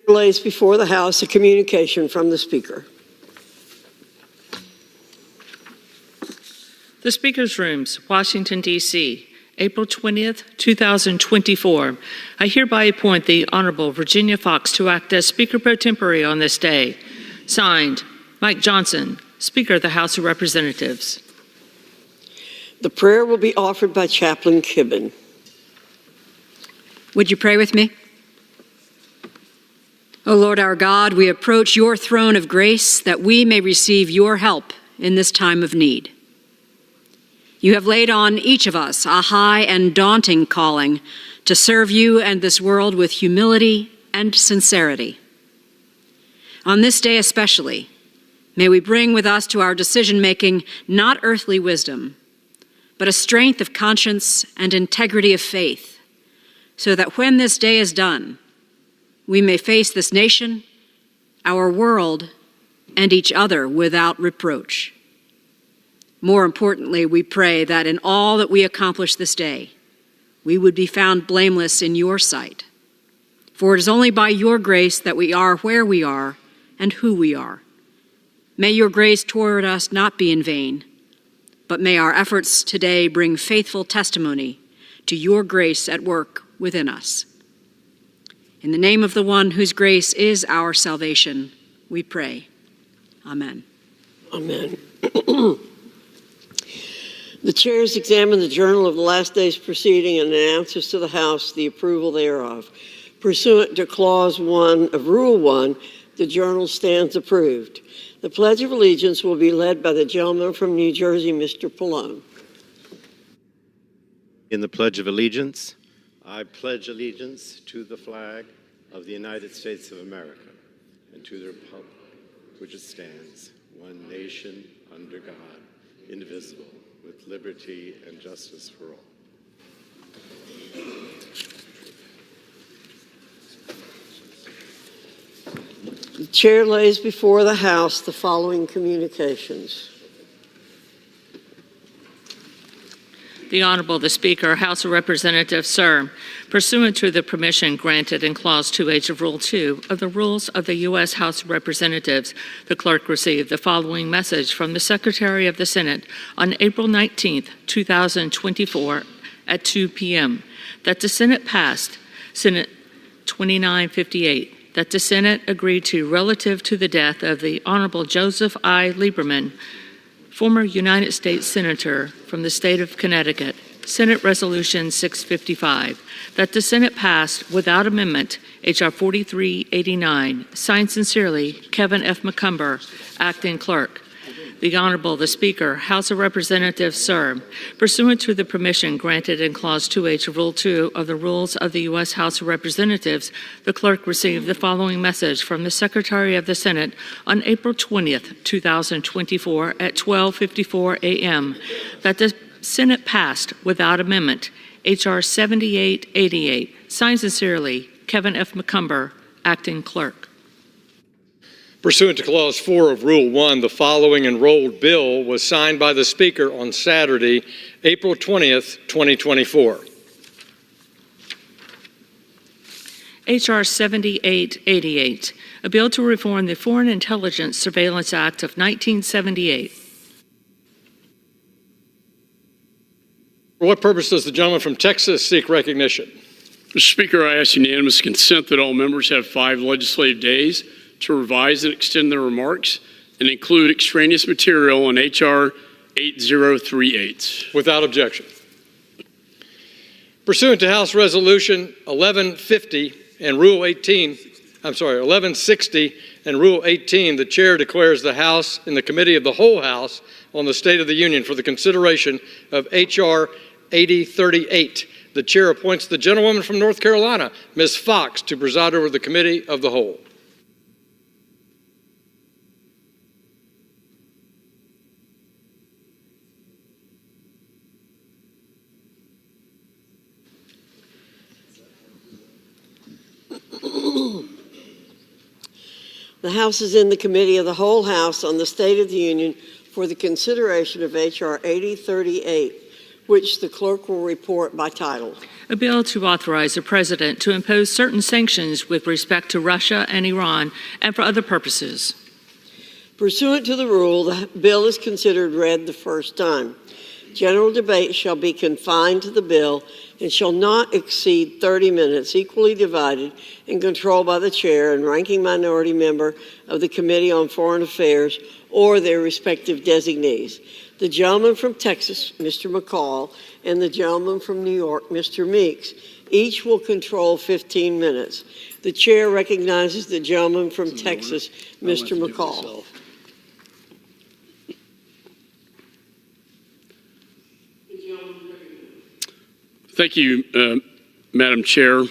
Lays before the House a communication from the Speaker. The Speaker's Rooms, Washington, D.C., April 20th, 2024. I hereby appoint the Honorable Virginia Fox to act as Speaker Pro Tempore on this day. Signed, Mike Johnson, Speaker of the House of Representatives. The prayer will be offered by Chaplain Kibben. Would you pray with me? O Lord our God, we approach your throne of grace that we may receive your help in this time of need. You have laid on each of us a high and daunting calling to serve you and this world with humility and sincerity. On this day especially, may we bring with us to our decision-making not earthly wisdom, but a strength of conscience and integrity of faith, so that when this day is done, we may face this nation, our world, and each other without reproach. More importantly, we pray that in all that we accomplish this day, we would be found blameless in your sight. For it is only by your grace that we are where we are and who we are. May your grace toward us not be in vain, but may our efforts today bring faithful testimony to your grace at work within us. In the name of the one whose grace is our salvation, we pray. Amen. Amen. The chairs examine the journal of the last day's proceeding and announces to the House the approval thereof. Pursuant to Clause 1 of Rule 1, the journal stands approved. The Pledge of Allegiance will be led by the gentleman from New Jersey, Mr. Pallone. In the Pledge of Allegiance, I pledge allegiance to the flag of the United States of America and to the republic which it stands, one nation under God, indivisible, with liberty and justice for all. The chair lays before the House the following communications. The Honorable the Speaker, House of Representatives, sir, pursuant to the permission granted in Clause 2H of Rule 2 of the Rules of the U.S. House of Representatives, the clerk received the following message from the Secretary of the Senate on April 19, 2024 at 2 p.m. that the Senate passed Senate 2958, that the Senate agreed to relative to the death of the Honorable Joseph I. Lieberman, former United States Senator from the state of Connecticut, Senate Resolution 655, that the Senate passed without amendment H.R. 4389, signed sincerely, Kevin F. McCumber, Acting Clerk. The Honorable the Speaker, House of Representatives, sir, pursuant to the permission granted in Clause 2H of Rule 2 of the Rules of the U.S. House of Representatives, the clerk received the following message from the Secretary of the Senate on April 20th, 2024 at 12:54 a.m. that the Senate passed without amendment H.R. 7888, signed sincerely, Kevin F. McCumber, Acting Clerk. Pursuant to Clause 4 of Rule 1, the following enrolled bill was signed by the Speaker on Saturday, April 20th, 2024. H.R. 7888, a bill to reform the Foreign Intelligence Surveillance Act of 1978. For what purpose does the gentleman from Texas seek recognition? Mr. Speaker, I ask unanimous consent that all members have 5 legislative days to revise and extend their remarks and include extraneous material on H.R. 8038. Without objection. Pursuant to House Resolution 1160 and Rule 18, the Chair declares the House in the Committee of the Whole House on the State of the Union for the consideration of H.R. 8038. The Chair appoints the gentlewoman from North Carolina, Ms. Fox, to preside over the Committee of the Whole. The House is in the Committee of the Whole House on the State of the Union for the consideration of H.R. 8038, which the clerk will report by title. A bill to authorize the President to impose certain sanctions with respect to Russia and Iran and for other purposes. Pursuant to the rule, the bill is considered read the first time. General debate shall be confined to the bill and shall not exceed 30 minutes, equally divided and controlled by the chair and ranking minority member of the Committee on Foreign Affairs or their respective designees. The gentleman from Texas, Mr. McCall, and the gentleman from New York, Mr. Meeks, each will control 15 minutes. The chair recognizes the gentleman from Texas, Mr. McCall. Thank you, Madam Chair.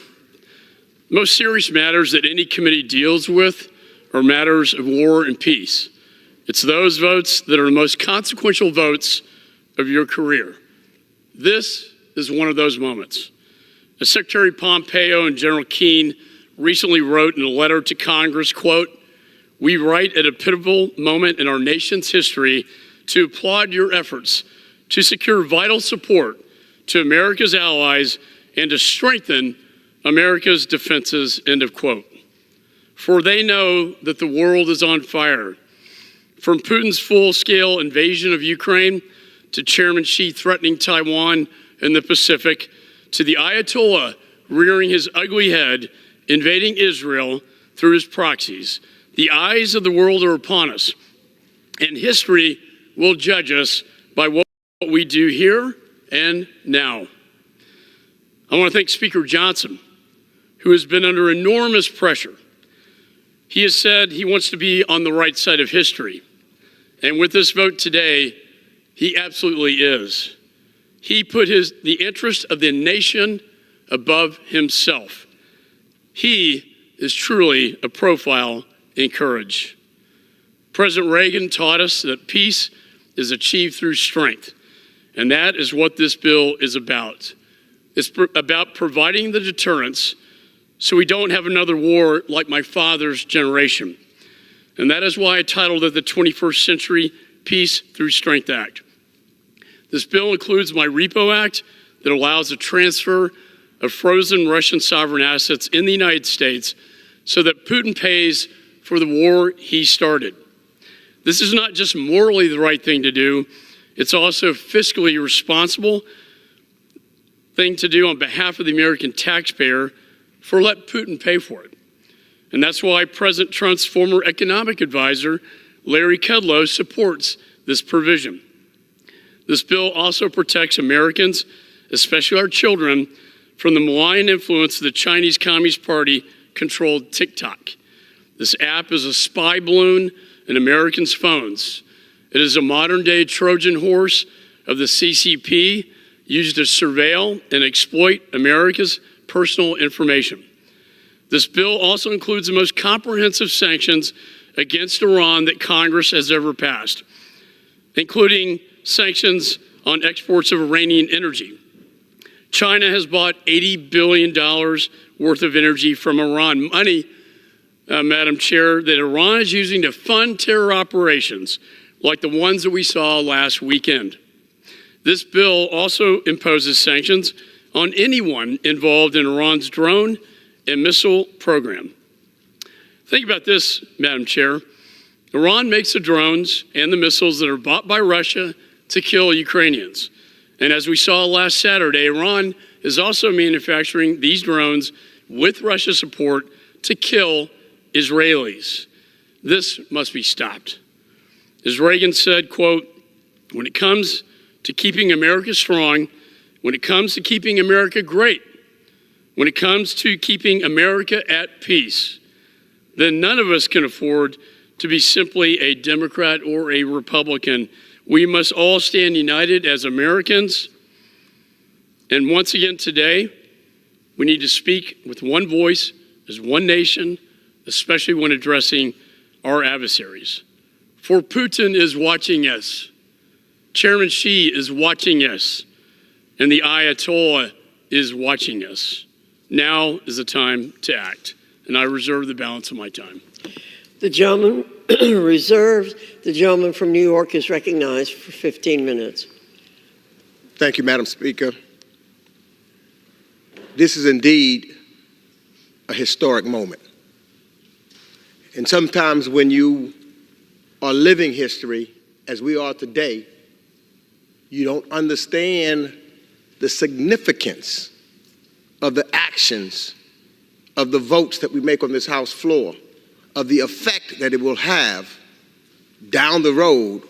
Most serious matters that any committee deals with are matters of war and peace. It's those votes that are the most consequential votes of your career. This is one of those moments. As Secretary Pompeo and General Keane recently wrote in a letter to Congress, quote, "We write at a pivotal moment in our nation's history to applaud your efforts to secure vital support to America's allies and to strengthen America's defenses," end of quote. For they know that the world is on fire. From Putin's full-scale invasion of Ukraine to Chairman Xi threatening Taiwan and the Pacific to the Ayatollah rearing his ugly head, invading Israel through his proxies, the eyes of the world are upon us, and history will judge us by what we do here and now. I want to thank Speaker Johnson, who has been under enormous pressure. He has said he wants to be on the right side of history. And with this vote today, he absolutely is. He put the interest of the nation above himself. He is truly a profile in courage. President Reagan taught us that peace is achieved through strength. And that is what this bill is about. It's about providing the deterrence so we don't have another war like my father's generation. And that is why I titled it the 21st Century Peace Through Strength Act. This bill includes my Repo Act that allows the transfer of frozen Russian sovereign assets in the United States so that Putin pays for the war he started. This is not just morally the right thing to do, it's also a fiscally responsible thing to do on behalf of the American taxpayer for let Putin pay for it. And that's why President Trump's former economic advisor, Larry Kudlow, supports this provision. This bill also protects Americans, especially our children, from the malign influence of the Chinese Communist Party-controlled TikTok. This app is a spy balloon in Americans' phones. It is a modern-day Trojan horse of the CCP used to surveil and exploit America's personal information. This bill also includes the most comprehensive sanctions against Iran that Congress has ever passed, including sanctions on exports of Iranian energy. China has bought $80 billion worth of energy from Iran, money, Madam Chair, that Iran is using to fund terror operations like the ones that we saw last weekend. This bill also imposes sanctions on anyone involved in Iran's drone and missile program. Think about this, Madam Chair. Iran makes the drones and the missiles that are bought by Russia to kill Ukrainians. And as we saw last Saturday, Iran is also manufacturing these drones with Russia support to kill Israelis. This must be stopped. As Reagan said, quote, "When it comes to keeping America strong, when it comes to keeping America great, when it comes to keeping America at peace, then none of us can afford to be simply a Democrat or a Republican. We must all stand united as Americans. And once again today, we need to speak with one voice as one nation, especially when addressing our adversaries. For Putin is watching us. Chairman Xi is watching us. And the Ayatollah is watching us. Now is the time to act. And I reserve the balance of my time. The gentleman reserved. The gentleman from New York is recognized for 15 minutes. Thank you, Madam Speaker. This is indeed a historic moment. And sometimes when you are living history, as we are today, you don't understand the significance of the actions, of the votes that we make on this House floor, of the effect that it will have down the road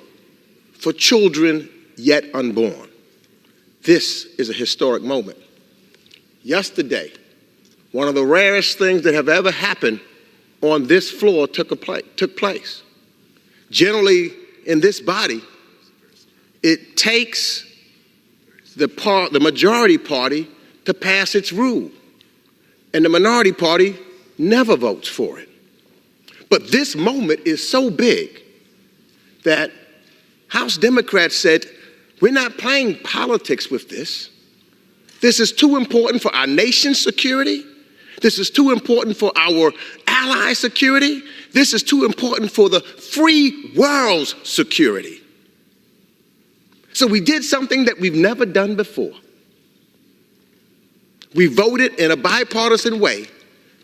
for children yet unborn. This is a historic moment. Yesterday, one of the rarest things that have ever happened on this floor took place. Generally, in this body, it takes the majority party to pass its rule, and the minority party never votes for it. But this moment is so big that House Democrats said, we're not playing politics with this. This is too important for our nation's security. This is too important for our allies' security. This is too important for the free world's security. So we did something that we've never done before. We voted in a bipartisan way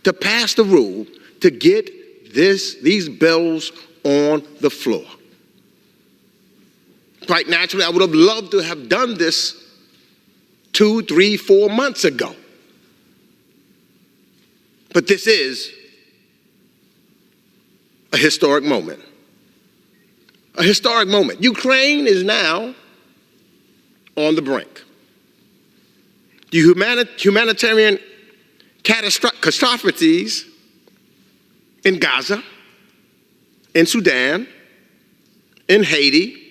to pass the rule to get these bills on the floor. Quite naturally, I would have loved to have done this 2, 3, 4 months ago. But this is a historic moment. A historic moment. Ukraine is now on the brink. The humanitarian catastrophes in Gaza, in Sudan, in Haiti,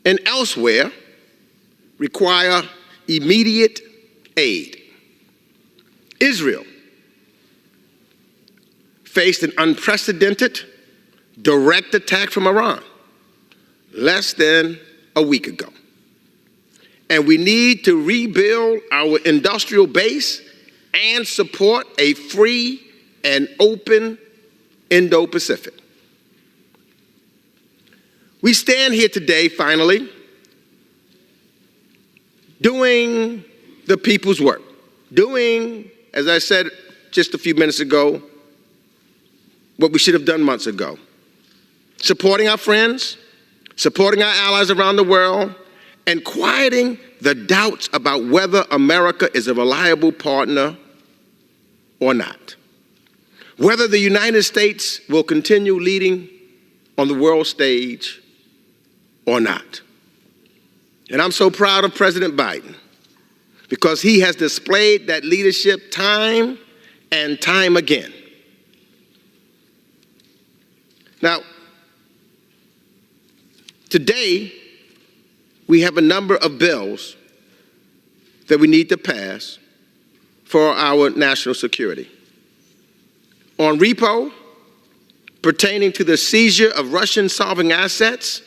and elsewhere require immediate aid. Israel faced an unprecedented direct attack from Iran less than a week ago. And we need to rebuild our industrial base and support a free and open Indo-Pacific. We stand here today, finally, doing the people's work, doing, as I said just a few minutes ago, what we should have done months ago. Supporting our friends, supporting our allies around the world, and quieting the doubts about whether America is a reliable partner or not. Whether the United States will continue leading on the world stage or not. And I'm so proud of President Biden because he has displayed that leadership time and time again. Now, today, we have a number of bills that we need to pass for our national security. On repo, pertaining to the seizure of Russian sovereign assets,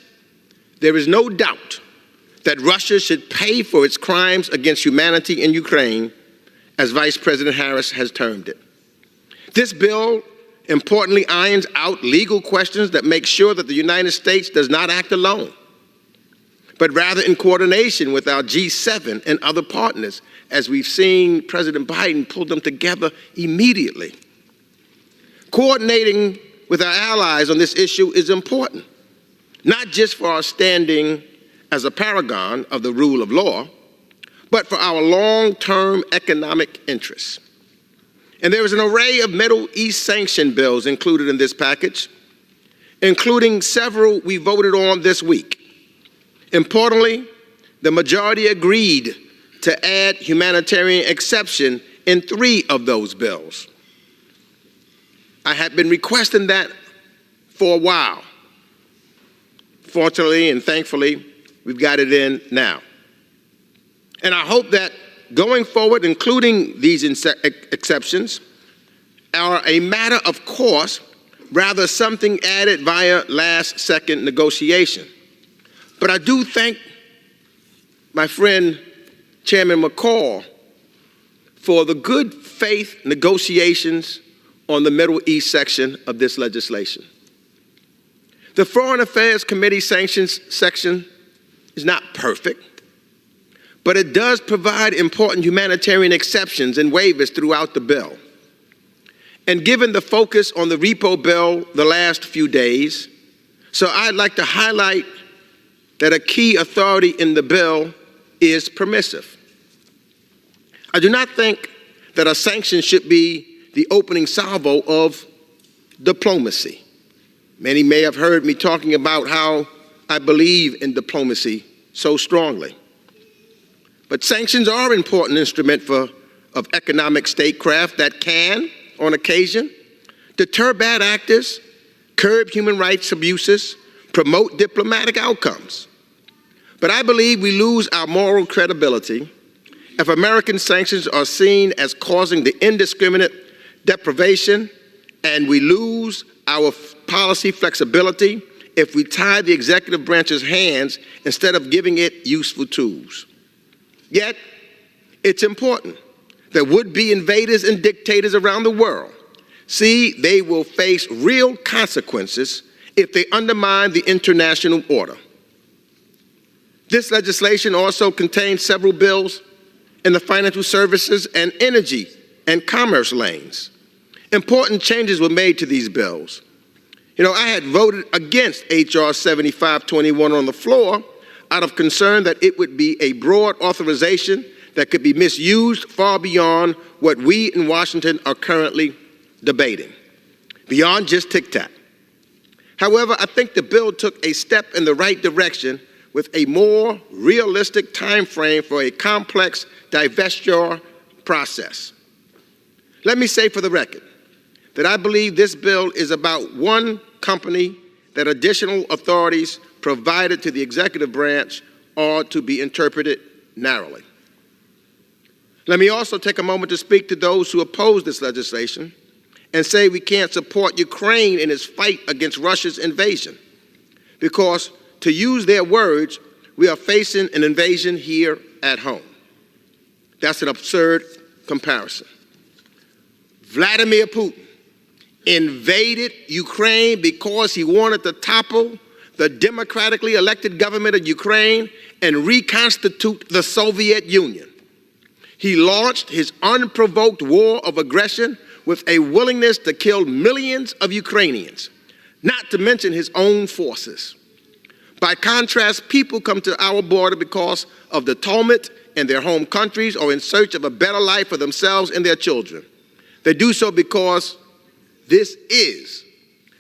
there is no doubt that Russia should pay for its crimes against humanity in Ukraine, as Vice President Harris has termed it. This bill importantly irons out legal questions that make sure that the United States does not act alone, but rather in coordination with our G7 and other partners, as we've seen President Biden pull them together immediately. Coordinating with our allies on this issue is important, not just for our standing as a paragon of the rule of law, but for our long-term economic interests. And there is an array of Middle East sanction bills included in this package, including several we voted on this week. Importantly, the majority agreed to add humanitarian exception in 3 of those bills. I had been requesting that for a while. Fortunately and thankfully, we've got it in now. And I hope that going forward, including these exceptions, are a matter of course, rather something added via last-second negotiation. But I do thank my friend Chairman McCall for the good faith negotiations on the Middle East section of this legislation. The Foreign Affairs Committee sanctions section is not perfect, but it does provide important humanitarian exceptions and waivers throughout the bill. And given the focus on the repo bill the last few days, so I'd like to highlight that a key authority in the bill is permissive. I do not think that a sanction should be the opening salvo of diplomacy. Many may have heard me talking about how I believe in diplomacy so strongly. But sanctions are an important instrument of economic statecraft that can, on occasion, deter bad actors, curb human rights abuses, promote diplomatic outcomes. But I believe we lose our moral credibility if American sanctions are seen as causing the indiscriminate deprivation, and we lose our policy flexibility if we tie the executive branch's hands instead of giving it useful tools. Yet, it's important that would-be invaders and dictators around the world see they will face real consequences if they undermine the international order. This legislation also contains several bills in the financial services and energy and commerce lanes. Important changes were made to these bills. I had voted against H.R. 7521 on the floor out of concern that it would be a broad authorization that could be misused far beyond what we in Washington are currently debating, beyond just tic-tac. However, I think the bill took a step in the right direction with a more realistic time frame for a complex divestiture process. Let me say for the record that I believe this bill is about one company that additional authorities provided to the executive branch are to be interpreted narrowly. Let me also take a moment to speak to those who oppose this legislation and say we can't support Ukraine in its fight against Russia's invasion, because, to use their words, we are facing an invasion here at home. That's an absurd comparison. Vladimir Putin invaded Ukraine because he wanted to topple the democratically elected government of Ukraine and reconstitute the Soviet Union. He launched his unprovoked war of aggression with a willingness to kill millions of Ukrainians, not to mention his own forces. By contrast, people come to our border because of the tumult in their home countries or in search of a better life for themselves and their children. They do so because this is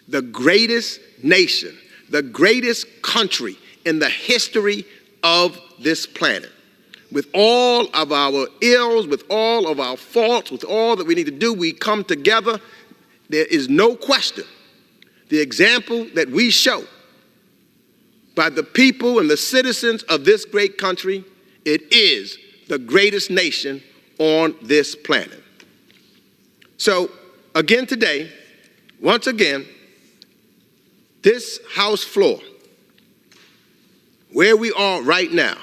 the greatest nation, the greatest country in the history of this planet. With all of our ills, with all of our faults, with all that we need to do, we come together. There is no question. The example that we show by the people and the citizens of this great country, it is the greatest nation on this planet. So, again today, once again, this House floor, where we are right now,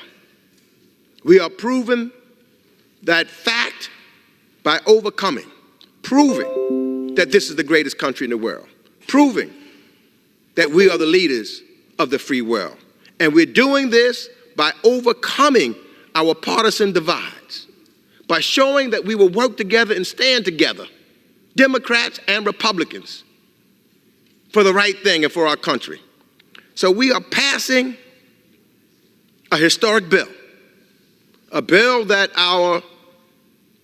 we are proving that fact by overcoming, proving that this is the greatest country in the world, proving that we are the leaders of the free world. And we're doing this by overcoming our partisan divides, by showing that we will work together and stand together, Democrats and Republicans, for the right thing and for our country. So we are passing a historic bill, a bill that our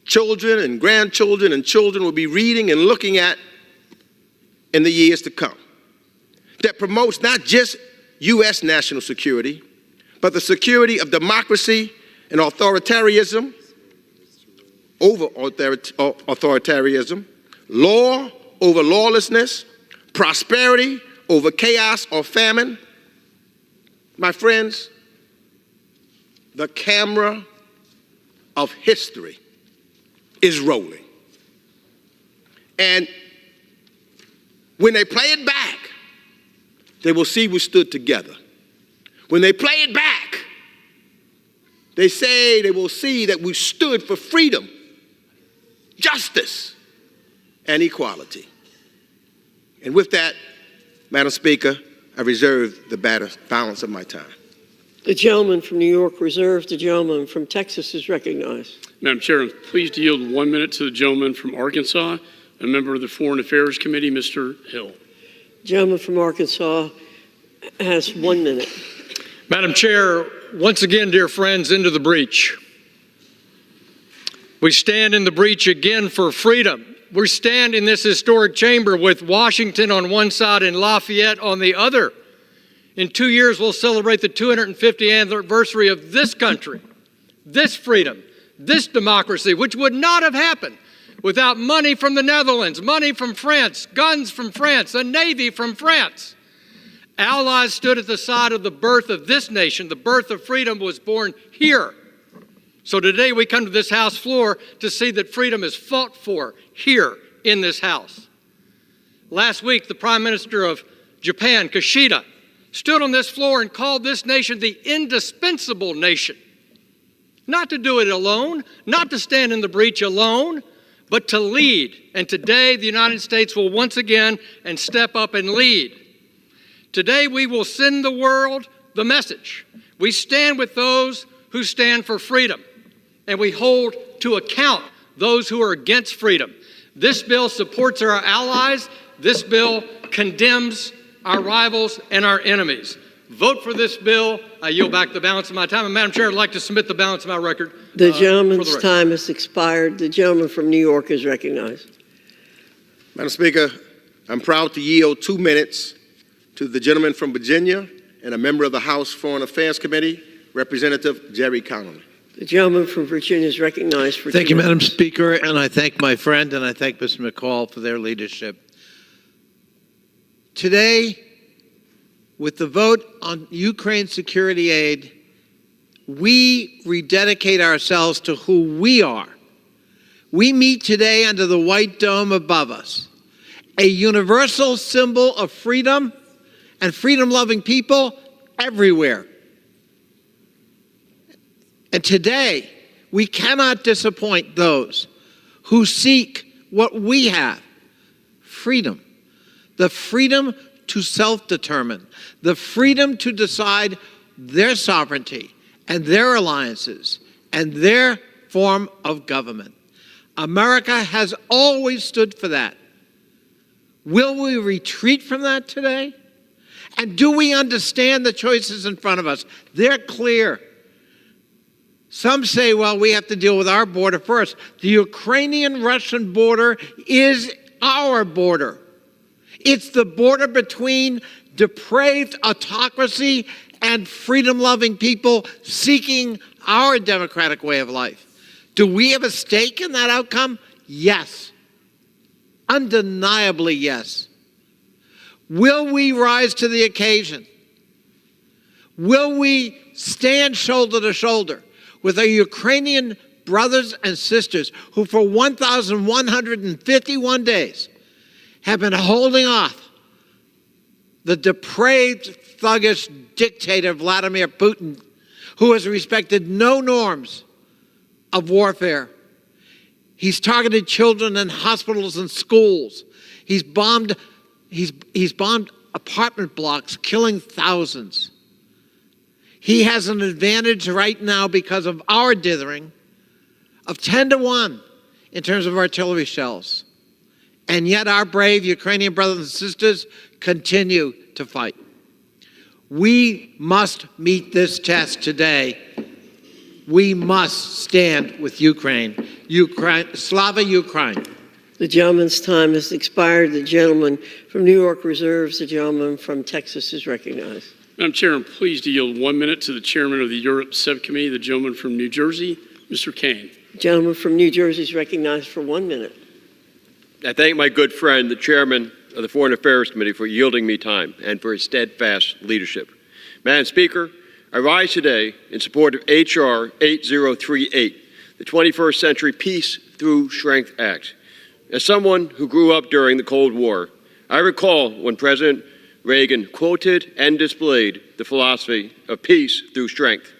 children and grandchildren and children will be reading and looking at in the years to come, that promotes not just U.S. national security, but the security of democracy and authoritarianism, over authoritarianism, law over lawlessness, prosperity over chaos or famine. My friends, the camera of history is rolling. And when they play it back, they will see we stood together. When they play it back, they will see that we stood for freedom, justice, and equality. And with that, Madam Speaker, I reserve the balance of my time. The gentleman from New York reserves. The gentleman from Texas is recognized. Madam Chair, I'm pleased to yield 1 minute to the gentleman from Arkansas, a member of the Foreign Affairs Committee, Mr. Hill. Gentleman from Arkansas has 1 minute. Madam Chair, once again, dear friends, into the breach. We stand in the breach again for freedom. We stand in this historic chamber with Washington on one side and Lafayette on the other. In 2 years, we'll celebrate the 250th anniversary of this country, this freedom, this democracy, which would not have happened without money from the Netherlands, money from France, guns from France, a navy from France. Allies stood at the side of the birth of this nation. The birth of freedom was born here. So today we come to this House floor to see that freedom is fought for here in this House. Last week, the Prime Minister of Japan, Kishida, stood on this floor and called this nation the indispensable nation. Not to do it alone, not to stand in the breach alone, but to lead. And today, the United States will once again and step up and lead. Today, we will send the world the message. We stand with those who stand for freedom, and we hold to account those who are against freedom. This bill supports our allies. This bill condemns our rivals and our enemies. Vote for this bill. I yield back the balance of my time. And Madam Chair, I'd like to submit the balance of my record. The gentleman's time has expired. The gentleman from New York is recognized. Madam Speaker, I'm proud to yield 2 minutes to the gentleman from Virginia and a member of the House Foreign Affairs Committee, Representative Jerry Connolly. The gentleman from Virginia is recognized for 2 minutes. Thank you, Madam Speaker, and I thank my friend and I thank Mr. McCall for their leadership. Today, with the vote on Ukraine security aid, we rededicate ourselves to who we are. We meet today under the white dome above us, a universal symbol of freedom and freedom-loving people everywhere. And today, we cannot disappoint those who seek what we have, freedom. The freedom to self-determine, the freedom to decide their sovereignty and their alliances and their form of government. America has always stood for that. Will we retreat from that today? And do we understand the choices in front of us? They're clear. Some say, well, we have to deal with our border first. The Ukrainian-Russian border is our border. It's the border between depraved autocracy and freedom-loving people seeking our democratic way of life. Do we have a stake in that outcome? Yes. Undeniably yes. Will we rise to the occasion? Will we stand shoulder to shoulder with our Ukrainian brothers and sisters who for 1,151 days have been holding off the depraved, thuggish dictator Vladimir Putin, who has respected no norms of warfare? He's targeted children in hospitals and schools. He's bombed apartment blocks, killing thousands. He has an advantage right now because of our dithering of 10-1 in terms of artillery shells. And yet our brave Ukrainian brothers and sisters continue to fight. We must meet this test today. We must stand with Ukraine. Slava Ukraine. The gentleman's time has expired. The gentleman from New York reserves. The gentleman from Texas is recognized. Madam Chair, I'm pleased to yield 1 minute to the chairman of the Europe Subcommittee, the gentleman from New Jersey, Mr. Kane. The gentleman from New Jersey is recognized for 1 minute. I thank my good friend, the chairman of the Foreign Affairs Committee, for yielding me time and for his steadfast leadership. Madam Speaker, I rise today in support of H.R. 8038, the 21st Century Peace Through Strength Act. As someone who grew up during the Cold War, I recall when President Reagan quoted and displayed the philosophy of peace through strength.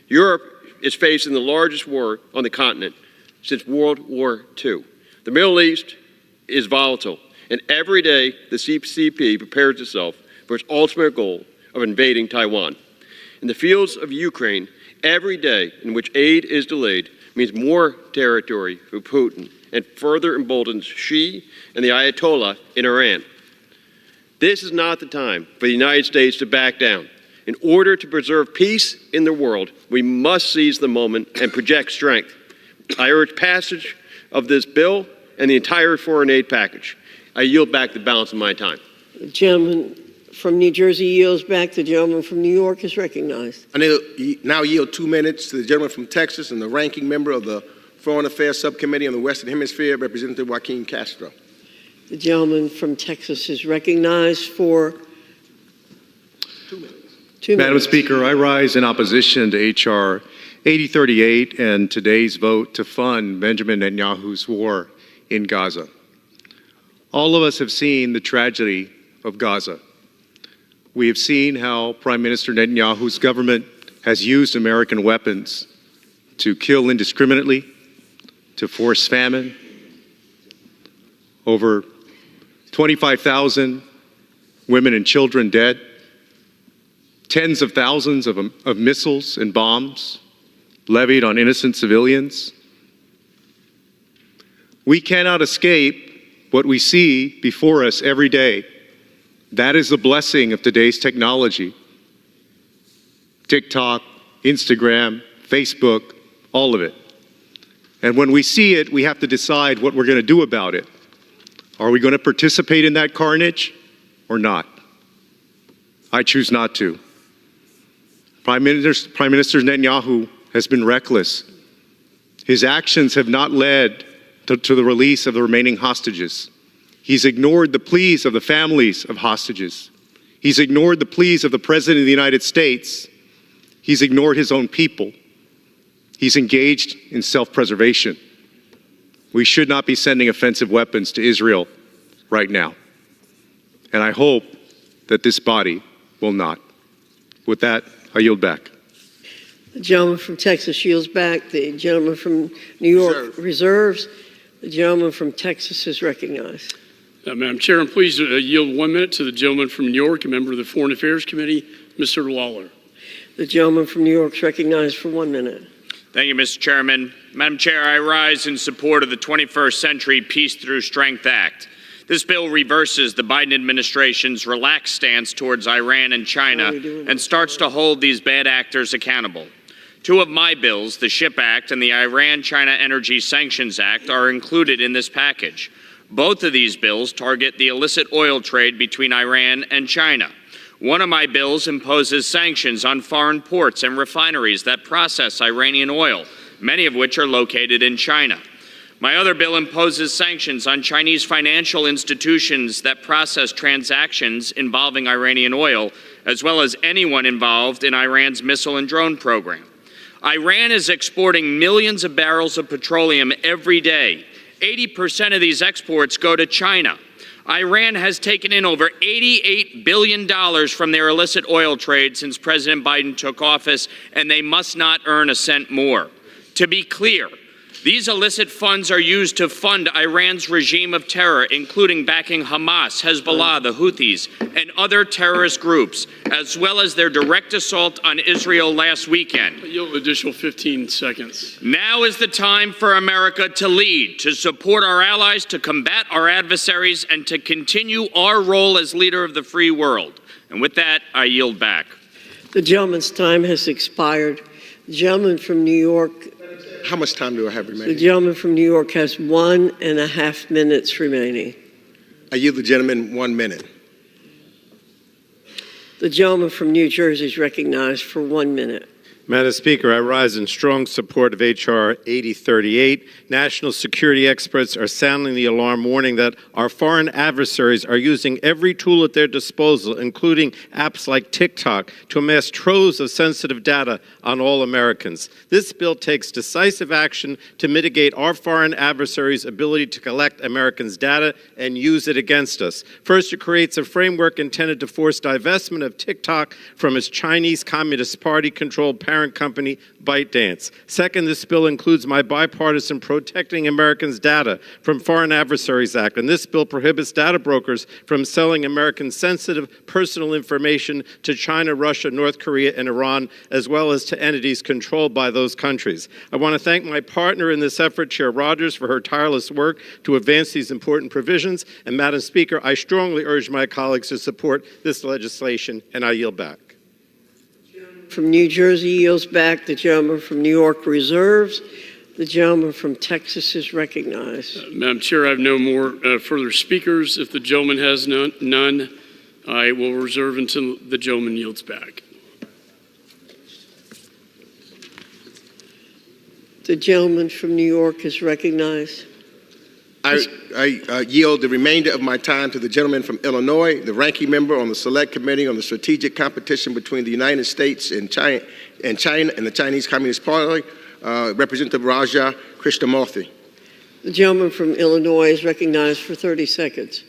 Europe is facing the largest war on the continent since World War II. The Middle East is volatile, and every day the CCP prepares itself for its ultimate goal of invading Taiwan. in the fields of Ukraine every day in which aid is delayed means more territory for Putin and further emboldens Xi and the Ayatollah in Iran. This is not the time for the United States to back down. In order to preserve peace in the world, we must seize the moment and project strength. I urge passage of this bill and the entire foreign aid package. I yield back the balance of my time. The gentleman from New Jersey yields back. The gentleman from New York is recognized. I now yield 2 minutes to the gentleman from Texas and the ranking member of the Foreign Affairs Subcommittee on the Western Hemisphere, Representative Joaquin Castro. The gentleman from Texas is recognized for 2 minutes. Madam Speaker, I rise in opposition to H.R. 8038 and today's vote to fund Benjamin Netanyahu's war in Gaza. All of us have seen the tragedy of Gaza. We have seen how Prime Minister Netanyahu's government has used American weapons to kill indiscriminately, to force famine. Over 25,000 women and children dead. Tens of thousands of missiles and bombs levied on innocent civilians. We cannot escape what we see before us every day. That is the blessing of today's technology. TikTok, Instagram, Facebook, all of it. And when we see it, we have to decide what we're going to do about it. Are we going to participate in that carnage or not? I choose not to. Prime Minister Netanyahu has been reckless. His actions have not led to the release of the remaining hostages. He's ignored the pleas of the families of hostages. He's ignored the pleas of the President of the United States. He's ignored his own people. He's engaged in self-preservation. We should not be sending offensive weapons to Israel right now. And I hope that this body will not. With that, I yield back. The gentleman from Texas yields back. The gentleman from New York reserves. The gentleman from Texas is recognized. Madam Chair, I'm pleased to yield 1 minute to the gentleman from New York, a member of the Foreign Affairs Committee, Mr. Lawler. The gentleman from New York is recognized for 1 minute. Thank you, Mr. Chairman. Madam Chair, I rise in support of the 21st Century Peace Through Strength Act. This bill reverses the Biden administration's relaxed stance towards Iran and China and starts to hold these bad actors accountable. Two of my bills, the SHIP Act and the Iran-China Energy Sanctions Act, are included in this package. Both of these bills target the illicit oil trade between Iran and China. One of my bills imposes sanctions on foreign ports and refineries that process Iranian oil, many of which are located in China. My other bill imposes sanctions on Chinese financial institutions that process transactions involving Iranian oil, as well as anyone involved in Iran's missile and drone program. Iran is exporting millions of barrels of petroleum every day. 80% of these exports go to China. Iran has taken in over $88 billion from their illicit oil trade since President Biden took office, and they must not earn a cent more. To be clear, these illicit funds are used to fund Iran's regime of terror, including backing Hamas, Hezbollah, the Houthis, and other terrorist groups, as well as their direct assault on Israel last weekend. You'll have additional 15 seconds. Now is the time for America to lead, to support our allies, to combat our adversaries, and to continue our role as leader of the free world. And with that, I yield back. The gentleman's time has expired. The gentleman from New York. How much time do I have remaining? The gentleman from New York has 1.5 minutes remaining. I yield the gentleman 1 minute. The gentleman from New Jersey is recognized for 1 minute. Madam Speaker, I rise in strong support of H.R. 8038. National security experts are sounding the alarm, warning that our foreign adversaries are using every tool at their disposal, including apps like TikTok, to amass troves of sensitive data on all Americans. This bill takes decisive action to mitigate our foreign adversaries' ability to collect Americans' data and use it against us. First, it creates a framework intended to force divestment of TikTok from its Chinese Communist Party-controlled parent parent company, ByteDance. Second, this bill includes my bipartisan Protecting Americans' Data from Foreign Adversaries Act, and this bill prohibits data brokers from selling American sensitive personal information to China, Russia, North Korea, and Iran, as well as to entities controlled by those countries. I want to thank my partner in this effort, Chair Rogers, for her tireless work to advance these important provisions. And Madam Speaker, I strongly urge my colleagues to support this legislation, and I yield back. From New Jersey yields back. The gentleman from New York reserves. The gentleman from Texas is recognized. Madam Chair, I have no more further speakers. If the gentleman has none, I will reserve until the gentleman yields back. The gentleman from New York is recognized. I yield the remainder of my time to the gentleman from Illinois, the ranking member on the Select Committee on the Strategic Competition between the United States and China and the Chinese Communist Party, Representative Raja Krishnamurthy. The gentleman from Illinois is recognized for 30 seconds.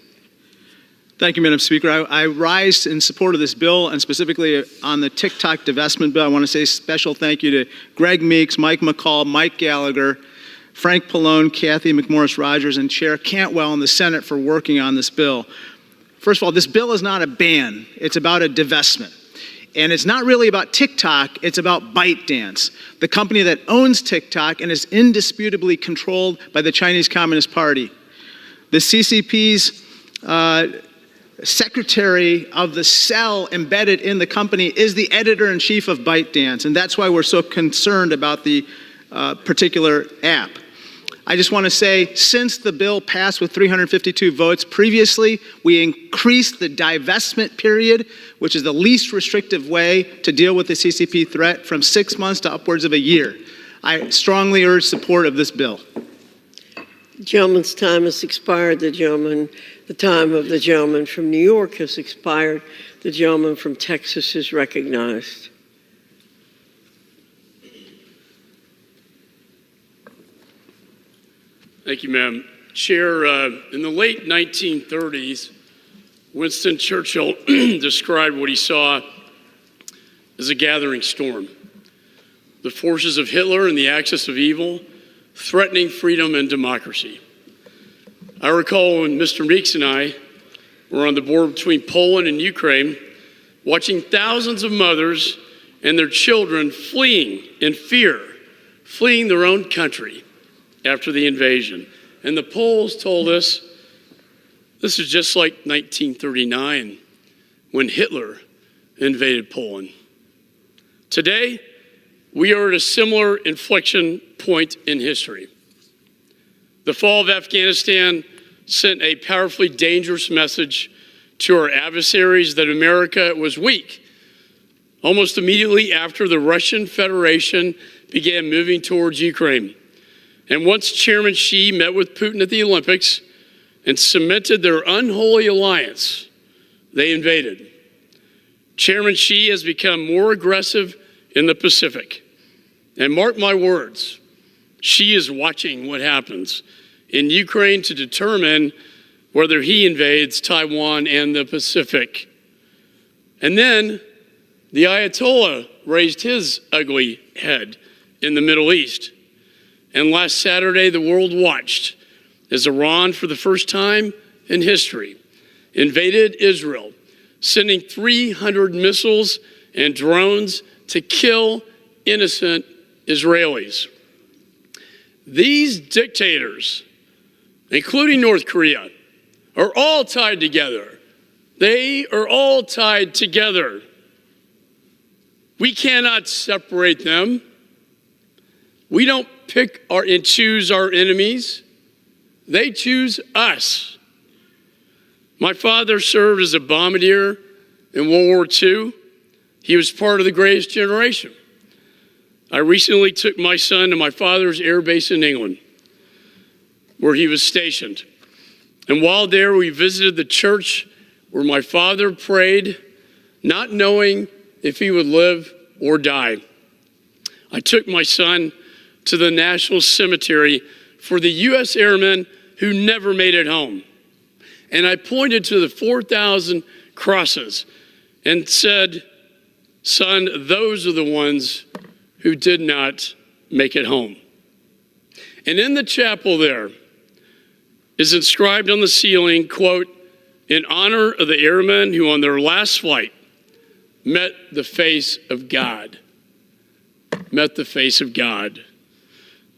Thank you, Madam Speaker. I rise in support of this bill, and specifically on the TikTok divestment bill. I want to say a special thank you to Greg Meeks, Mike McCall, Mike Gallagher, Frank Pallone, Kathy McMorris-Rogers, and Chair Cantwell in the Senate for working on this bill. First of all, this bill is not a ban. It's about a divestment. And it's not really about TikTok, it's about ByteDance, the company that owns TikTok and is indisputably controlled by the Chinese Communist Party. The CCP's secretary of the cell embedded in the company is the editor-in-chief of ByteDance, and that's why we're so concerned about the particular app. I just want to say, since the bill passed with 352 votes previously, we increased the divestment period, which is the least restrictive way to deal with the CCP threat, from 6 months to upwards of a year. I strongly urge support of this bill. The gentleman's time has expired. The time of the gentleman from New York has expired. The gentleman from Texas is recognized. Thank you, Madam Chair. In the late 1930s, Winston Churchill described what he saw as a gathering storm. The forces of Hitler and the axis of evil threatening freedom and democracy. I recall when Mr. Meeks and I were on the border between Poland and Ukraine, watching thousands of mothers and their children fleeing in fear, fleeing their own country after the invasion. And the polls told us this is just like 1939 when Hitler invaded Poland. Today, we are at a similar inflection point in history. The fall of Afghanistan sent a powerfully dangerous message to our adversaries that America was weak. Almost immediately after the Russian Federation began moving towards Ukraine. And once Chairman Xi met with Putin at the Olympics and cemented their unholy alliance, they invaded. Chairman Xi has become more aggressive in the Pacific. And mark my words, Xi is watching what happens in Ukraine to determine whether he invades Taiwan and the Pacific. And then the Ayatollah raised his ugly head in the Middle East. And last Saturday, the world watched as Iran, for the first time in history, invaded Israel, sending 300 missiles and drones to kill innocent Israelis. These dictators, including North Korea, are all tied together. They are all tied together. We cannot separate them. We don't pick and choose our enemies. They choose us. My father served as a bombardier in World War II. He was part of the greatest generation. I recently took my son to my father's air base in England, where he was stationed. And while there, we visited the church where my father prayed, not knowing if he would live or die. I took my son to the National Cemetery for the U.S. airmen who never made it home. And I pointed to the 4,000 crosses and said, son, those are the ones who did not make it home. And in the chapel there is inscribed on the ceiling, quote, "In honor of the airmen who on their last flight met the face of God." Met the face of God.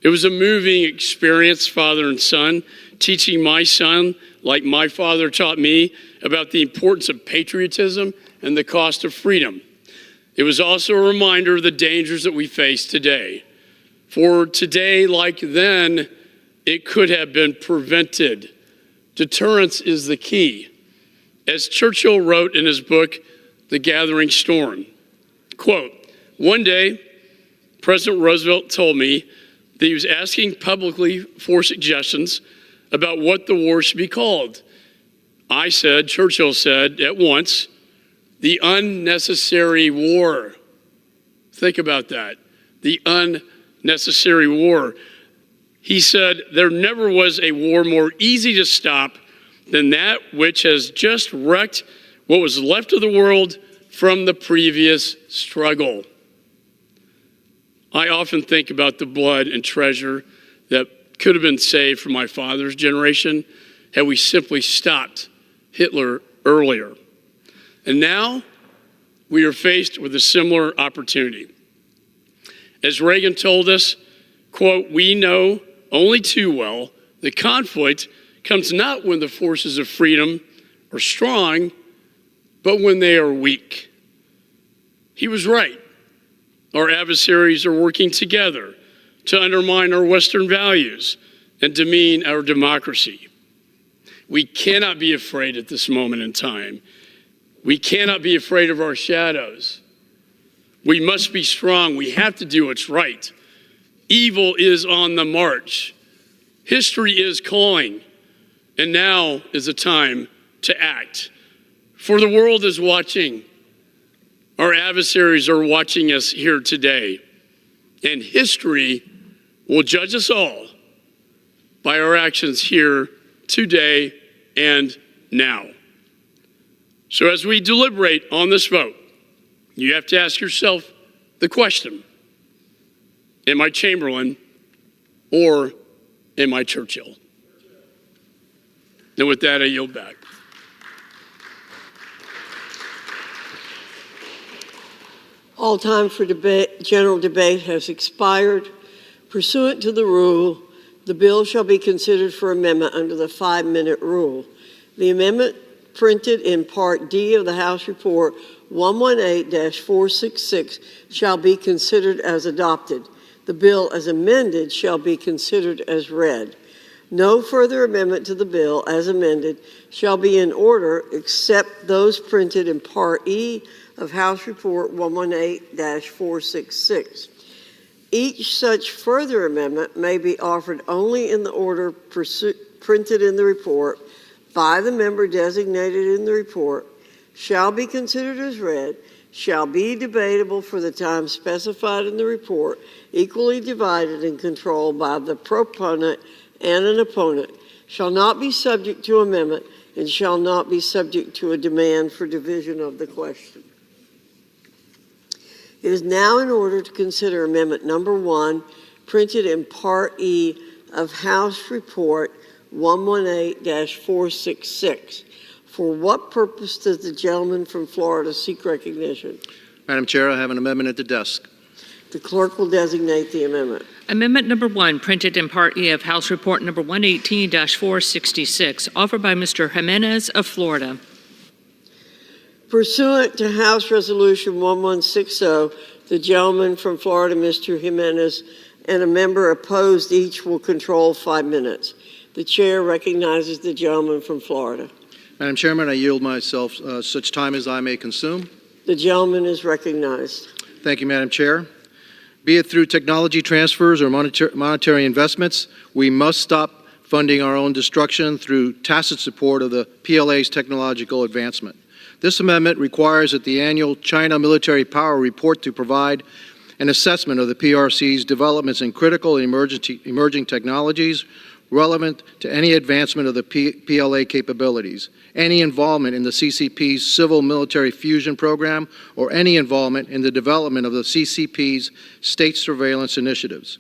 It was a moving experience, father and son, teaching my son, like my father taught me, about the importance of patriotism and the cost of freedom. It was also a reminder of the dangers that we face today. For today, like then, it could have been prevented. Deterrence is the key. As Churchill wrote in his book, The Gathering Storm, quote, "One day, President Roosevelt told me that he was asking publicly for suggestions about what the war should be called. I said, Churchill said at once, the unnecessary war." Think about that. The unnecessary war. He said, "There never was a war more easy to stop than that which has just wrecked what was left of the world from the previous struggle." I often think about the blood and treasure that could have been saved from my father's generation had we simply stopped Hitler earlier. And now we are faced with a similar opportunity. As Reagan told us, quote, "We know only too well that conflict comes not when the forces of freedom are strong, but when they are weak." He was right. Our adversaries are working together to undermine our Western values and demean our democracy. We cannot be afraid at this moment in time. We cannot be afraid of our shadows. We must be strong. We have to do what's right. Evil is on the march. History is calling, and now is the time to act. For the world is watching. Our adversaries are watching us here today, and history will judge us all by our actions here today and now. So as we deliberate on this vote, you have to ask yourself the question, am I Chamberlain or am I Churchill? And with that, I yield back. All time for general debate has expired. Pursuant to the rule, the bill shall be considered for amendment under the 5-minute rule. The amendment printed in Part D of the House Report 118-466 shall be considered as adopted. The bill as amended shall be considered as read. No further amendment to the bill as amended shall be in order except those printed in Part E of House Report 118-466. Each such further amendment may be offered only in the order printed in the report by the member designated in the report, shall be considered as read, shall be debatable for the time specified in the report, equally divided and controlled by the proponent and an opponent, shall not be subject to amendment, and shall not be subject to a demand for division of the question. It is now in order to consider Amendment Number 1, printed in Part E of House Report 118-466. For what purpose does the gentleman from Florida seek recognition? Madam Chair, I have an amendment at the desk. The clerk will designate the amendment. Amendment number 1, printed in Part E of House Report number 118-466, offered by Mr. Jimenez of Florida. Pursuant to House Resolution 1160, the gentleman from Florida, Mr. Jimenez, and a member opposed each will control 5 minutes. The chair recognizes the gentleman from Florida. Madam Chairman, I yield myself such time as I may consume. The gentleman is recognized. Thank you, Madam Chair. Be it through technology transfers or monetary investments, we must stop funding our own destruction through tacit support of the PLA's technological advancement. This amendment requires that the annual China Military Power Report to provide an assessment of the PRC's developments in critical and emerging technologies, relevant to any advancement of the PLA capabilities, any involvement in the CCP's civil military fusion program, or any involvement in the development of the CCP's state surveillance initiatives.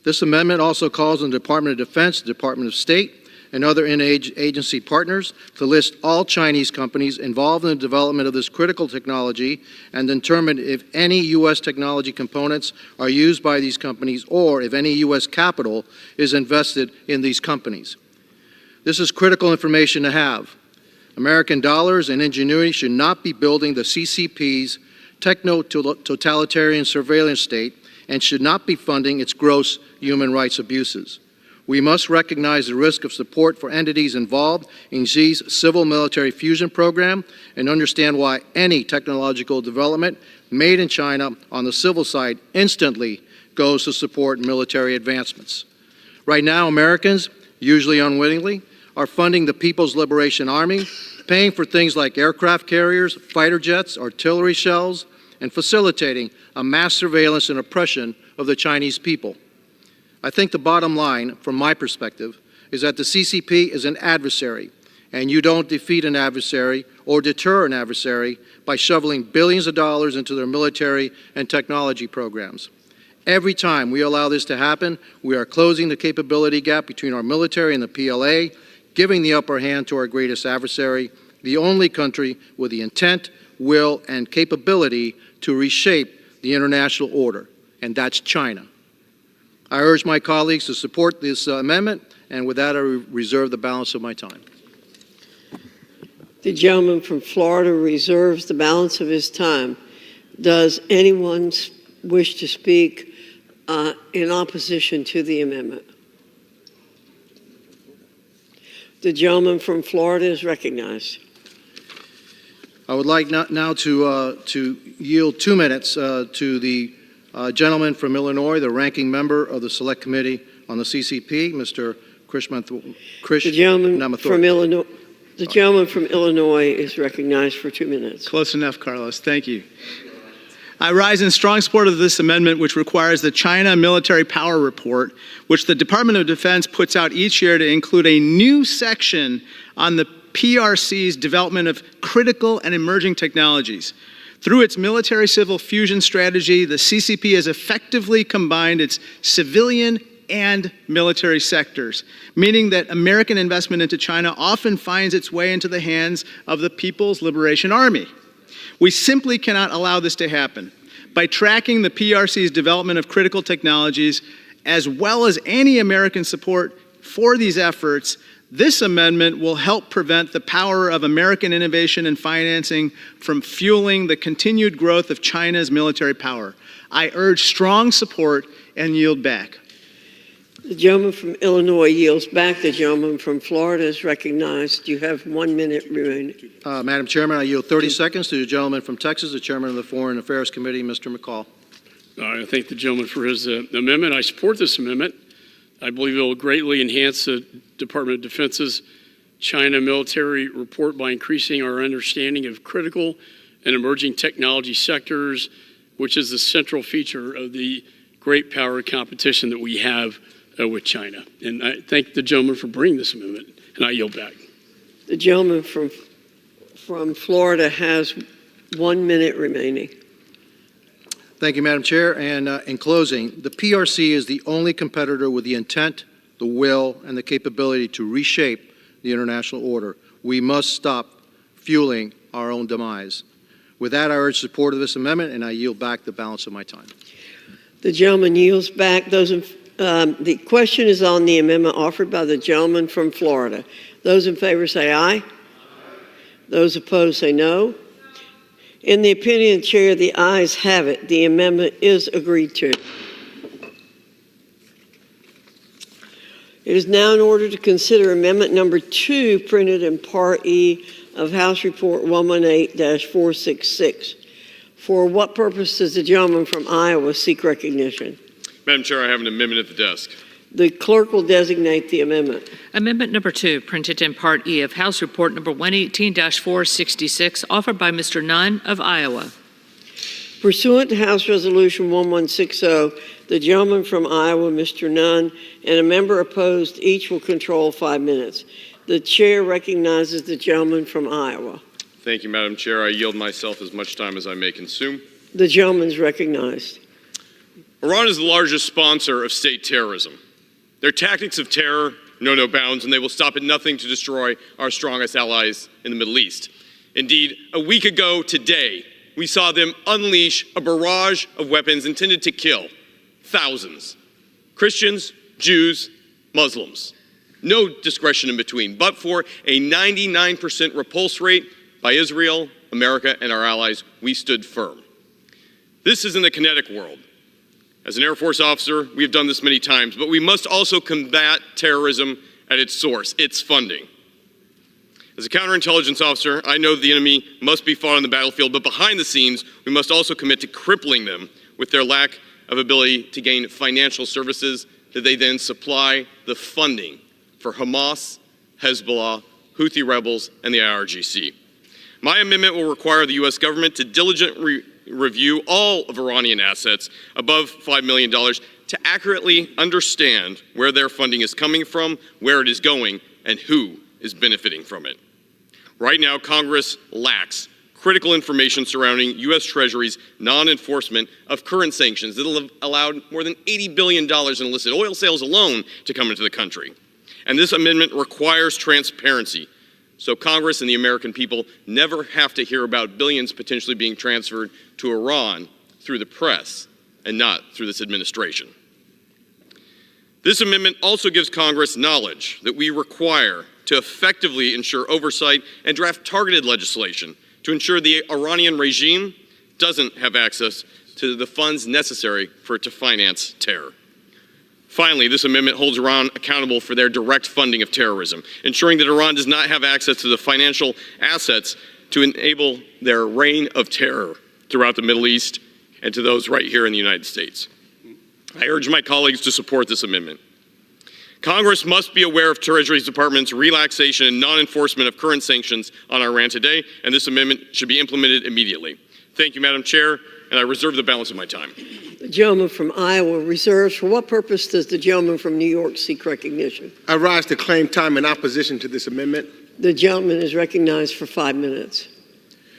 This amendment also calls on the Department of Defense, the Department of State, and other interagency partners to list all Chinese companies involved in the development of this critical technology and determine if any U.S. technology components are used by these companies or if any U.S. capital is invested in these companies. This is critical information to have. American dollars and ingenuity should not be building the CCP's techno-totalitarian surveillance state and should not be funding its gross human rights abuses. We must recognize the risk of support for entities involved in Xi's civil military fusion program and understand why any technological development made in China on the civil side instantly goes to support military advancements. Right now, Americans, usually unwittingly, are funding the People's Liberation Army, paying for things like aircraft carriers, fighter jets, artillery shells, and facilitating a mass surveillance and oppression of the Chinese people. I think the bottom line, from my perspective, is that the CCP is an adversary, and you don't defeat an adversary or deter an adversary by shoveling billions of dollars into their military and technology programs. Every time we allow this to happen, we are closing the capability gap between our military and the PLA, giving the upper hand to our greatest adversary, the only country with the intent, will, and capability to reshape the international order, and that's China. I urge my colleagues to support this amendment, and with that, I reserve the balance of my time. The gentleman from Florida reserves the balance of his time. Does anyone wish to speak in opposition to the amendment? The gentleman from Florida is recognized. I would like now to yield 2 minutes to the gentleman from Illinois, the ranking member of the Select Committee on the CCP, Mr. The gentleman from Illinois is recognized for 2 minutes. Close enough, Carlos. Thank you. I rise in strong support of this amendment, which requires the China Military Power Report, which the Department of Defense puts out each year to include a new section on the PRC's development of critical and emerging technologies. Through its military-civil fusion strategy, the CCP has effectively combined its civilian and military sectors, meaning that American investment into China often finds its way into the hands of the People's Liberation Army. We simply cannot allow this to happen. By tracking the PRC's development of critical technologies, as well as any American support for these efforts, this amendment will help prevent the power of American innovation and financing from fueling the continued growth of China's military power. I urge strong support and yield back. The gentleman from Illinois yields back. The gentleman from Florida is recognized. You have 1 minute remaining. Madam Chairman, I yield 30 seconds to the gentleman from Texas, the chairman of the Foreign Affairs Committee, Mr. McCall. I thank the gentleman for his amendment. I support this amendment. I believe it will greatly enhance the Department of Defense's China military report by increasing our understanding of critical and emerging technology sectors, which is the central feature of the great power competition that we have with China. And I thank the gentleman for bringing this amendment, and I yield back. The gentleman from Florida has 1 minute remaining. Thank you, Madam Chair. And in closing, the PRC is the only competitor with the intent, the will, and the capability to reshape the international order. We must stop fueling our own demise. With that, I urge support of this amendment, and I yield back the balance of my time. The gentleman yields back. The question is on the amendment offered by the gentleman from Florida. Those in favor say aye. Those opposed say no. In the opinion of the chair, the ayes have it. The amendment is agreed to. It is now in order to consider amendment number 2, printed in Part E of House Report 118-466. For what purpose does the gentleman from Iowa seek recognition? Madam Chair, I have an amendment at the desk. The clerk will designate the amendment. Amendment number 2, printed in Part E of House Report number 118-466, offered by Mr. Nunn of Iowa. Pursuant to House Resolution 1160, the gentleman from Iowa, Mr. Nunn, and a member opposed each will control 5 minutes. The chair recognizes the gentleman from Iowa. Thank you, Madam Chair. I yield myself as much time as I may consume. The gentleman is recognized. Iran is the largest sponsor of state terrorism. Their tactics of terror know no bounds, and they will stop at nothing to destroy our strongest allies in the Middle East. Indeed, a week ago today, we saw them unleash a barrage of weapons intended to kill thousands. Christians, Jews, Muslims. No discretion in between, but for a 99% repulse rate by Israel, America, and our allies, we stood firm. This is in the kinetic world. As an Air Force officer, we have done this many times, but we must also combat terrorism at its source, its funding. As a counterintelligence officer, I know the enemy must be fought on the battlefield, but behind the scenes, we must also commit to crippling them with their lack of ability to gain financial services that they then supply the funding for Hamas, Hezbollah, Houthi rebels, and the IRGC. My amendment will require the U.S. government to diligently review all of Iranian assets above $5 million to accurately understand where their funding is coming from, where it is going, and who is benefiting from it. Right now, Congress lacks critical information surrounding U.S. Treasury's non-enforcement of current sanctions that will have allowed more than $80 billion in illicit oil sales alone to come into the country. And this amendment requires transparency, so Congress and the American people never have to hear about billions potentially being transferred to Iran through the press and not through this administration. This amendment also gives Congress knowledge that we require to effectively ensure oversight and draft targeted legislation to ensure the Iranian regime doesn't have access to the funds necessary for it to finance terror. Finally, this amendment holds Iran accountable for their direct funding of terrorism, ensuring that Iran does not have access to the financial assets to enable their reign of terror throughout the Middle East and to those right here in the United States. I urge my colleagues to support this amendment. Congress must be aware of Treasury Department's relaxation and non-enforcement of current sanctions on Iran today, and this amendment should be implemented immediately. Thank you, Madam Chair, and I reserve the balance of my time. The gentleman from Iowa reserves. For what purpose does the gentleman from New York seek recognition? I rise to claim time in opposition to this amendment. The gentleman is recognized for 5 minutes.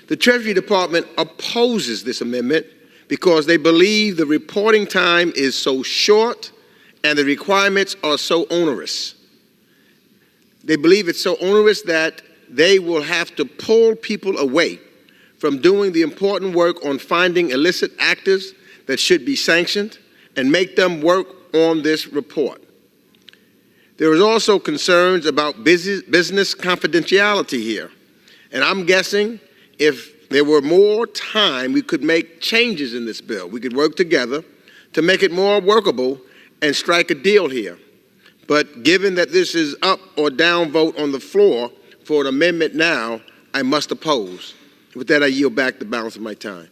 The Treasury Department opposes this amendment because they believe the reporting time is so short and the requirements are so onerous. They believe it's so onerous that they will have to pull people away from doing the important work on finding illicit actors that should be sanctioned and make them work on this report. There is also concerns about business confidentiality here. And I'm guessing if there were more time, we could make changes in this bill. We could work together to make it more workable and strike a deal here. But given that this is up or down vote on the floor for an amendment now, I must oppose. With that, I yield back the balance of my time.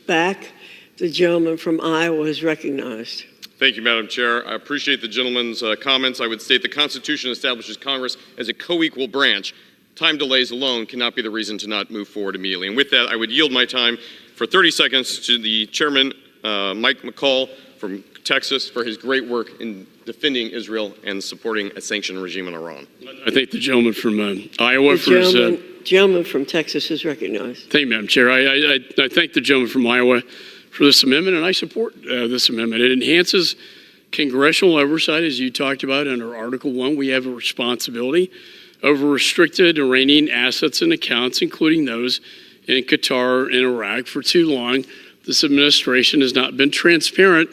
Back. The gentleman from Iowa is recognized. Thank you, Madam Chair. I appreciate the gentleman's comments. I would state the Constitution establishes Congress as a co-equal branch. Time delays alone cannot be the reason to not move forward immediately. And with that, I would yield my time for 30 seconds to the Chairman, Mike McCall from Texas, for his great work in defending Israel and supporting a sanctioned regime in Iran. I thank the gentleman from Iowa for his... Gentleman from Texas is recognized. Thank you, Madam Chair. I thank the gentleman from Iowa for this amendment, and I support this amendment. It enhances congressional oversight, as you talked about under Article 1. We have a responsibility over restricted Iranian assets and accounts, including those in Qatar and Iraq. For too long, this administration has not been transparent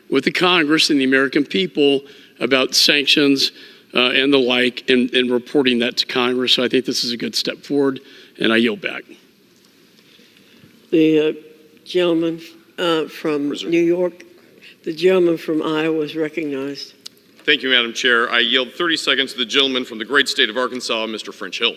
with the Congress and the American people about sanctions and the like, and reporting that to Congress. So I think this is a good step forward, and I yield back. The gentleman from New York, the gentleman from Iowa is recognized. Thank you, Madam Chair. I yield 30 seconds to the gentleman from the great state of Arkansas, Mr. French Hill.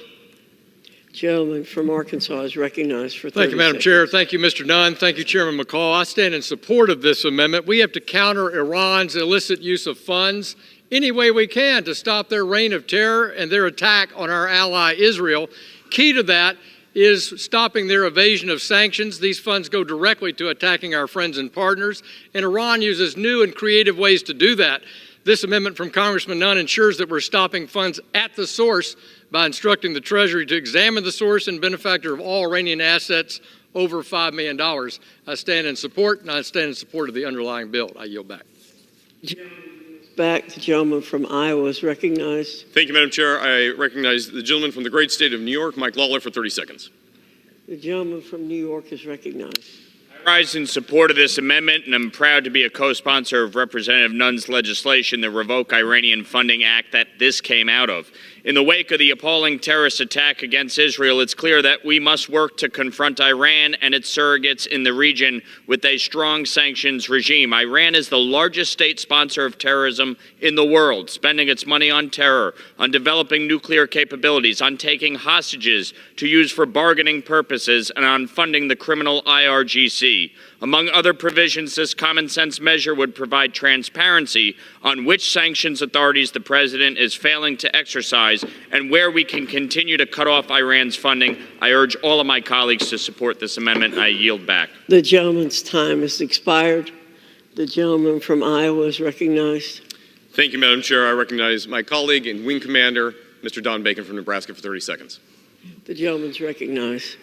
Gentleman from Arkansas is recognized for 30 Thank you, Madam seconds. Chair. Thank you, Mr. Nunn. Thank you, Chairman McCall. I stand in support of this amendment. We have to counter Iran's illicit use of funds any way we can to stop their reign of terror and their attack on our ally Israel. Key to that is stopping their evasion of sanctions. These funds go directly to attacking our friends and partners, and Iran uses new and creative ways to do that. This amendment from Congressman Nunn ensures that we're stopping funds at the source by instructing the Treasury to examine the source and benefactor of all Iranian assets over $5 million. I stand in support, and I stand in support of the underlying bill. I yield back. Back, the gentleman from Iowa is recognized. Thank you, Madam Chair. I recognize the gentleman from the great state of New York, Mike Lawler, for 30 seconds. The gentleman from New York is recognized. I rise in support of this amendment, and I'm proud to be a co-sponsor of Representative Nunn's legislation, the Revoke Iranian Funding Act, that this came out of. In the wake of the appalling terrorist attack against Israel, it's clear that we must work to confront Iran and its surrogates in the region with a strong sanctions regime. Iran is the largest state sponsor of terrorism in the world, spending its money on terror, on developing nuclear capabilities, on taking hostages to use for bargaining purposes, and on funding the criminal IRGC. Among other provisions, this common sense measure would provide transparency on which sanctions authorities the president is failing to exercise and where we can continue to cut off Iran's funding. I urge all of my colleagues to support this amendment. I yield back. The gentleman's time has expired. The gentleman from Iowa is recognized. Thank you, Madam Chair. I recognize my colleague and Wing Commander, Mr. Don Bacon from Nebraska, for 30 seconds. The gentleman's recognized.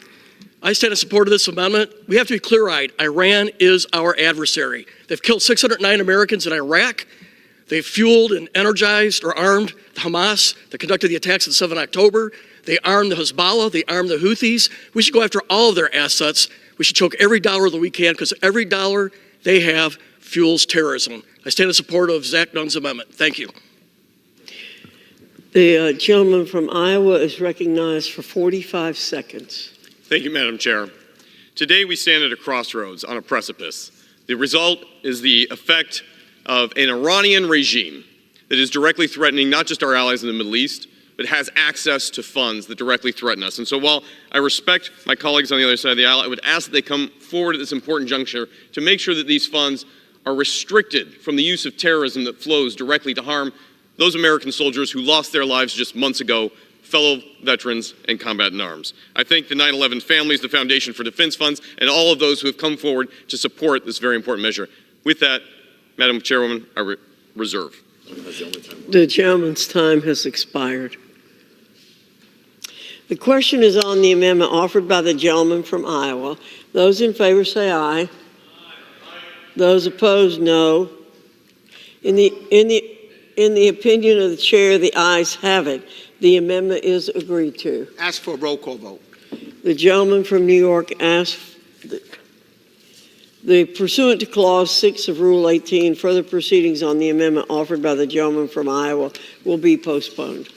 I stand in support of this amendment. We have to be clear-eyed. Iran is our adversary. They've killed 609 Americans in Iraq. They've fueled and energized or armed the Hamas that conducted the attacks on 7 October. They armed the Hezbollah. They armed the Houthis. We should go after all of their assets. We should choke every dollar that we can, because every dollar they have fuels terrorism. I stand in support of Zach Nunn's amendment. Thank you. The gentleman from Iowa is recognized for 45 seconds. Thank you, Madam Chair. Today we stand at a crossroads on a precipice. The result is the effect of an Iranian regime that is directly threatening not just our allies in the Middle East, but has access to funds that directly threaten us. And so while I respect my colleagues on the other side of the aisle, I would ask that they come forward at this important juncture to make sure that these funds are restricted from the use of terrorism that flows directly to harm those American soldiers who lost their lives just months ago, fellow veterans and combat in arms. I thank the 9/11 families, the Foundation for Defense Funds, and all of those who have come forward to support this very important measure. With that, Madam Chairwoman, I reserve. The gentleman's time has expired. The question is on the amendment offered by the gentleman from Iowa. Those in favor say aye. Those opposed, no. In the opinion of the chair, the ayes have it. The amendment is agreed to. Ask for a roll call vote. The gentleman from New York asked, the pursuant to Clause 6 of Rule 18, further proceedings on the amendment offered by the gentleman from Iowa will be postponed.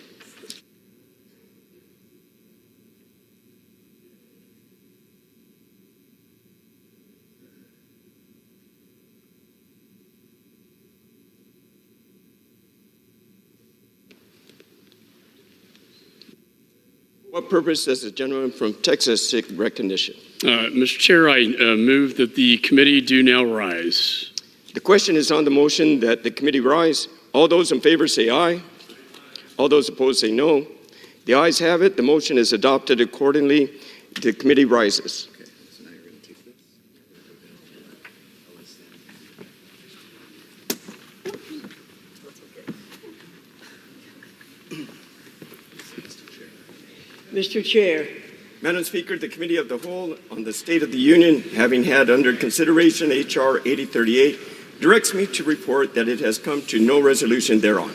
What purpose does the gentleman from Texas seek recognition? Mr. Chair, I move that the committee do now rise. The question is on the motion that the committee rise. All those in favor say aye. All those opposed say no. The ayes have it. The motion is adopted accordingly. The committee rises. Mr. Chair. Madam Speaker, the Committee of the Whole on the State of the Union, having had under consideration H.R. 8038, directs me to report that it has come to no resolution thereon.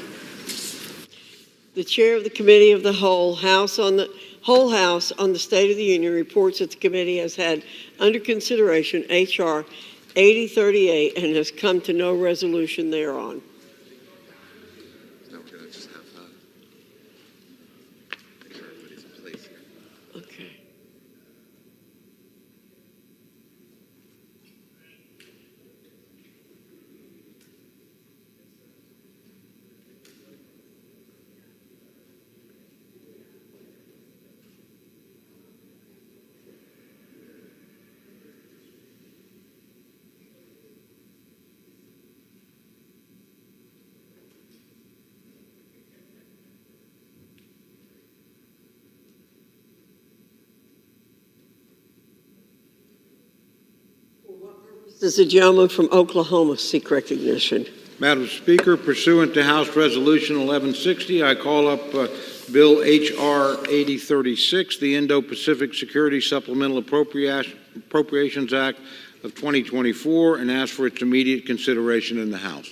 The chair of the Committee of the Whole House on the State of the Union reports that the committee has had under consideration H.R. 8038 and has come to no resolution thereon. Does the gentleman from Oklahoma seek recognition? Madam Speaker, pursuant to House Resolution 1160, I call up Bill H.R. 8036, the Indo-Pacific Security Supplemental Appropriations Act of 2024, and ask for its immediate consideration in the House.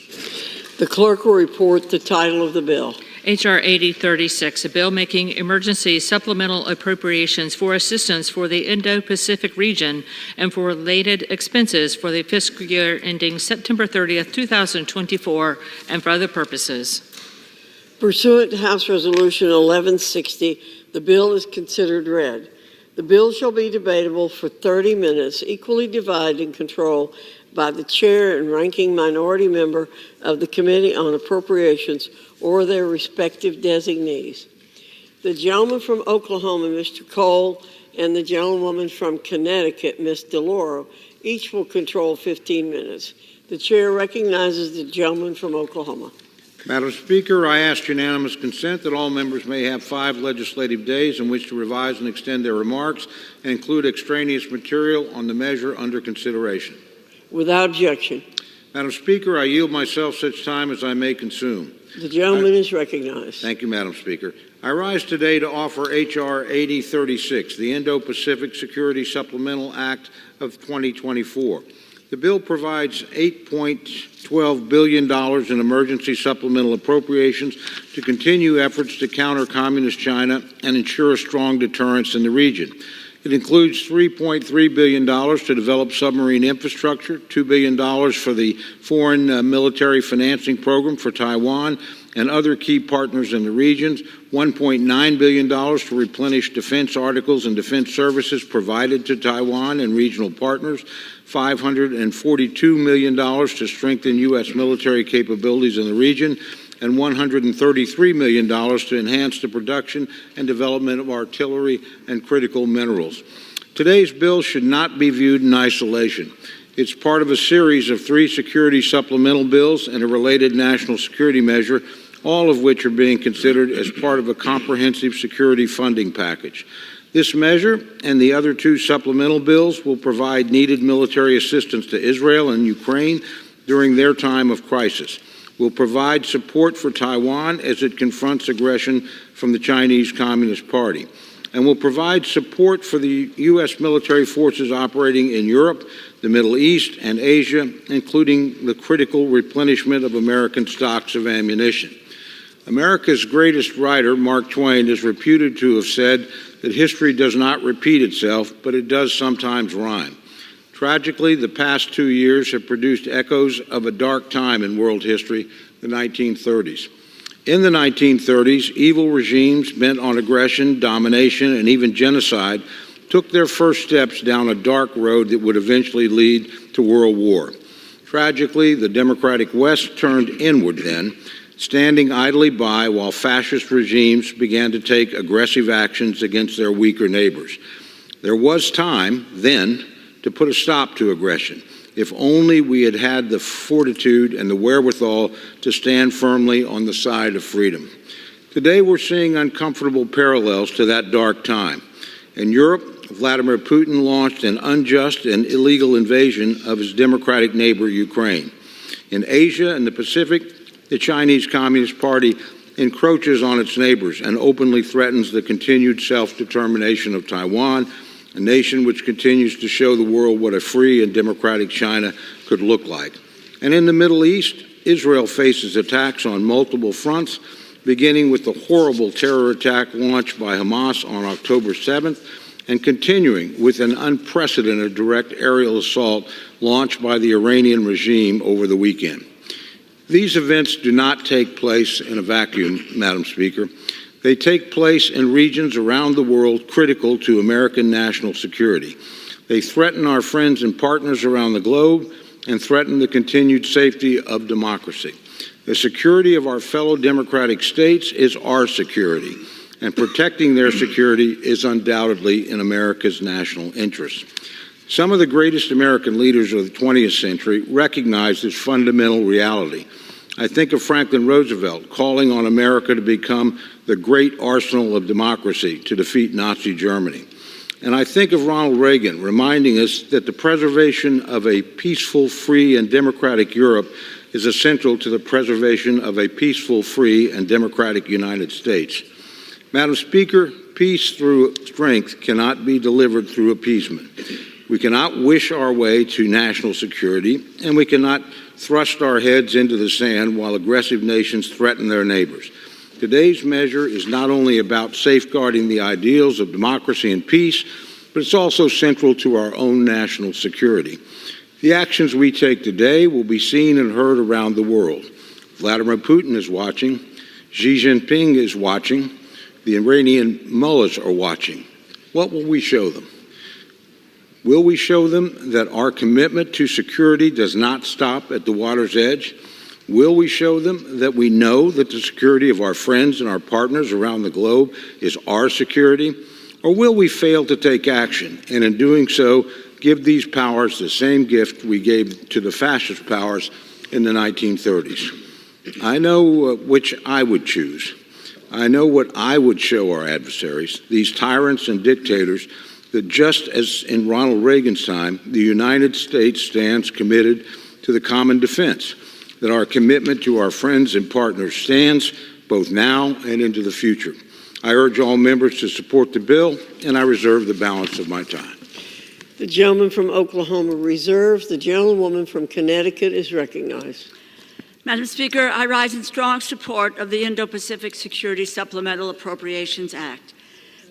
The clerk will report the title of the bill. H.R. 8036, a bill making emergency supplemental appropriations for assistance for the Indo-Pacific region and for related expenses for the fiscal year ending September 30th, 2024, and for other purposes. Pursuant to House Resolution 1160, the bill is considered read. The bill shall be debatable for 30 minutes, equally divided and controlled by the chair and ranking minority member of the Committee on Appropriations or their respective designees. The gentleman from Oklahoma, Mr. Cole, and the gentlewoman from Connecticut, Ms. DeLauro, each will control 15 minutes. The chair recognizes the gentleman from Oklahoma. Madam Speaker, I ask unanimous consent that all members may have 5 legislative days in which to revise and extend their remarks and include extraneous material on the measure under consideration. Without objection. Madam Speaker, I yield myself such time as I may consume. The gentleman is recognized. Thank you, Madam Speaker. I rise today to offer H.R. 8036, the Indo-Pacific Security Supplemental Act of 2024. The bill provides $8.12 billion in emergency supplemental appropriations to continue efforts to counter Communist China and ensure a strong deterrence in the region. It includes $3.3 billion to develop submarine infrastructure, $2 billion for the Foreign Military Financing Program for Taiwan and other key partners in the regions, $1.9 billion to replenish defense articles and defense services provided to Taiwan and regional partners, $542 million to strengthen U.S. military capabilities in the region, and $133 million to enhance the production and development of artillery and critical minerals. Today's bill should not be viewed in isolation. It's part of a series of 3 security supplemental bills and a related national security measure, all of which are being considered as part of a comprehensive security funding package. This measure and the other 2 supplemental bills will provide needed military assistance to Israel and Ukraine during their time of crisis. Will provide support for Taiwan as it confronts aggression from the Chinese Communist Party, and will provide support for the U.S. military forces operating in Europe, the Middle East, and Asia, including the critical replenishment of American stocks of ammunition. America's greatest writer, Mark Twain, is reputed to have said that history does not repeat itself, but it does sometimes rhyme. Tragically, the past 2 years have produced echoes of a dark time in world history, the 1930s. In the 1930s, evil regimes bent on aggression, domination, and even genocide took their first steps down a dark road that would eventually lead to World War. Tragically, the democratic West turned inward then, standing idly by while fascist regimes began to take aggressive actions against their weaker neighbors. There was time then to put a stop to aggression, if only we had had the fortitude and the wherewithal to stand firmly on the side of freedom. Today we're seeing uncomfortable parallels to that dark time. In Europe, Vladimir Putin launched an unjust and illegal invasion of his democratic neighbor, Ukraine. In Asia and the Pacific, the Chinese Communist Party encroaches on its neighbors and openly threatens the continued self-determination of Taiwan, a nation which continues to show the world what a free and democratic China could look like. And in the Middle East, Israel faces attacks on multiple fronts, beginning with the horrible terror attack launched by Hamas on October 7th, and continuing with an unprecedented direct aerial assault launched by the Iranian regime over the weekend. These events do not take place in a vacuum, Madam Speaker. They take place in regions around the world critical to American national security. They threaten our friends and partners around the globe and threaten the continued safety of democracy. The security of our fellow democratic states is our security, and protecting their security is undoubtedly in America's national interest. Some of the greatest American leaders of the 20th century recognized this fundamental reality. I think of Franklin Roosevelt calling on America to become the great arsenal of democracy to defeat Nazi Germany. And I think of Ronald Reagan reminding us that the preservation of a peaceful, free, and democratic Europe is essential to the preservation of a peaceful, free, and democratic United States. Madam Speaker, peace through strength cannot be delivered through appeasement. We cannot wish our way to national security, and we cannot thrust our heads into the sand while aggressive nations threaten their neighbors. Today's measure is not only about safeguarding the ideals of democracy and peace, but it's also central to our own national security. The actions we take today will be seen and heard around the world. Vladimir Putin is watching. Xi Jinping is watching. The Iranian mullahs are watching. What will we show them? Will we show them that our commitment to security does not stop at the water's edge? Will we show them that we know that the security of our friends and our partners around the globe is our security? Or will we fail to take action, and in doing so, give these powers the same gift we gave to the fascist powers in the 1930s? I know which I would choose. I know what I would show our adversaries, these tyrants and dictators, that just as in Ronald Reagan's time, the United States stands committed to the common defense, that our commitment to our friends and partners stands both now and into the future. I urge all members to support the bill, and I reserve the balance of my time. The gentleman from Oklahoma reserves. The gentlewoman from Connecticut is recognized. Madam Speaker, I rise in strong support of the Indo-Pacific Security Supplemental Appropriations Act,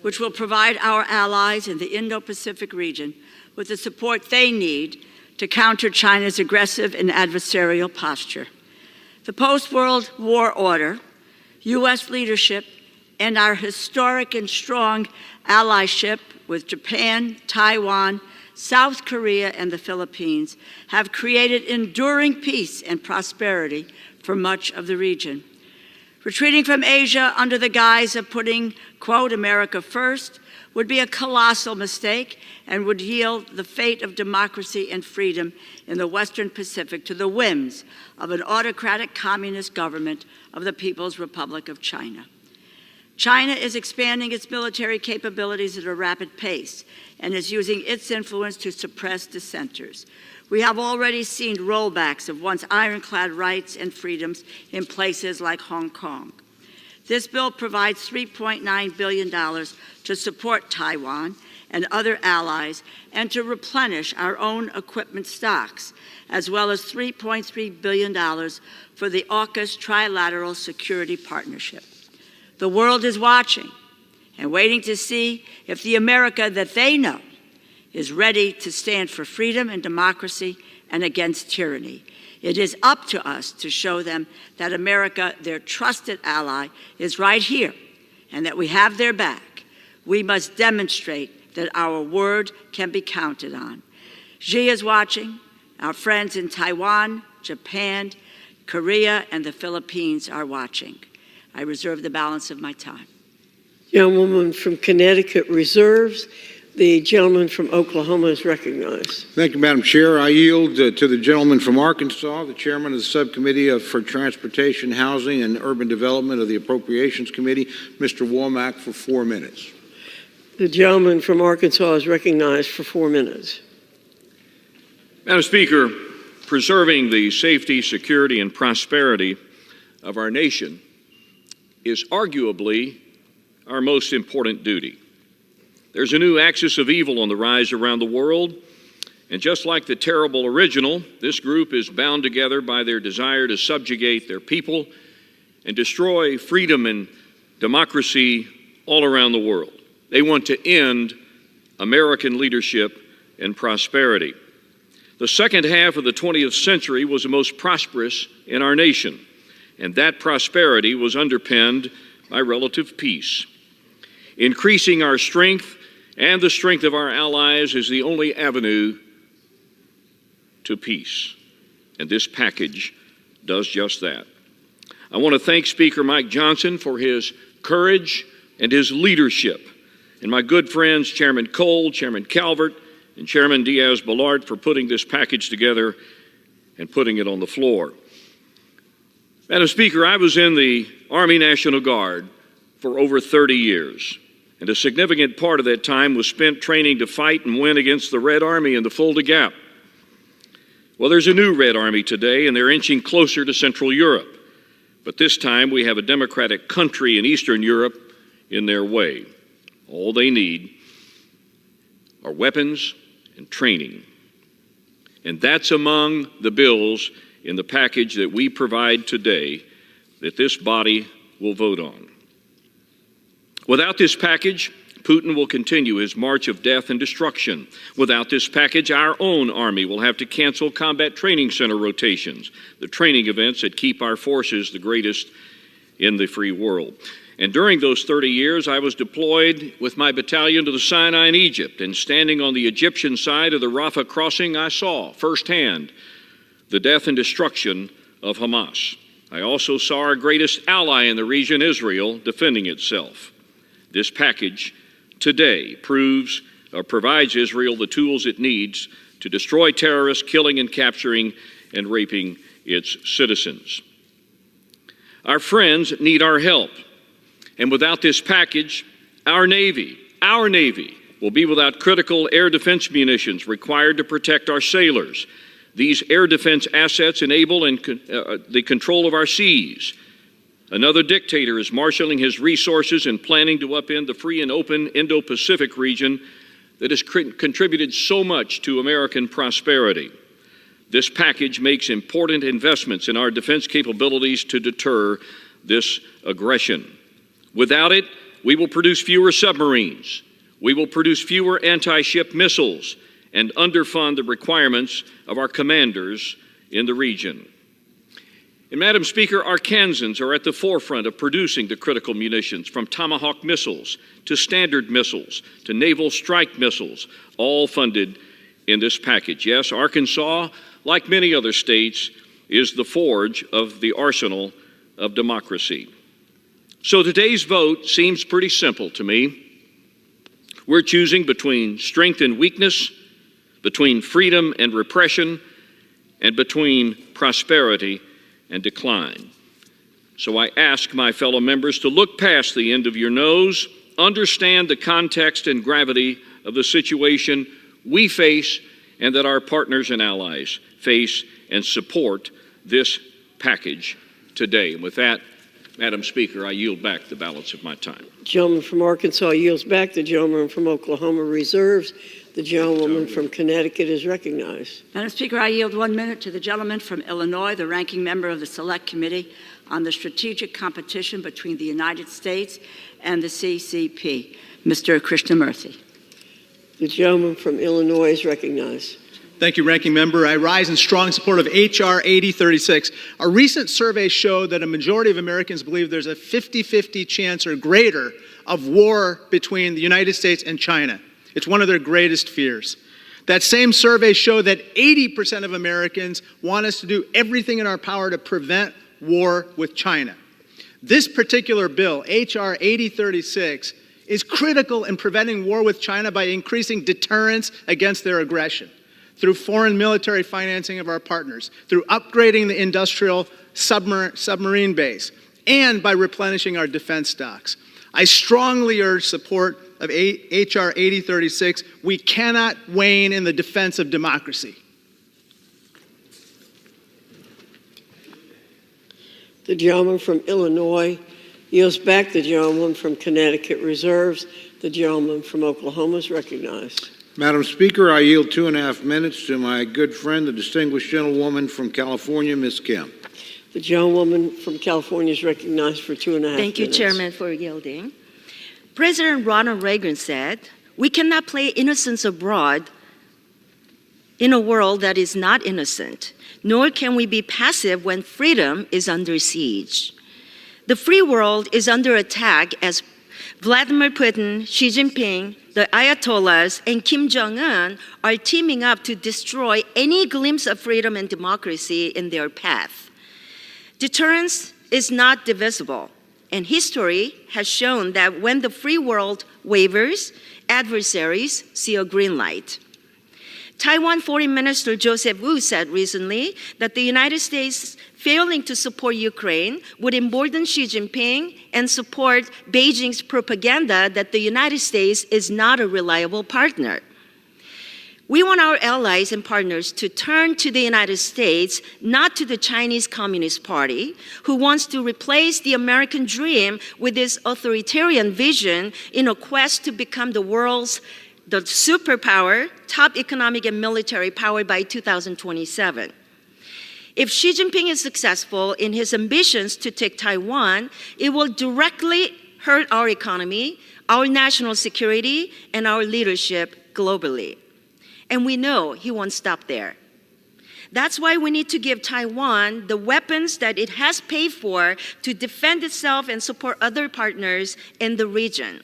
which will provide our allies in the Indo-Pacific region with the support they need to counter China's aggressive and adversarial posture. The post-World War order, U.S. leadership, and our historic and strong allyship with Japan, Taiwan, South Korea, and the Philippines have created enduring peace and prosperity for much of the region. Retreating from Asia under the guise of putting, quote, America first, would be a colossal mistake and would yield the fate of democracy and freedom in the Western Pacific to the whims of an autocratic communist government of the People's Republic of China. China is expanding its military capabilities at a rapid pace and is using its influence to suppress dissenters. We have already seen rollbacks of once ironclad rights and freedoms in places like Hong Kong. This bill provides $3.9 billion to support Taiwan and other allies and to replenish our own equipment stocks, as well as $3.3 billion for the AUKUS Trilateral Security Partnership. The world is watching and waiting to see if the America that they know is ready to stand for freedom and democracy and against tyranny. It is up to us to show them that America, their trusted ally, is right here and that we have their back. We must demonstrate that our word can be counted on. Xi is watching. Our friends in Taiwan, Japan, Korea, and the Philippines are watching. I reserve the balance of my time. Gentlewoman from Connecticut reserves. The gentleman from Oklahoma is recognized. Thank you, Madam Chair. I yield to the gentleman from Arkansas, the chairman of the Subcommittee for Transportation, Housing, and Urban Development of the Appropriations Committee, Mr. Womack, for 4 minutes. The gentleman from Arkansas is recognized for 4 minutes. Madam Speaker, preserving the safety, security, and prosperity of our nation is arguably our most important duty. There's a new axis of evil on the rise around the world, and just like the terrible original, this group is bound together by their desire to subjugate their people and destroy freedom and democracy all around the world. They want to end American leadership and prosperity. The second half of the 20th century was the most prosperous in our nation, and that prosperity was underpinned by relative peace. Increasing our strength and the strength of our allies is the only avenue to peace, and this package does just that. I want to thank Speaker Mike Johnson for his courage and his leadership, and my good friends Chairman Cole, Chairman Calvert, and Chairman Diaz-Balart for putting this package together and putting it on the floor. Madam Speaker, I was in the Army National Guard for over 30 years. And a significant part of that time was spent training to fight and win against the Red Army in the Fulda Gap. Well, there's a new Red Army today, and they're inching closer to Central Europe. But this time we have a democratic country in Eastern Europe in their way. All they need are weapons and training. And that's among the bills in the package that we provide today that this body will vote on. Without this package, Putin will continue his march of death and destruction. Without this package, our own army will have to cancel combat training center rotations, the training events that keep our forces the greatest in the free world. And during those 30 years, I was deployed with my battalion to the Sinai in Egypt, and standing on the Egyptian side of the Rafah crossing, I saw firsthand the death and destruction of Hamas. I also saw our greatest ally in the region, Israel, defending itself. This package today provides Israel the tools it needs to destroy terrorists, killing and capturing and raping its citizens. Our friends need our help. And without this package, our Navy will be without critical air defense munitions required to protect our sailors. These air defense assets enable the control of our seas. Another dictator is marshaling his resources and planning to upend the free and open Indo-Pacific region that has contributed so much to American prosperity. This package makes important investments in our defense capabilities to deter this aggression. Without it, we will produce fewer submarines, we will produce fewer anti-ship missiles, and underfund the requirements of our commanders in the region. And Madam Speaker, our Kansans are at the forefront of producing the critical munitions, from Tomahawk missiles to Standard missiles to Naval Strike missiles, all funded in this package. Yes, Arkansas, like many other states, is the forge of the arsenal of democracy. So today's vote seems pretty simple to me. We're choosing between strength and weakness, between freedom and repression, and between prosperity and decline. So I ask my fellow members to look past the end of your nose, understand the context and gravity of the situation we face and that our partners and allies face, and support this package today. And with that, Madam Speaker, I yield back the balance of my time. The gentleman from Arkansas yields back. The gentleman from Oklahoma reserves. The gentlewoman from Connecticut is recognized. Madam Speaker, I yield 1 minute to the gentleman from Illinois, the ranking member of the Select Committee on the Strategic Competition between the United States and the CCP, Mr. Krishnamurthy. The gentleman from Illinois is recognized. Thank you, Ranking Member. I rise in strong support of H.R. 8036. A recent survey showed that a majority of Americans believe there's a 50-50 chance or greater of war between the United States and China. It's one of their greatest fears. That same survey showed that 80% of Americans want us to do everything in our power to prevent war with China. This particular bill, H.R. 8036, is critical in preventing war with China by increasing deterrence against their aggression, through foreign military financing of our partners, through upgrading the industrial submarine base, and by replenishing our defense stocks. I strongly urge support of H.R. 8036. We cannot wane in the defense of democracy. The gentleman from Illinois yields back. The gentleman from Connecticut reserves. The gentleman from Oklahoma is recognized. Madam Speaker, I yield 2.5 minutes to my good friend, the distinguished gentlewoman from California, Ms. Kim. The gentlewoman from California is recognized for 2.5 minutes. Thank you, Chairman, for yielding. President Ronald Reagan said, "We cannot play innocence abroad in a world that is not innocent, nor can we be passive when freedom is under siege." The free world is under attack as Vladimir Putin, Xi Jinping, the Ayatollahs, and Kim Jong-un are teaming up to destroy any glimpse of freedom and democracy in their path. Deterrence is not divisible, and history has shown that when the free world wavers, adversaries see a green light. Taiwan Foreign Minister Joseph Wu said recently that the United States failing to support Ukraine would embolden Xi Jinping and support Beijing's propaganda that the United States is not a reliable partner. We want our allies and partners to turn to the United States, not to the Chinese Communist Party, who wants to replace the American dream with this authoritarian vision in a quest to become the world's superpower, top economic and military power by 2027. If Xi Jinping is successful in his ambitions to take Taiwan, it will directly hurt our economy, our national security, and our leadership globally. And we know he won't stop there. That's why we need to give Taiwan the weapons that it has paid for to defend itself and support other partners in the region.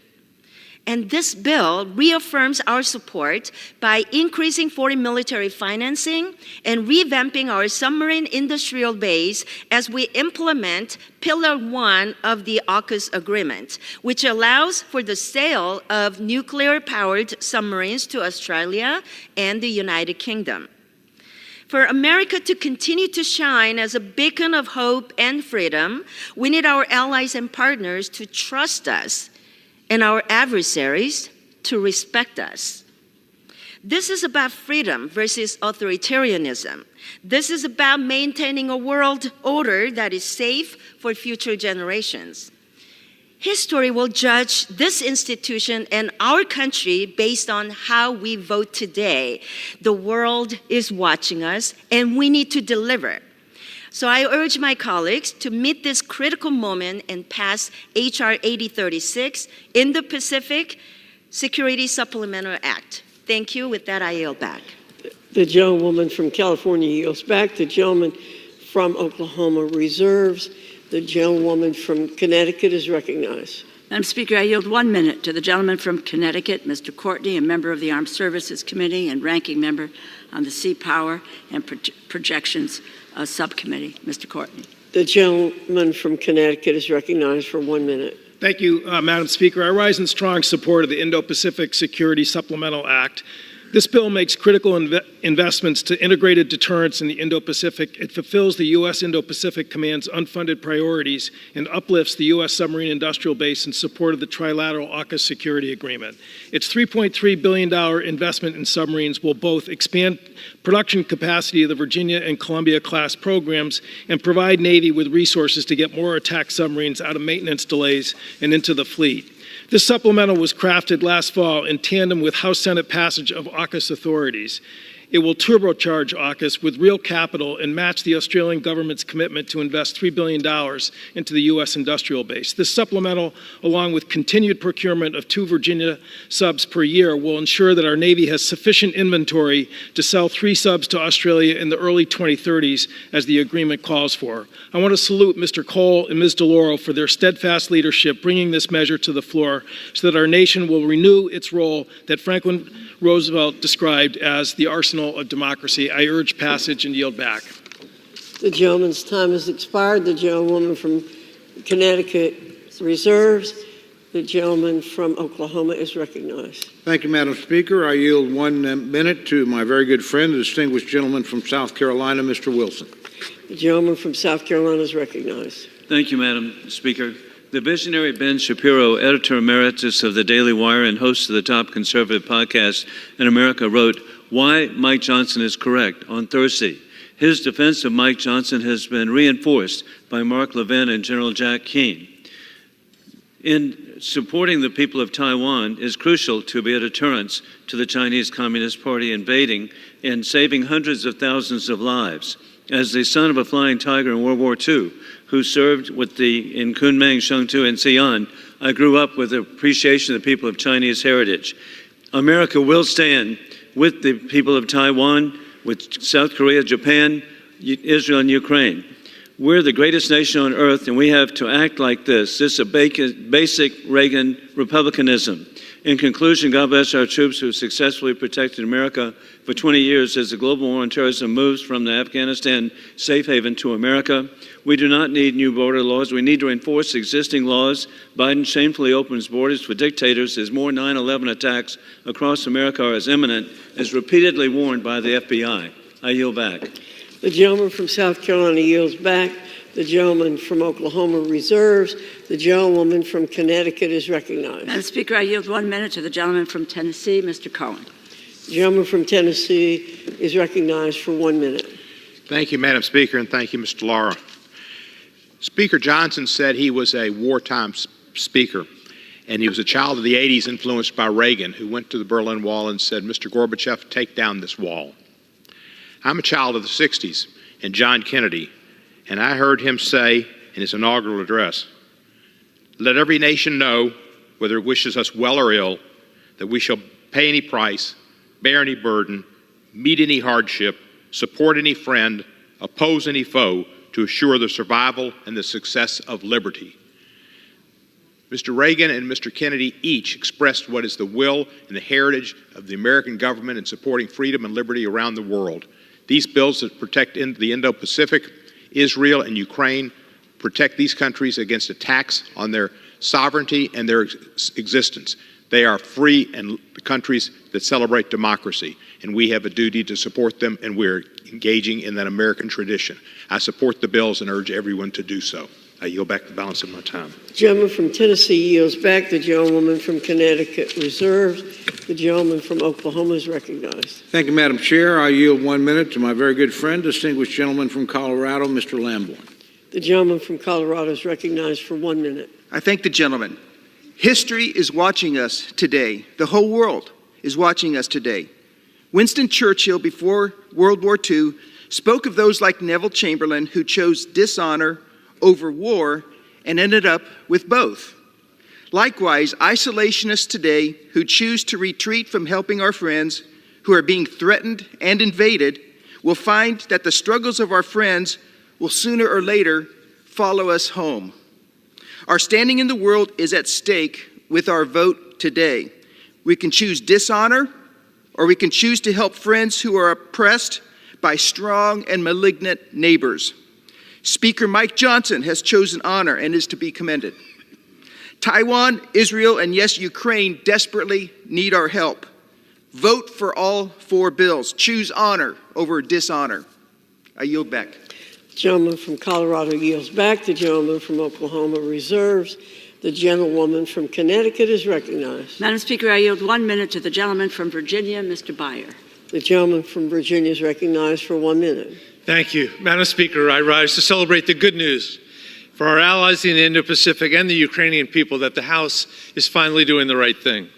And this bill reaffirms our support by increasing foreign military financing and revamping our submarine industrial base as we implement Pillar 1 of the AUKUS agreement, which allows for the sale of nuclear-powered submarines to Australia and the United Kingdom. For America to continue to shine as a beacon of hope and freedom, we need our allies and partners to trust us and our adversaries to respect us. This is about freedom versus authoritarianism. This is about maintaining a world order that is safe for future generations. History will judge this institution and our country based on how we vote today. The world is watching us, and we need to deliver. So I urge my colleagues to meet this critical moment and pass H.R. 8036, Indo-Pacific Security Supplemental Act. Thank you. With that, I yield back. The gentlewoman from California yields back. The gentleman from Oklahoma reserves. The gentlewoman from Connecticut is recognized. Madam Speaker, I yield 1 minute to the gentleman from Connecticut, Mr. Courtney, a member of the Armed Services Committee and ranking member on the Sea Power and Projections Subcommittee. Mr. Courtney. The gentleman from Connecticut is recognized for 1 minute. Thank you, Madam Speaker. I rise in strong support of the Indo-Pacific Security Supplemental Act. This bill makes critical investments to integrated deterrence in the Indo-Pacific. It fulfills the U.S. Indo-Pacific Command's unfunded priorities and uplifts the U.S. submarine industrial base in support of the trilateral AUKUS security agreement. Its $3.3 billion investment in submarines will both expand production capacity of the Virginia and Columbia class programs and provide Navy with resources to get more attack submarines out of maintenance delays and into the fleet. This supplemental was crafted last fall in tandem with House-Senate passage of AUKUS authorities. It will turbocharge AUKUS with real capital and match the Australian government's commitment to invest $3 billion into the U.S. industrial base. This supplemental, along with continued procurement of 2 Virginia subs per year, will ensure that our Navy has sufficient inventory to sell 3 subs to Australia in the early 2030s, as the agreement calls for. I want to salute Mr. Cole and Ms. DeLauro for their steadfast leadership bringing this measure to the floor so that our nation will renew its role that Franklin Roosevelt described as the arsenal of democracy. I urge passage and yield back. The gentleman's time has expired. The gentlewoman from Connecticut reserves. The gentleman from Oklahoma is recognized. Thank you, Madam Speaker. I yield 1 minute to my very good friend, the distinguished gentleman from South Carolina, Mr. Wilson. The gentleman from South Carolina is recognized. Thank you, Madam Speaker. The visionary Ben Shapiro, editor emeritus of the Daily Wire and host of the top conservative podcast in America, wrote, "Why Mike Johnson is correct" on Thursday. His defense of Mike Johnson has been reinforced by Mark Levin and General Jack Keane. In supporting the people of Taiwan is crucial to be a deterrence to the Chinese Communist Party invading and saving hundreds of thousands of lives. As the son of a flying tiger in World War II, who served in Kunming, Shangtu, and Xi'an, I grew up with appreciation of the people of Chinese heritage. America will stand with the people of Taiwan, with South Korea, Japan, Israel, and Ukraine. We're the greatest nation on earth, and we have to act like this. This is a basic Reagan republicanism. In conclusion, God bless our troops who successfully protected America for 20 years as the global war on terrorism moves from the Afghanistan safe haven to America. We do not need new border laws. We need to enforce existing laws. Biden shamefully opens borders for dictators as more 9/11 attacks across America are as imminent, as repeatedly warned by the FBI. I yield back. The gentleman from South Carolina yields back. The gentleman from Oklahoma reserves. The gentlewoman from Connecticut is recognized. Madam Speaker, I yield 1 minute to the gentleman from Tennessee, Mr. Cohen. The gentleman from Tennessee is recognized for 1 minute. Thank you, Madam Speaker, and thank you, Mr. Lara. Speaker Johnson said he was a wartime speaker, and he was a child of the 80s influenced by Reagan, who went to the Berlin Wall and said, Mr. Gorbachev, take down this wall. I'm a child of the 60s and John Kennedy, and I heard him say in his inaugural address, let every nation know, whether it wishes us well or ill, that we shall pay any price, bear any burden, meet any hardship, support any friend, oppose any foe, to assure the survival and the success of liberty. Mr. Reagan and Mr. Kennedy each expressed what is the will and the heritage of the American government in supporting freedom and liberty around the world. These bills that protect the Indo-Pacific, Israel and Ukraine, protect these countries against attacks on their sovereignty and their existence. They are free and countries that celebrate democracy, and we have a duty to support them, and we're engaging in that American tradition. I support the bills and urge everyone to do so. I yield back the balance of my time. The gentleman from Tennessee yields back. The gentlewoman from Connecticut reserves. The gentleman from Oklahoma is recognized. Thank you, Madam Chair. I yield 1 minute to my very good friend, distinguished gentleman from Colorado, Mr. Lamborn. The gentleman from Colorado is recognized for 1 minute. I thank the gentleman. History is watching us today. The whole world is watching us today. Winston Churchill, before World War II, spoke of those like Neville Chamberlain who chose dishonor over war and ended up with both. Likewise, isolationists today who choose to retreat from helping our friends who are being threatened and invaded will find that the struggles of our friends will sooner or later follow us home. Our standing in the world is at stake with our vote today. We can choose dishonor, or we can choose to help friends who are oppressed by strong and malignant neighbors. Speaker Mike Johnson has chosen honor and is to be commended. Taiwan, Israel, and yes, Ukraine desperately need our help. Vote for all 4 bills. Choose honor over dishonor. I yield back. The gentleman from Colorado yields back. The gentleman from Oklahoma reserves. The gentlewoman from Connecticut is recognized. Madam Speaker, I yield 1 minute to the gentleman from Virginia, Mr. Byer. The gentleman from Virginia is recognized for 1 minute. Thank you. Madam Speaker, I rise to celebrate the good news for our allies in the Indo-Pacific and the Ukrainian people that the House is finally doing the right thing.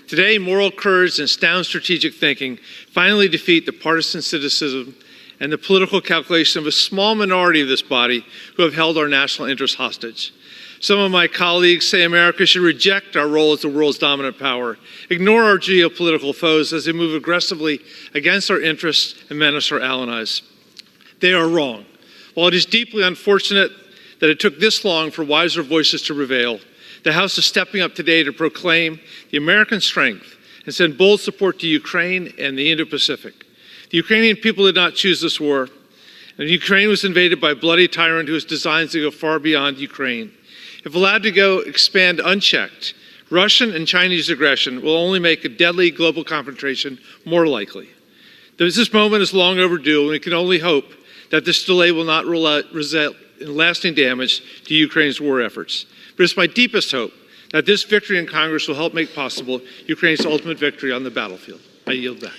Today, moral courage and sound strategic thinking finally defeat the partisan cynicism and the political calculation of a small minority of this body who have held our national interests hostage. Some of my colleagues say America should reject our role as the world's dominant power, ignore our geopolitical foes as they move aggressively against our interests and menace our allies. They are wrong. While it is deeply unfortunate that it took this long for wiser voices to prevail, the House is stepping up today to proclaim the American strength and send bold support to Ukraine and the Indo-Pacific. The Ukrainian people did not choose this war, and Ukraine was invaded by a bloody tyrant whose designs go far beyond Ukraine. If allowed to go expand unchecked, Russian and Chinese aggression will only make a deadly global confrontation more likely. This moment is long overdue, and we can only hope that this delay will not result in lasting damage to Ukraine's war efforts. But it's my deepest hope that this victory in Congress will help make possible Ukraine's ultimate victory on the battlefield. I yield back.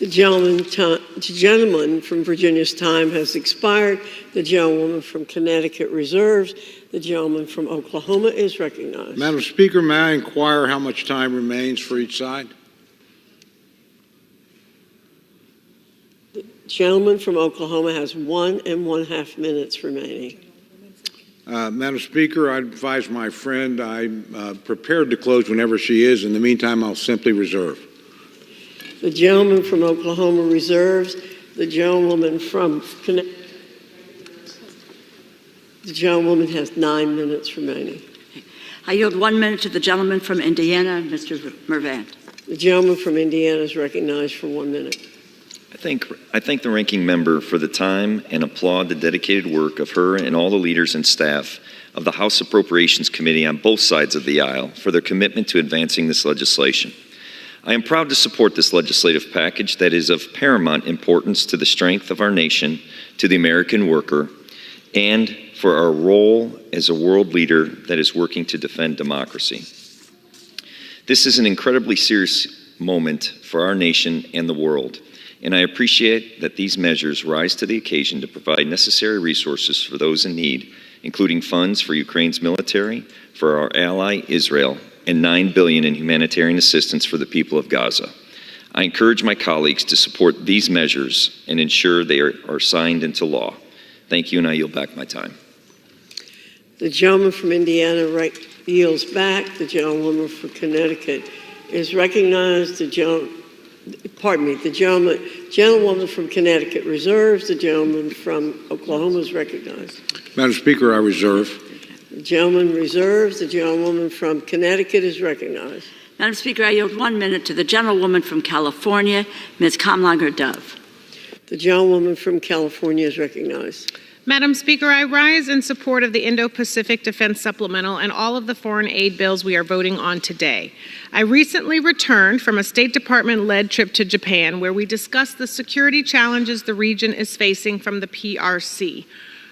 The gentleman from Virginia's time has expired. The gentlewoman from Connecticut reserves. The gentleman from Oklahoma is recognized. Madam Speaker, may I inquire how much time remains for each side? The gentleman from Oklahoma has 1.5 minutes remaining. Madam Speaker, I advise my friend I'm prepared to close whenever she is. In the meantime, I'll simply reserve. The gentleman from Oklahoma reserves. The gentlewoman from Connecticut. The gentlewoman has 9 minutes remaining. I yield 1 minute to the gentleman from Indiana, Mr. Mervant. The gentleman from Indiana is recognized for 1 minute. I thank the ranking member for the time and applaud the dedicated work of her and all the leaders and staff of the House Appropriations Committee on both sides of the aisle for their commitment to advancing this legislation. I am proud to support this legislative package that is of paramount importance to the strength of our nation, to the American worker, and for our role as a world leader that is working to defend democracy. This is an incredibly serious moment for our nation and the world, and I appreciate that these measures rise to the occasion to provide necessary resources for those in need, including funds for Ukraine's military, for our ally Israel, and $9 billion in humanitarian assistance for the people of Gaza. I encourage my colleagues to support these measures and ensure they are signed into law. Thank you, and I yield back my time. The gentleman from Indiana yields back. The gentlewoman from Connecticut is recognized. The gentlewoman from Connecticut reserves. The gentleman from Oklahoma is recognized. Madam Speaker, I reserve. The gentleman reserves. The gentlewoman from Connecticut is recognized. Madam Speaker, I yield 1 minute to the gentlewoman from California, Ms. Kamlager-Dove. The gentlewoman from California is recognized. Madam Speaker, I rise in support of the Indo-Pacific Defense Supplemental and all of the foreign aid bills we are voting on today. I recently returned from a State Department-led trip to Japan where we discussed the security challenges the region is facing from the PRC.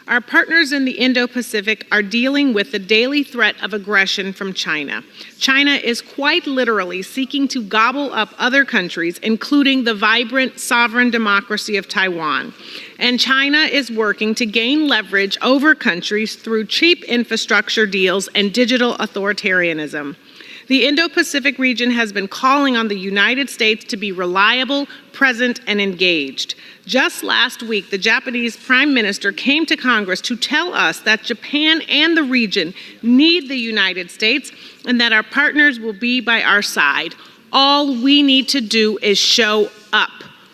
Our partners in the Indo-Pacific are dealing with the daily threat of aggression from China. China is quite literally seeking to gobble up other countries, including the vibrant, sovereign democracy of Taiwan. And China is working to gain leverage over countries through cheap infrastructure deals and digital authoritarianism. The Indo-Pacific region has been calling on the United States to be reliable, present, and engaged. Just last week, the Japanese Prime Minister came to Congress to tell us that Japan and the region need the United States and that our partners will be by our side. All we need to do is show up.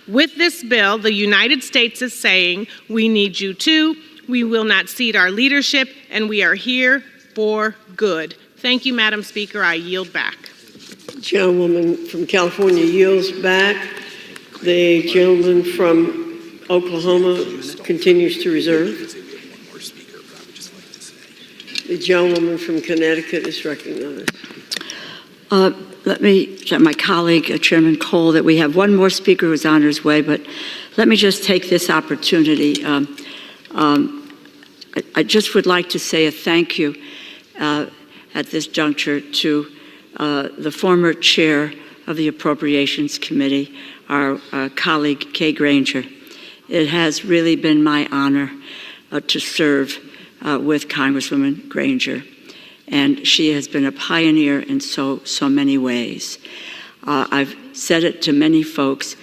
With this bill, the United States is saying, we need you too, we will not cede our leadership, and we are here for good. Thank you, Madam Speaker. I yield back. The gentlewoman from California yields back. The gentleman from Oklahoma continues to reserve. The gentlewoman from Connecticut is recognized. Let me tell my colleague, Chairman Cole, that we have one more speaker who's on his way, but let me just take this opportunity. I just would like to say a thank you at this juncture to the former chair of the Appropriations Committee, our colleague Kay Granger. It has really been my honor to serve with Congresswoman Granger, and she has been a pioneer in so many ways. I've said it to many folks,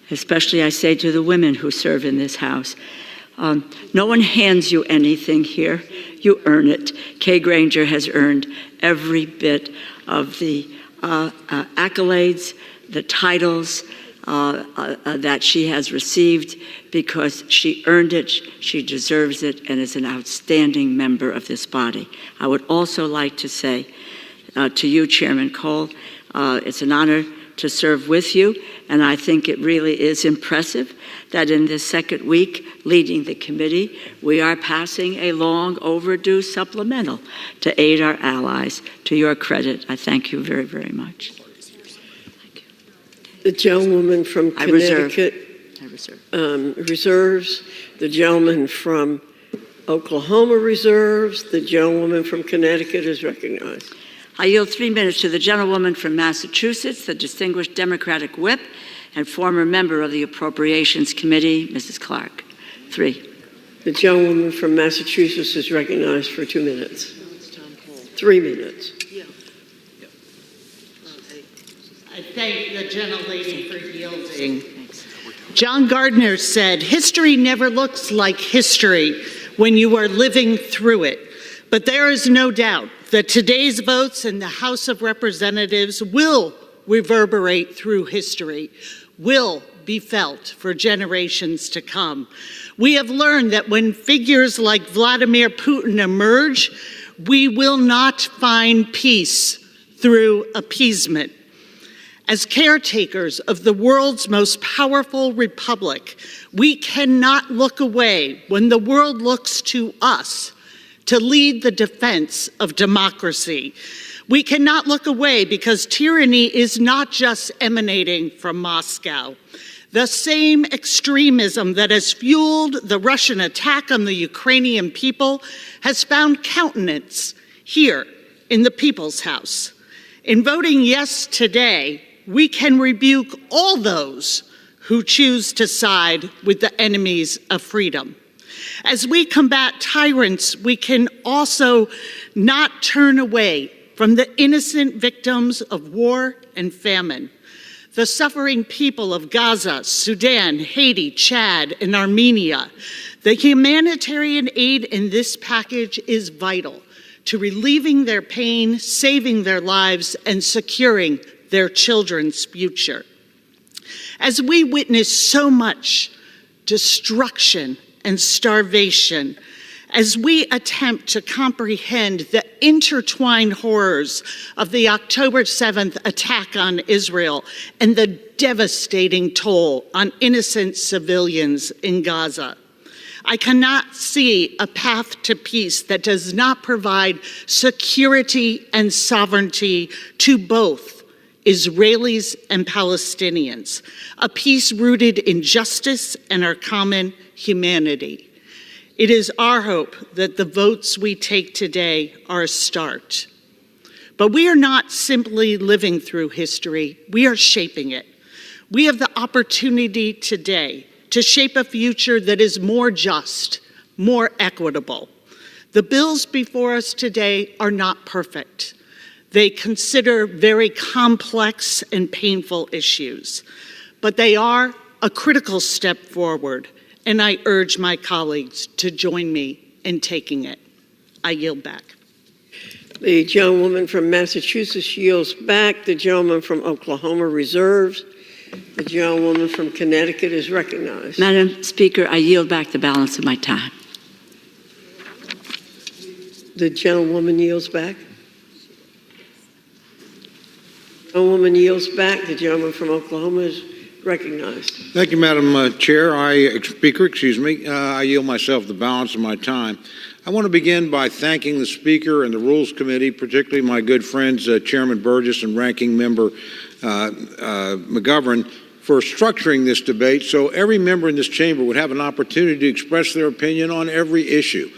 especially I say to the women who serve in this House. No one hands you anything here. You earn it. Kay Granger has earned every bit of the accolades, the titles that she has received because she earned it, she deserves it, and is an outstanding member of this body. I would also like to say to you, Chairman Cole, it's an honor to serve with you, and I think it really is impressive that in this second week leading the committee, we are passing a long overdue supplemental to aid our allies. To your credit, I thank you very, very much. The gentlewoman from Connecticut reserves. The gentleman from Oklahoma reserves. The gentlewoman from Connecticut is recognized. I yield 3 minutes to the gentlewoman from Massachusetts, the distinguished Democratic whip and former member of the Appropriations Committee, Mrs. Clark. 3. The gentlewoman from Massachusetts is recognized for 2 minutes. 3 minutes. I thank the gentlelady for yielding. John Gardner said, "History never looks like history when you are living through it." But there is no doubt that today's votes in the House of Representatives will reverberate through history, will be felt for generations to come. We have learned that when figures like Vladimir Putin emerge, We will not find peace through appeasement. As caretakers of the world's most powerful republic, we cannot look away when the world looks to us to lead the defense of democracy. We cannot look away because tyranny is not just emanating from Moscow. The same extremism that has fueled the Russian attack on the Ukrainian people has found countenance here in the People's House. In voting yes today, we can rebuke all those who choose to side with the enemies of freedom. As we combat tyrants, we can also not turn away from the innocent victims of war and famine. The suffering people of Gaza, Sudan, Haiti, Chad, and Armenia. The humanitarian aid in this package is vital to relieving their pain, saving their lives, and securing their children's future. As we witness so much destruction and starvation, as we attempt to comprehend the intertwined horrors of the October 7th attack on Israel and the devastating toll on innocent civilians in Gaza, I cannot see a path to peace that does not provide security and sovereignty to both Israelis and Palestinians, a peace rooted in justice and our common humanity. It is our hope that the votes we take today are a start. But we are not simply living through history, we are shaping it. We have the opportunity today to shape a future that is more just, more equitable. The bills before us today are not perfect. They consider very complex and painful issues, but they are a critical step forward, and I urge my colleagues to join me in taking it. I yield back. The gentlewoman from Massachusetts yields back. The gentleman from Oklahoma reserves. The gentlewoman from Connecticut is recognized. Madam Speaker, I yield back the balance of my time. The gentlewoman yields back. The gentlewoman yields back. The gentleman from Oklahoma is recognized. Thank you, Madam Speaker. I yield myself the balance of my time. I want to begin by thanking the Speaker and the Rules Committee, particularly my good friends Chairman Burgess and Ranking Member McGovern, for structuring this debate so every member in this chamber would have an opportunity to express their opinion on every issue.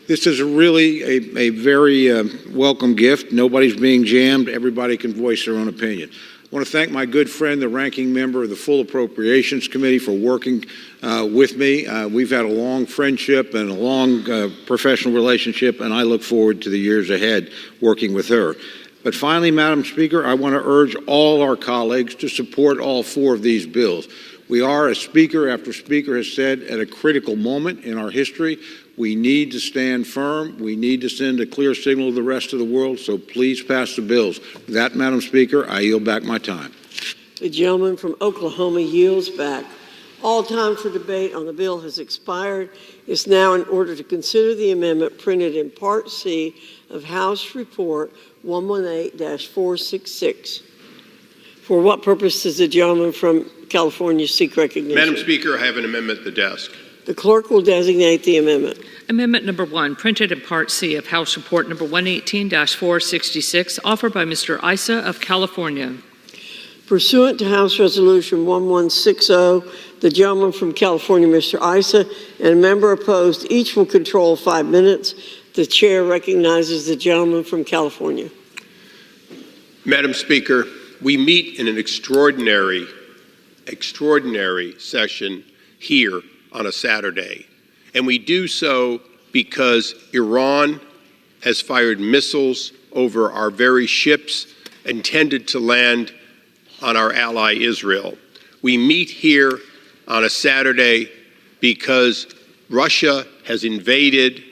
This is really a very welcome gift. Nobody's being jammed. Everybody can voice their own opinion. I want to thank my good friend, the ranking member of the Full Appropriations Committee, for working with me. We've had a long friendship and a long professional relationship, and I look forward to the years ahead working with her. But finally, Madam Speaker, I want to urge all our colleagues to support all four of these bills. We are, as Speaker after Speaker has said, at a critical moment in our history. We need to stand firm. We need to send a clear signal to the rest of the world, so please pass the bills. With that, Madam Speaker, I yield back my time. The gentleman from Oklahoma yields back. All time for debate on the bill has expired. It's now in order to consider the amendment printed in Part C of House Report 118-466. For what purpose does the gentleman from California seek recognition? Madam Speaker, I have an amendment at the desk. The clerk will designate the amendment. Amendment number 1, printed in Part C of House Report number 118-466, offered by Mr. Issa of California. Pursuant to House Resolution 1160, the gentleman from California, Mr. Issa, and a member opposed, each will control 5 minutes. The chair recognizes the gentleman from California. Madam Speaker, we meet in an extraordinary session here on a Saturday. And we do so because Iran has fired missiles over our very ships intended to land on our ally Israel. We meet here on a Saturday because Russia has invaded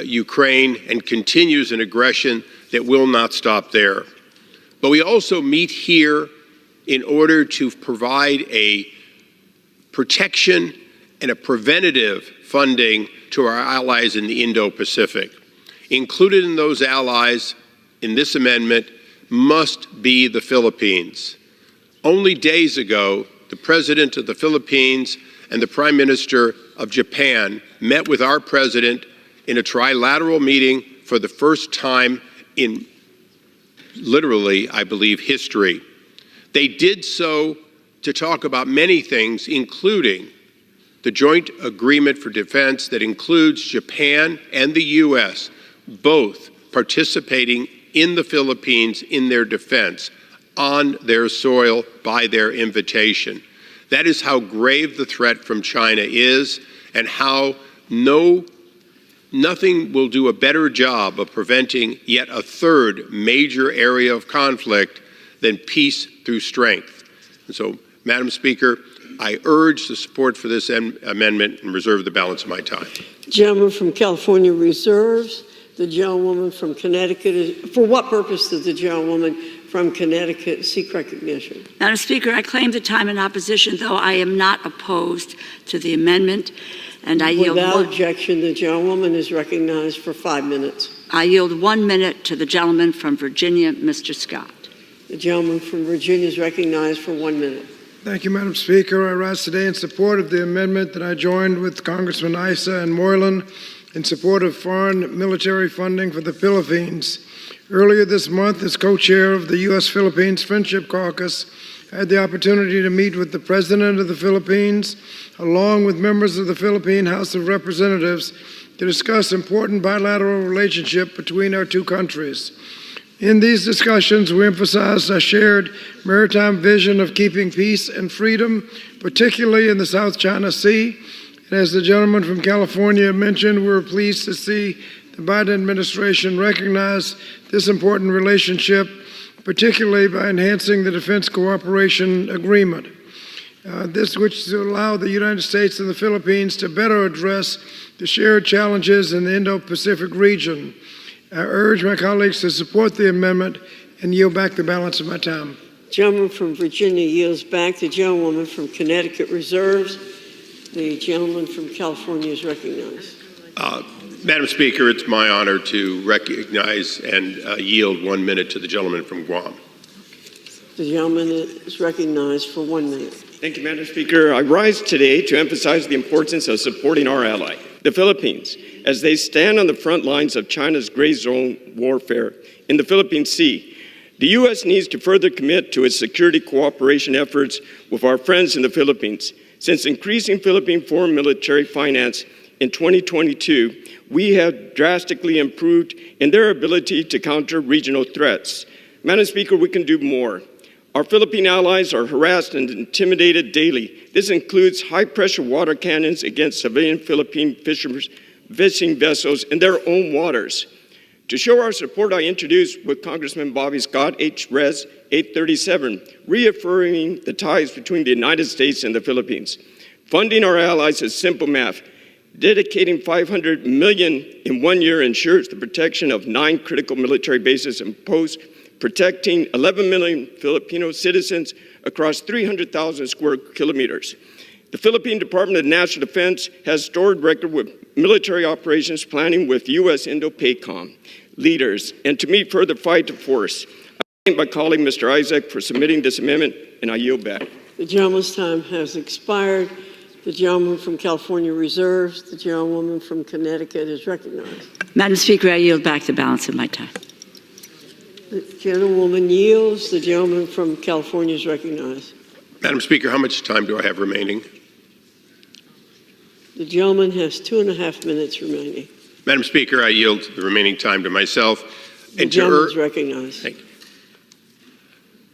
Ukraine and continues an aggression that will not stop there. But we also meet here in order to provide a protection and a preventative funding to our allies in the Indo-Pacific. Included in those allies in this amendment must be the Philippines. Only days ago, the President of the Philippines and the Prime Minister of Japan met with our President in a trilateral meeting for the first time in literally, I believe, history. They did so to talk about many things, including the joint agreement for defense that includes Japan and the U.S., both participating in the Philippines in their defense on their soil by their invitation. That is how grave the threat from China is, and how nothing will do a better job of preventing yet a third major area of conflict than peace through strength. And so, Madam Speaker, I urge the support for this amendment and reserve the balance of my time. The gentleman from California reserves. The gentlewoman from Connecticut, for what purpose does the gentlewoman from Connecticut seek recognition? Madam Speaker, I claim the time in opposition, though I am not opposed to the amendment, and I yield Without objection, the gentlewoman is recognized for 5 minutes. I yield 1 minute to the gentleman from Virginia, Mr. Scott. The gentleman from Virginia is recognized for 1 minute. Thank you, Madam Speaker. I rise today in support of the amendment that I joined with Congressman Issa and Moylan in support of foreign military funding for the Philippines. Earlier this month, as co-chair of the U.S.-Philippines Friendship Caucus, I had the opportunity to meet with the President of the Philippines, along with members of the Philippine House of Representatives, to discuss important bilateral relationship between our two countries. In these discussions, we emphasized our shared maritime vision of keeping peace and freedom, particularly in the South China Sea. And as the gentleman from California mentioned, we're pleased to see the Biden administration recognize this important relationship, particularly by enhancing the Defense Cooperation Agreement. This which to allow the United States and the Philippines to better address the shared challenges in the Indo-Pacific region. I urge my colleagues to support the amendment and yield back the balance of my time. The gentleman from Virginia yields back. The gentlewoman from Connecticut reserves. The gentleman from California is recognized. Madam Speaker, it's my honor to recognize and yield 1 minute to the gentleman from Guam. The gentleman is recognized for 1 minute. Thank you, Madam Speaker. I rise today to emphasize the importance of supporting our ally, the Philippines, as they stand on the front lines of China's gray zone warfare in the Philippine Sea. The U.S. needs to further commit to its security cooperation efforts with our friends in the Philippines. Since increasing Philippine foreign military finance in 2022, we have drastically improved in their ability to counter regional threats. Madam Speaker, we can do more. Our Philippine allies are harassed and intimidated daily. This includes high-pressure water cannons against civilian Philippine fishing vessels in their own waters. To show our support, I introduced with Congressman Bobby Scott H.Res. 837, reaffirming the ties between the United States and the Philippines. Funding our allies is simple math. Dedicating $500 million in 1 year ensures the protection of 9 critical military bases and posts, protecting 11 million Filipino citizens across 300,000 square kilometers. The Philippine Department of National Defense has stored record with military operations planning with U.S. Indo-PACOM leaders, and to meet further fight to force. I thank my colleague, Mr. Isaac, for submitting this amendment, and I yield back. The gentleman's time has expired. The gentleman from California reserves. The gentlewoman from Connecticut is recognized. Madam Speaker, I yield back the balance of my time. The gentlewoman yields. The gentleman from California is recognized. Madam Speaker, how much time do I have remaining? The gentleman has 2.5 minutes remaining. Madam Speaker, I yield the remaining time to myself. The gentleman is recognized. Thank you.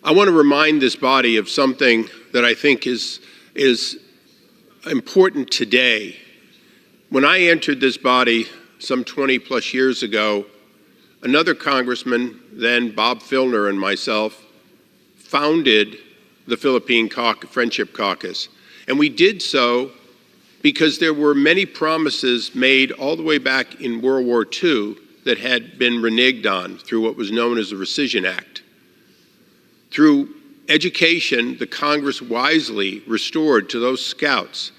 I want to remind this body of something that I think is important today. When I entered this body some 20 plus years ago, another congressman, then Bob Filner, and myself founded the Philippine Friendship Caucus. And we did so because there were many promises made all the way back in World War II that had been reneged on through what was known as the Rescission Act. Through education, the Congress wisely restored to those scouts,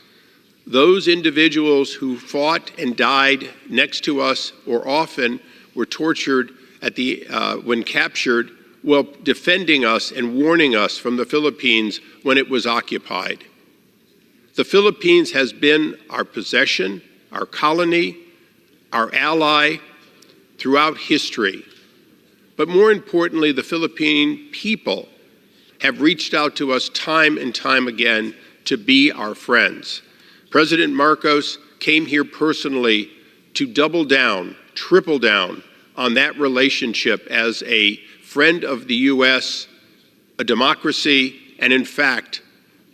those individuals who fought and died next to us or often were tortured when captured while defending us and warning us from the Philippines when it was occupied. The Philippines has been our possession, our colony, our ally throughout history. But more importantly, the Philippine people have reached out to us time and time again to be our friends. President Marcos came here personally to double down, triple down on that relationship as a friend of the U.S., a democracy, and in fact,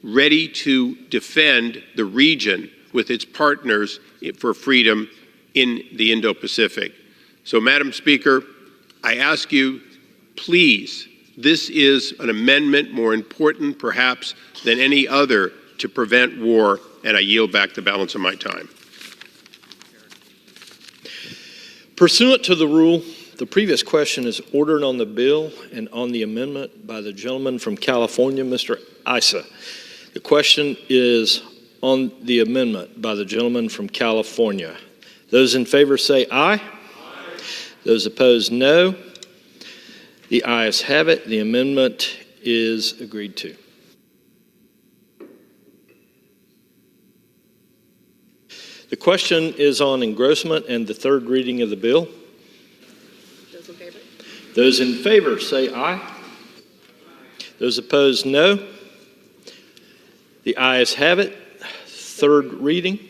ready to defend the region with its partners for freedom in the Indo-Pacific. So, Madam Speaker, I ask you, please, this is an amendment more important perhaps than any other to prevent war, and I yield back the balance of my time. Pursuant to the rule, the previous question is ordered on the bill and on the amendment by the gentleman from California, Mr. Issa. The question is on the amendment by the gentleman from California. Those in favor say aye. Those opposed, no. The ayes have it. The amendment is agreed to. The question is on engrossment and the third reading of the bill. Those in favor say aye. Those opposed, no. The ayes have it. Third reading.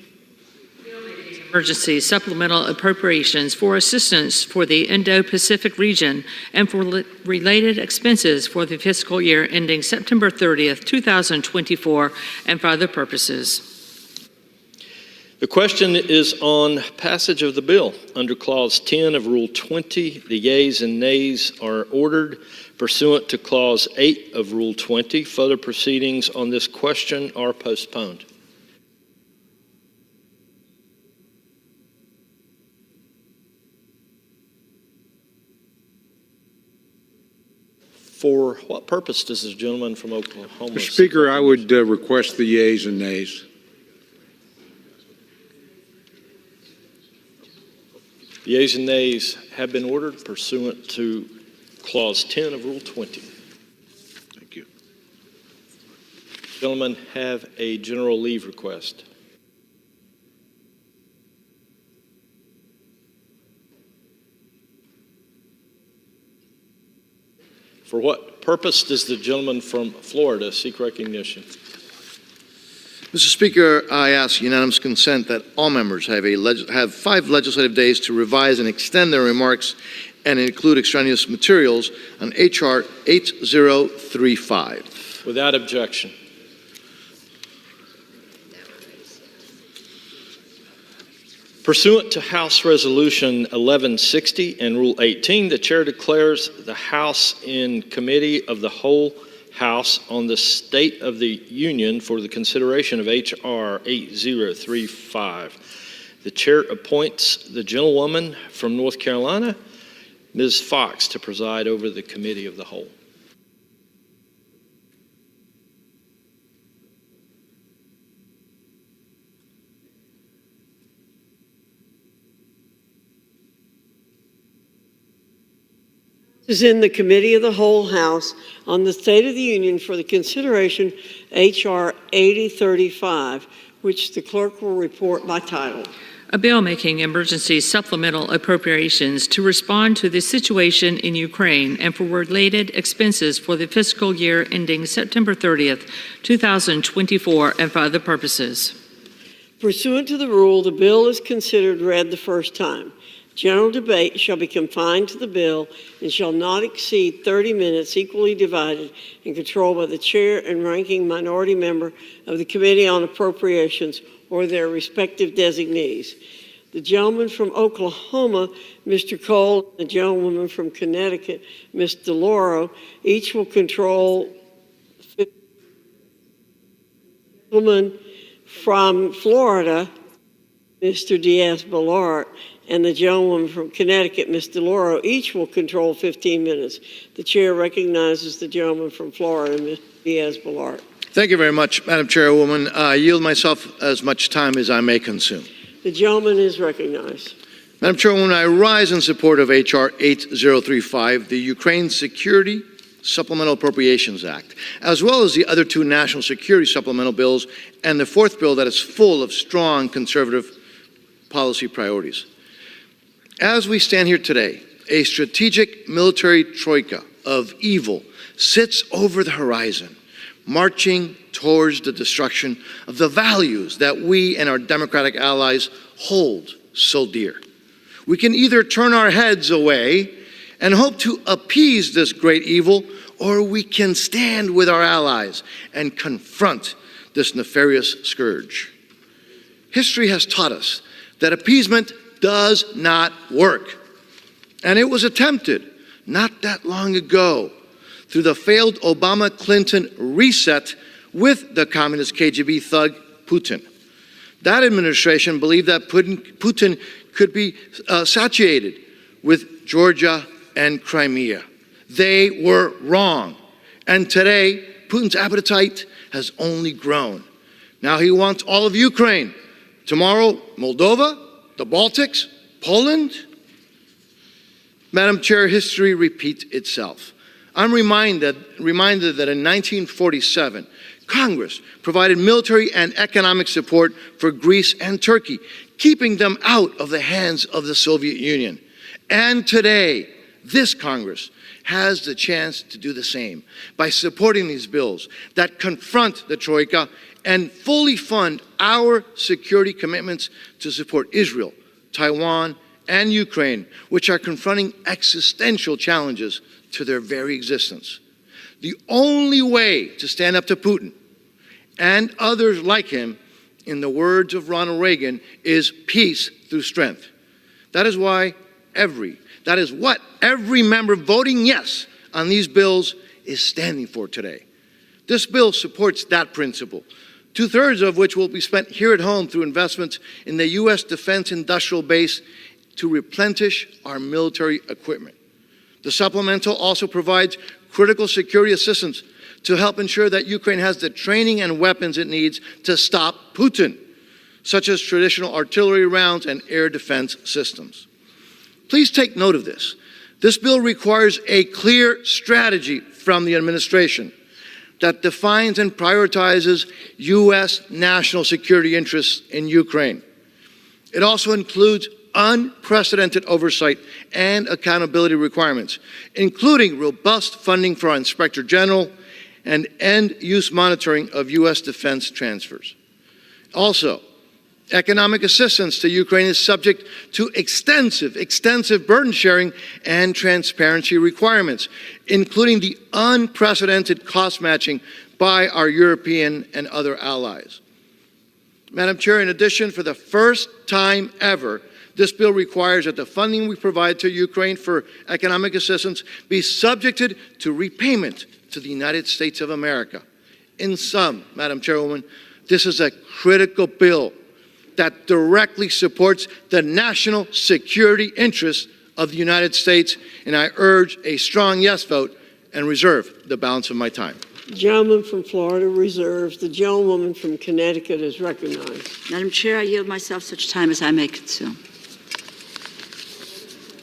Emergency supplemental appropriations for assistance for the Indo-Pacific region and for related expenses for the fiscal year ending September 30th, 2024, and for other purposes. The question is on passage of the bill. Under Clause 10 of Rule 20, the yeas and nays are ordered. Pursuant to Clause 8 of Rule 20, further proceedings on this question are postponed. For what purpose does this gentleman from Oklahoma? Mr. Speaker, I would request the yeas and nays. The yeas and nays have been ordered pursuant to Clause 10 of Rule 20. Thank you. Gentlemen have a general leave request. For what purpose does the gentleman from Florida seek recognition? Mr. Speaker, I ask unanimous consent that all members have 5 legislative days to revise and extend their remarks and include extraneous materials on H.R. 8035. Without objection. Pursuant to House Resolution 1160 and Rule 18, the Chair declares the House in Committee of the Whole House on the State of the Union for the consideration of H.R. 8035. The Chair appoints the gentlewoman from North Carolina, Ms. Fox, to preside over the Committee of the Whole. Is in the Committee of the Whole House on the State of the Union for the consideration H.R. 8035, which the clerk will report by title. A bill making emergency supplemental appropriations to respond to the situation in Ukraine and for related expenses for the fiscal year ending September 30th, 2024, and for other purposes. Pursuant to the rule, the bill is considered read the first time. General debate shall be confined to the bill and shall not exceed 30 minutes, equally divided and controlled by the chair and ranking minority member of the Committee on Appropriations or their respective designees. The gentleman from Oklahoma, Mr. Cole, and the gentlewoman from Connecticut, Ms. DeLauro, each will control. The gentleman from Florida, Mr. Diaz-Balart, and the gentlewoman from Connecticut, Ms. DeLauro, each will control 15 minutes. The chair recognizes the gentleman from Florida, Ms. Diaz-Balart. Thank you very much, Madam Chairwoman. I yield myself as much time as I may consume. The gentleman is recognized. Madam Chairwoman, I rise in support of H.R. 8035, the Ukraine Security Supplemental Appropriations Act, as well as the other two national security supplemental bills and the fourth bill that is full of strong conservative policy priorities. As we stand here today, a strategic military troika of evil sits over the horizon, marching towards the destruction of the values that we and our democratic allies hold so dear. We can either turn our heads away and hope to appease this great evil, or we can stand with our allies and confront this nefarious scourge. History has taught us that appeasement does not work, and it was attempted not that long ago through the failed Obama-Clinton reset with the communist KGB thug Putin. That administration believed that Putin could be satiated with Georgia and Crimea. They were wrong. And today, Putin's appetite has only grown. Now he wants all of Ukraine. Tomorrow, Moldova, the Baltics, Poland. Madam Chair, history repeats itself. I'm reminded that in 1947, Congress provided military and economic support for Greece and Turkey, keeping them out of the hands of the Soviet Union. And today, this Congress has the chance to do the same by supporting these bills that confront the Troika and fully fund our security commitments to support Israel, Taiwan, and Ukraine, which are confronting existential challenges to their very existence. The only way to stand up to Putin and others like him, in the words of Ronald Reagan, is peace through strength. That is what every member voting yes on these bills is standing for today. This bill supports that principle, 2/3 of which will be spent here at home through investments in the U.S. defense industrial base to replenish our military equipment. The supplemental also provides critical security assistance to help ensure that Ukraine has the training and weapons it needs to stop Putin, such as traditional artillery rounds and air defense systems. Please take note of this. This bill requires a clear strategy from the administration that defines and prioritizes U.S. national security interests in Ukraine. It also includes unprecedented oversight and accountability requirements, including robust funding for our Inspector General and end-use monitoring of U.S. defense transfers. Also, economic assistance to Ukraine is subject to extensive burden sharing and transparency requirements, including the unprecedented cost matching by our European and other allies. Madam Chair, in addition, for the first time ever, this bill requires that the funding we provide to Ukraine for economic assistance be subjected to repayment to the United States of America. In sum, Madam Chairwoman, this is a critical bill that directly supports the national security interests of the United States, and I urge a strong yes vote and reserve the balance of my time. The gentleman from Florida reserves. The gentlewoman from Connecticut is recognized. Madam Chair, I yield myself such time as I may consume.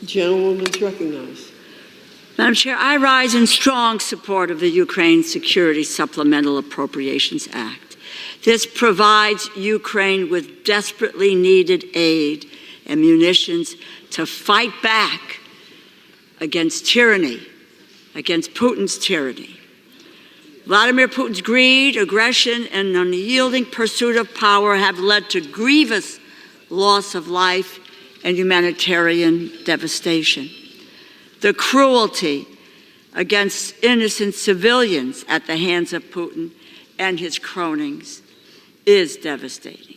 The gentlewoman is recognized. Madam Chair, I rise in strong support of the Ukraine Security Supplemental Appropriations Act. This provides Ukraine with desperately needed aid and munitions to fight back against tyranny, against Putin's tyranny. Vladimir Putin's greed, aggression, and unyielding pursuit of power have led to grievous loss of life and humanitarian devastation. The cruelty against innocent civilians at the hands of Putin and his cronies is devastating.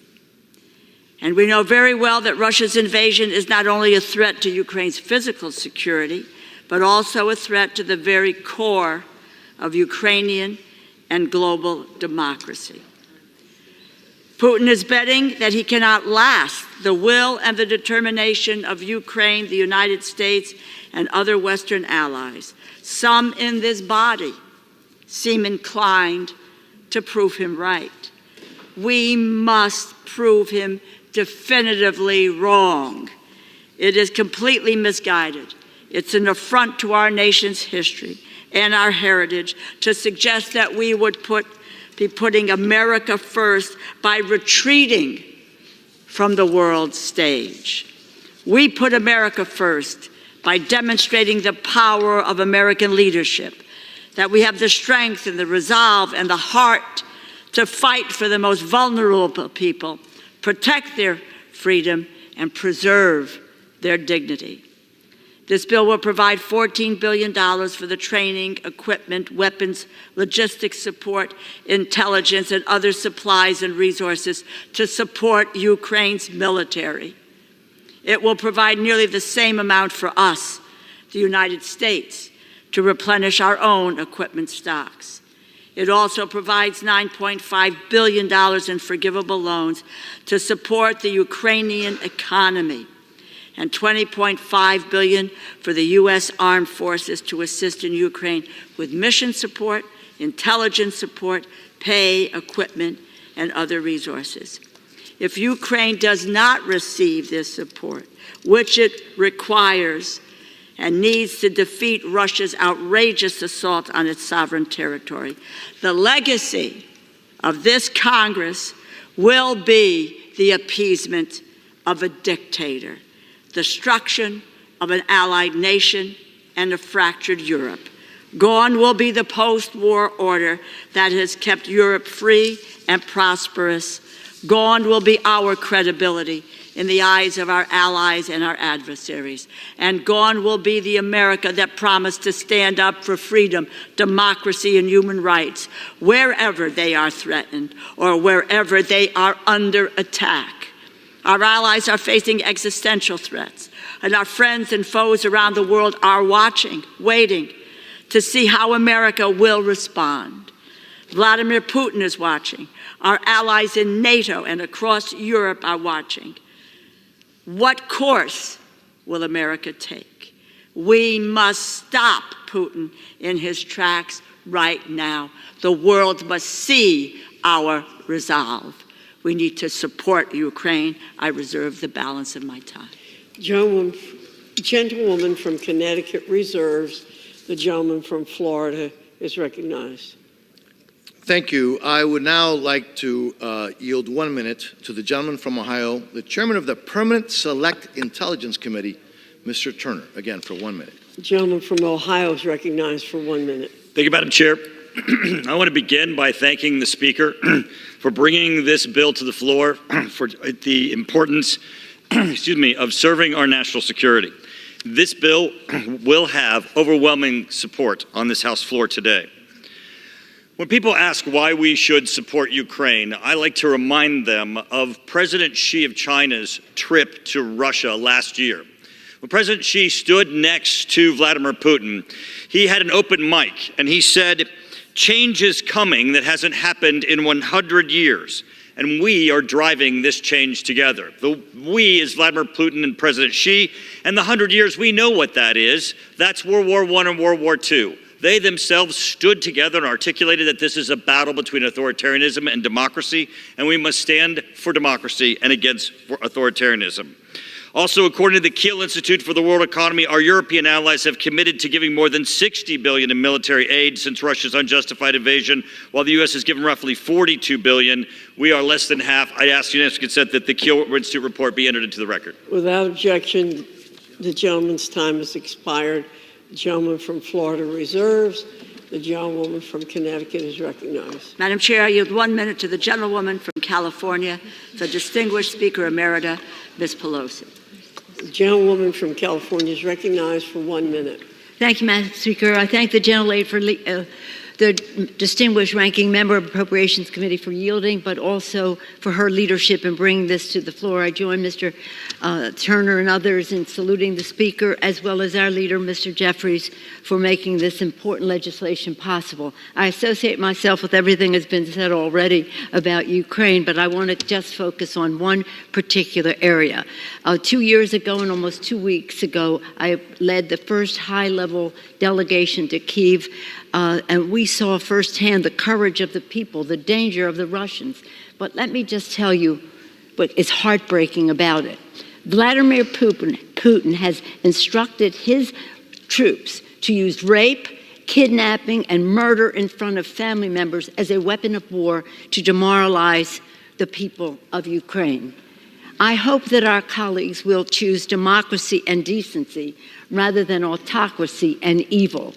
And we know very well that Russia's invasion is not only a threat to Ukraine's physical security, but also a threat to the very core of Ukrainian and global democracy. Putin is betting that he cannot last the will and the determination of Ukraine, the United States, and other Western allies. Some in this body seem inclined to prove him right. We must prove him definitively wrong. It is completely misguided. It's an affront to our nation's history and our heritage to suggest that we would be putting America first by retreating from the world stage. We put America first by demonstrating the power of American leadership, that we have the strength and the resolve and the heart to fight for the most vulnerable people, protect their freedom, and preserve their dignity. This bill will provide $14 billion for the training, equipment, weapons, logistics support, intelligence, and other supplies and resources to support Ukraine's military. It will provide nearly the same amount for us, the United States, to replenish our own equipment stocks. It also provides $9.5 billion in forgivable loans to support the Ukrainian economy, and $20.5 billion for the U.S. Armed Forces to assist in Ukraine with mission support, intelligence support, pay, equipment, and other resources. If Ukraine does not receive this support, which it requires and needs to defeat Russia's outrageous assault on its sovereign territory, the legacy of this Congress will be the appeasement of a dictator, destruction of an allied nation, and a fractured Europe. Gone will be the post-war order that has kept Europe free and prosperous. Gone will be our credibility in the eyes of our allies and our adversaries. And gone will be the America that promised to stand up for freedom, democracy, and human rights wherever they are threatened or wherever they are under attack. Our allies are facing existential threats, and our friends and foes around the world are watching, waiting to see how America will respond. Vladimir Putin is watching. Our allies in NATO and across Europe are watching. What course will America take? We must stop Putin in his tracks right now. The world must see our resolve. We need to support Ukraine. I reserve the balance of my time. Gentlewoman from Connecticut reserves. The gentleman from Florida is recognized. Thank you. I would now like to yield 1 minute to the gentleman from Ohio, the chairman of the Permanent Select Intelligence Committee, Mr. Turner. Again, for 1 minute. The gentleman from Ohio is recognized for 1 minute. Thank you, Madam Chair. I want to begin by thanking the Speaker for bringing this bill to the floor for the importance of serving our national security. This bill will have overwhelming support on this House floor today. When people ask why we should support Ukraine, I like to remind them of President Xi of China's trip to Russia last year. When President Xi stood next to Vladimir Putin, he had an open mic, and he said, "Change is coming that hasn't happened in 100 years, and we are driving this change together." The we is Vladimir Putin and President Xi, and the 100 years, we know what that is. That's World War I and World War II. They themselves stood together and articulated that this is a battle between authoritarianism and democracy, and we must stand for democracy and against authoritarianism. Also, according to the Kiel Institute for the World Economy, our European allies have committed to giving more than $60 billion in military aid since Russia's unjustified invasion, while the U.S. has given roughly $42 billion. We are less than half. I ask unanimous consent that the Kiel Institute report be entered into the record. Without objection, the gentleman's time has expired. The gentleman from Florida reserves. The gentlewoman from Connecticut is recognized. Madam Chair, I yield 1 minute to the gentlewoman from California, the distinguished Speaker Emerita, Ms. Pelosi. The gentlewoman from California is recognized for 1 minute. Thank you, Madam Speaker. I thank the gentlelady for the distinguished ranking member of Appropriations Committee for yielding, but also for her leadership in bringing this to the floor. I join Mr. Turner and others in saluting the Speaker, as well as our leader, Mr. Jeffries, for making this important legislation possible. I associate myself with everything that's been said already about Ukraine, but I want to just focus on one particular area. 2 years ago, and almost 2 weeks ago, I led the first high-level delegation to Kyiv, and we saw firsthand the courage of the people, the danger of the Russians. But let me just tell you what is heartbreaking about it. Vladimir Putin has instructed his troops to use rape, kidnapping, and murder in front of family members as a weapon of war to demoralize the people of Ukraine. I hope that our colleagues will choose democracy and decency rather than autocracy and evil,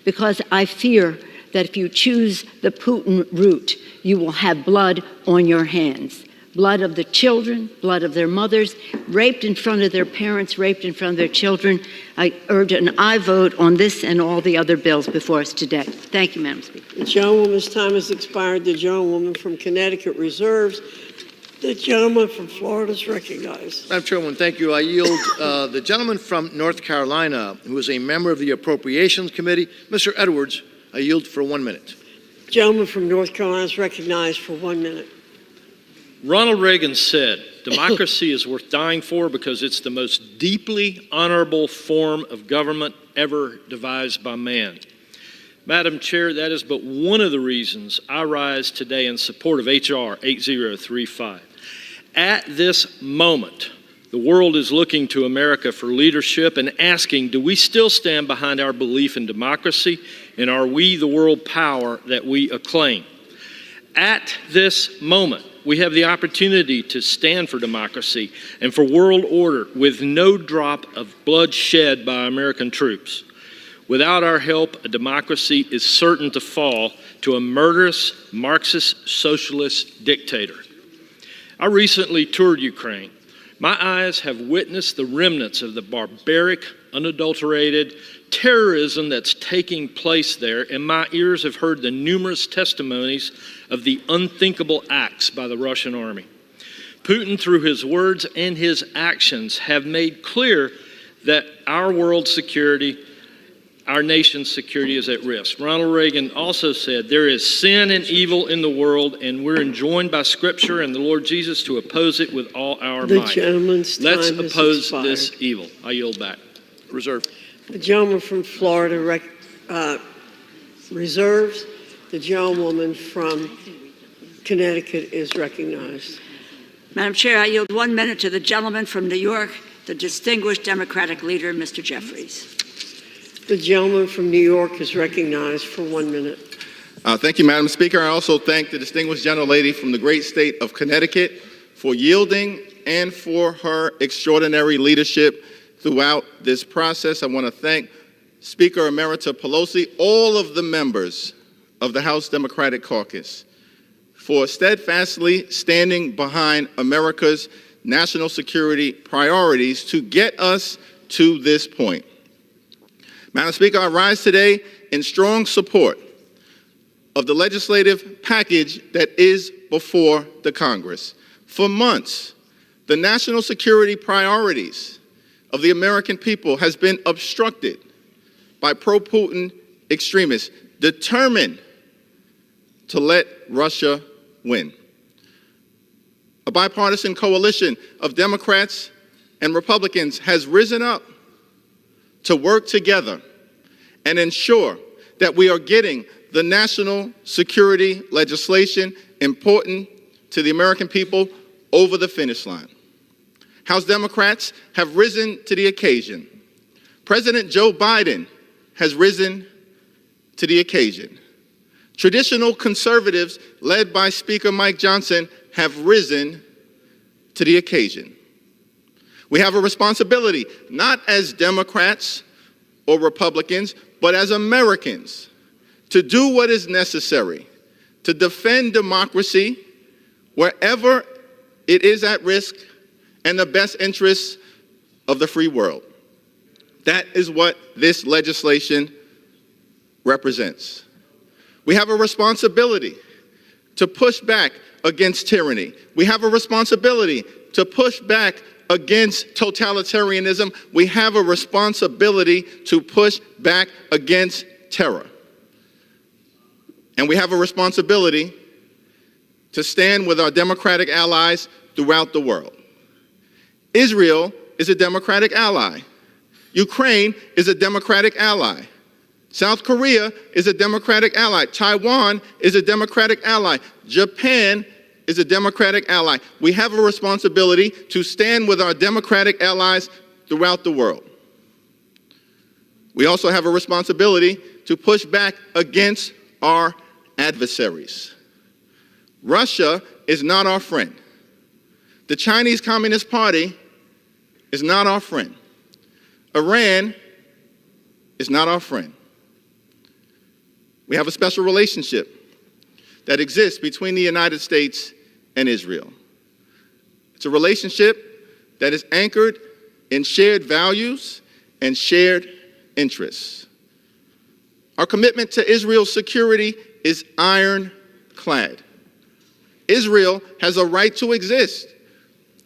because I fear that if you choose the Putin route, you will have blood on your hands. Blood of the children, blood of their mothers, raped in front of their parents, raped in front of their children. I urge an aye vote on this and all the other bills before us today. Thank you, Madam Speaker. The gentlewoman's time has expired. The gentlewoman from Connecticut reserves. The gentleman from Florida is recognized. Madam Chairwoman, thank you. I yield the gentleman from North Carolina, who is a member of the Appropriations Committee, Mr. Edwards. I yield for 1 minute. The gentleman from North Carolina is recognized for 1 minute. Ronald Reagan said, democracy is worth dying for because it's the most deeply honorable form of government ever devised by man. Madam Chair, that is but one of the reasons I rise today in support of H.R. 8035. At this moment, the world is looking to America for leadership and asking, do we still stand behind our belief in democracy, and are we the world power that we acclaim? At this moment, we have the opportunity to stand for democracy and for world order with no drop of blood shed by American troops. Without our help, a democracy is certain to fall to a murderous Marxist socialist dictator. I recently toured Ukraine. My eyes have witnessed the remnants of the barbaric, unadulterated terrorism that's taking place there, and my ears have heard the numerous testimonies of the unthinkable acts by the Russian army. Putin, through his words and his actions, have made clear that our world's security, our nation's security is at risk. Ronald Reagan also said, there is sin and evil in the world, and we're enjoined by Scripture and the Lord Jesus to oppose it with all our The might. gentleman's time Let's has oppose expired. this evil. I yield back. Reserve. The gentleman from Florida reserves. The gentlewoman from Connecticut is recognized. Madam Chair, I yield 1 minute to the gentleman from New York, the distinguished Democratic leader, Mr. Jeffries. The gentleman from New York is recognized for 1 minute. Thank you, Madam Speaker. I also thank the distinguished gentlelady from the great state of Connecticut for yielding and for her extraordinary leadership throughout this process. I want to thank Speaker Emerita Pelosi, all of the members of the House Democratic Caucus for steadfastly standing behind America's national security priorities to get us to this point. Madam Speaker, I rise today in strong support of the legislative package that is before the Congress. For months, the national security priorities of the American people has been obstructed by pro-Putin extremists determined to let Russia win. A bipartisan coalition of Democrats and Republicans has risen up to work together and ensure that we are getting the national security legislation important to the American people over the finish line. House Democrats have risen to the occasion. President Joe Biden has risen to the occasion. Traditional conservatives, led by Speaker Mike Johnson, have risen to the occasion. We have a responsibility, not as Democrats or Republicans, but as Americans, to do what is necessary to defend democracy wherever it is at risk and the best interests of the free world. That is what this legislation represents. We have a responsibility to push back against tyranny. We have a responsibility to push back against totalitarianism. We have a responsibility to push back against terror. And we have a responsibility to stand with our democratic allies throughout the world. Israel is a democratic ally. Ukraine is a democratic ally. South Korea is a democratic ally. Taiwan is a democratic ally. Japan is a democratic ally. We have a responsibility to stand with our democratic allies throughout the world. We also have a responsibility to push back against our adversaries. Russia is not our friend. The Chinese Communist Party is not our friend. Iran is not our friend. We have a special relationship that exists between the United States and Israel. It's a relationship that is anchored in shared values and shared interests. Our commitment to Israel's security is ironclad. Israel has a right to exist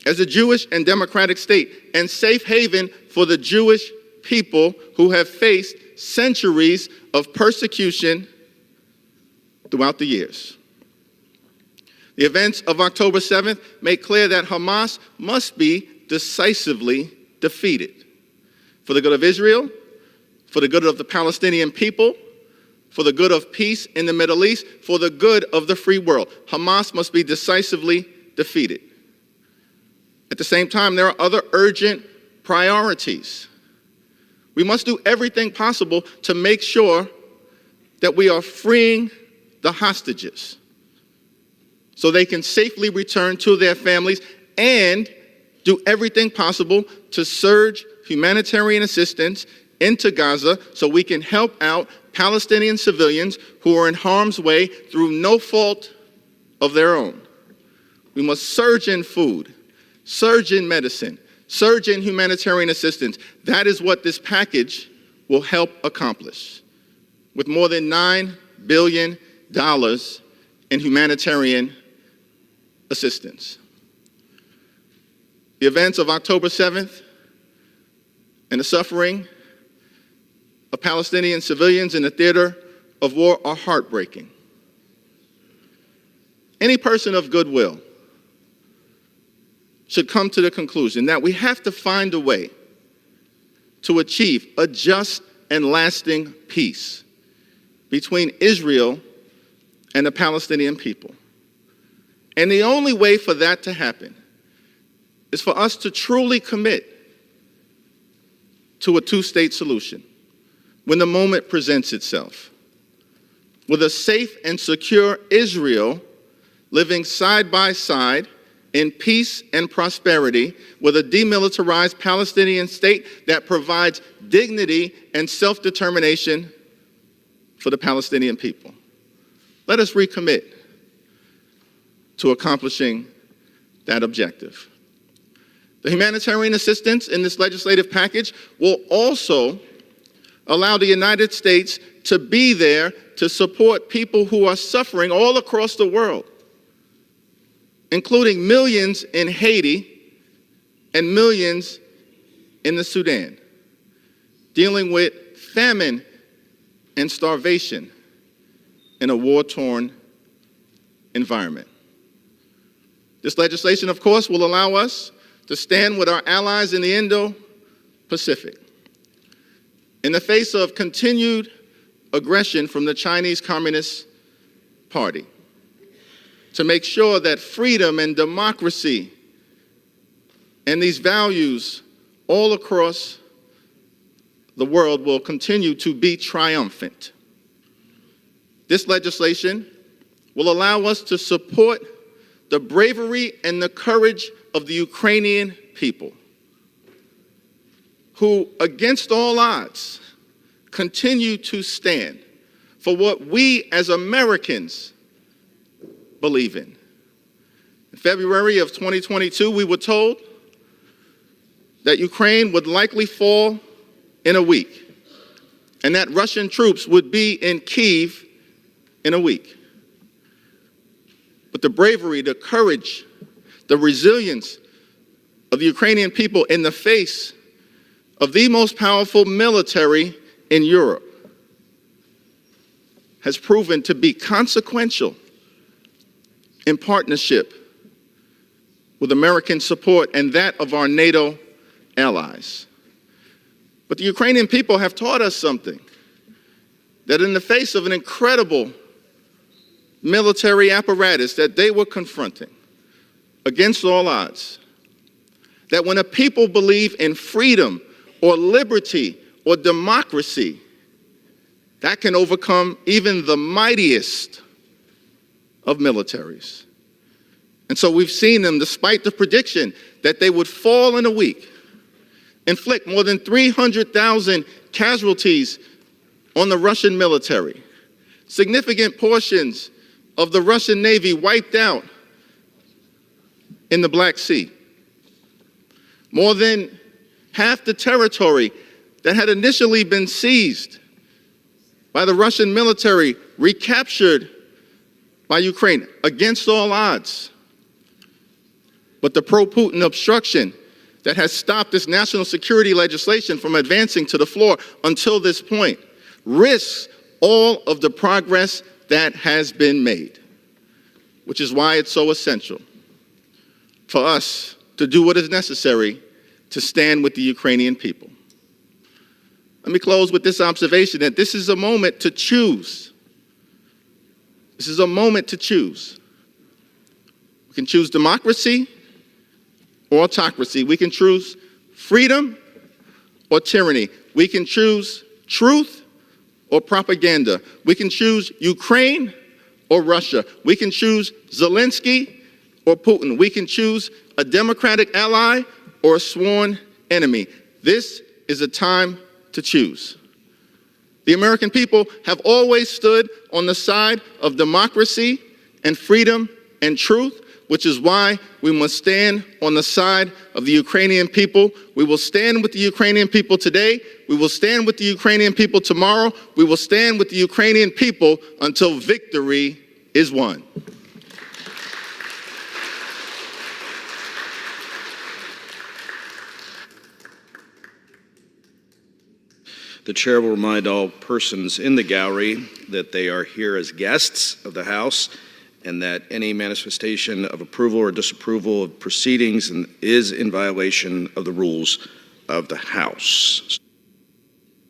as a Jewish and democratic state and safe haven for the Jewish people who have faced centuries of persecution throughout the years. The events of October 7th make clear that Hamas must be decisively defeated for the good of Israel, for the good of the Palestinian people, for the good of peace in the Middle East, for the good of the free world. Hamas must be decisively defeated. At the same time, there are other urgent priorities. We must do everything possible to make sure that we are freeing the hostages so they can safely return to their families, and do everything possible to surge humanitarian assistance into Gaza so we can help out Palestinian civilians who are in harm's way through no fault of their own. We must surge in food, surge in medicine, surge in humanitarian assistance. That is what this package will help accomplish, with more than $9 billion in humanitarian assistance. The events of October 7th and the suffering of Palestinian civilians in the theater of war are heartbreaking. Any person of goodwill should come to the conclusion that we have to find a way to achieve a just and lasting peace between Israel and the Palestinian people. And the only way for that to happen is for us to truly commit to a two-state solution when the moment presents itself, with a safe and secure Israel living side by side in peace and prosperity, with a demilitarized Palestinian state that provides dignity and self-determination for the Palestinian people. Let us recommit to accomplishing that objective. The humanitarian assistance in this legislative package will also allow the United States to be there to support people who are suffering all across the world, including millions in Haiti and millions in the Sudan, dealing with famine and starvation in a war-torn environment. This legislation, of course, will allow us to stand with our allies in the Indo-Pacific in the face of continued aggression from the Chinese Communist Party, to make sure that freedom and democracy and these values all across the world will continue to be triumphant. This legislation will allow us to support the bravery and the courage of the Ukrainian people, who, against all odds, continue to stand for what we as Americans believe in. In February of 2022, we were told that Ukraine would likely fall in a week, and that Russian troops would be in Kyiv in a week. But the bravery, the courage, the resilience of the Ukrainian people in the face of the most powerful military in Europe has proven to be consequential in partnership with American support and that of our NATO allies. But the Ukrainian people have taught us something, that in the face of an incredible military apparatus that they were confronting against all odds, that when a people believe in freedom or liberty or democracy, that can overcome even the mightiest of militaries. And so we've seen them, despite the prediction that they would fall in a week, inflict more than 300,000 casualties on the Russian military, significant portions of the Russian Navy wiped out in the Black Sea. More than half the territory that had initially been seized by the Russian military recaptured by Ukraine against all odds. But the pro-Putin obstruction that has stopped this national security legislation from advancing to the floor until this point risks all of the progress that has been made, which is why it's so essential for us to do what is necessary to stand with the Ukrainian people. Let me close with this observation that this is a moment to choose. This is a moment to choose. We can choose democracy or autocracy. We can choose freedom or tyranny. We can choose truth or propaganda. We can choose Ukraine or Russia. We can choose Zelensky or Putin. We can choose a democratic ally or a sworn enemy. This is a time to choose. The American people have always stood on the side of democracy and freedom and truth, which is why we must stand on the side of the Ukrainian people. We will stand with the Ukrainian people today. We will stand with the Ukrainian people tomorrow. We will stand with the Ukrainian people until victory is won. The chair will remind all persons in the gallery that they are here as guests of the House and that any manifestation of approval or disapproval of proceedings is in violation of the rules of the House.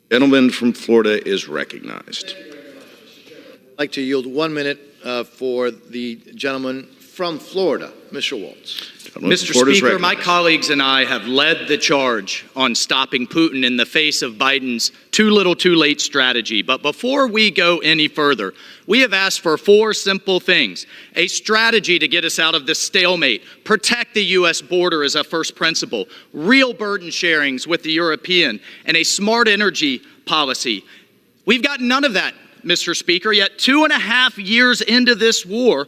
The gentleman from Florida is recognized. I'd like to yield 1 minute for the gentleman from Florida, Mr. Waltz. Mr. Speaker, my colleagues and I have led the charge on stopping Putin in the face of Biden's too little too late strategy. But before we go any further, we have asked for 4 simple things: a strategy to get us out of this stalemate, protect the U.S. border as a first principle, real burden sharings with the European, and a smart energy policy. We've got none of that, Mr. Speaker, yet 2.5 years into this war,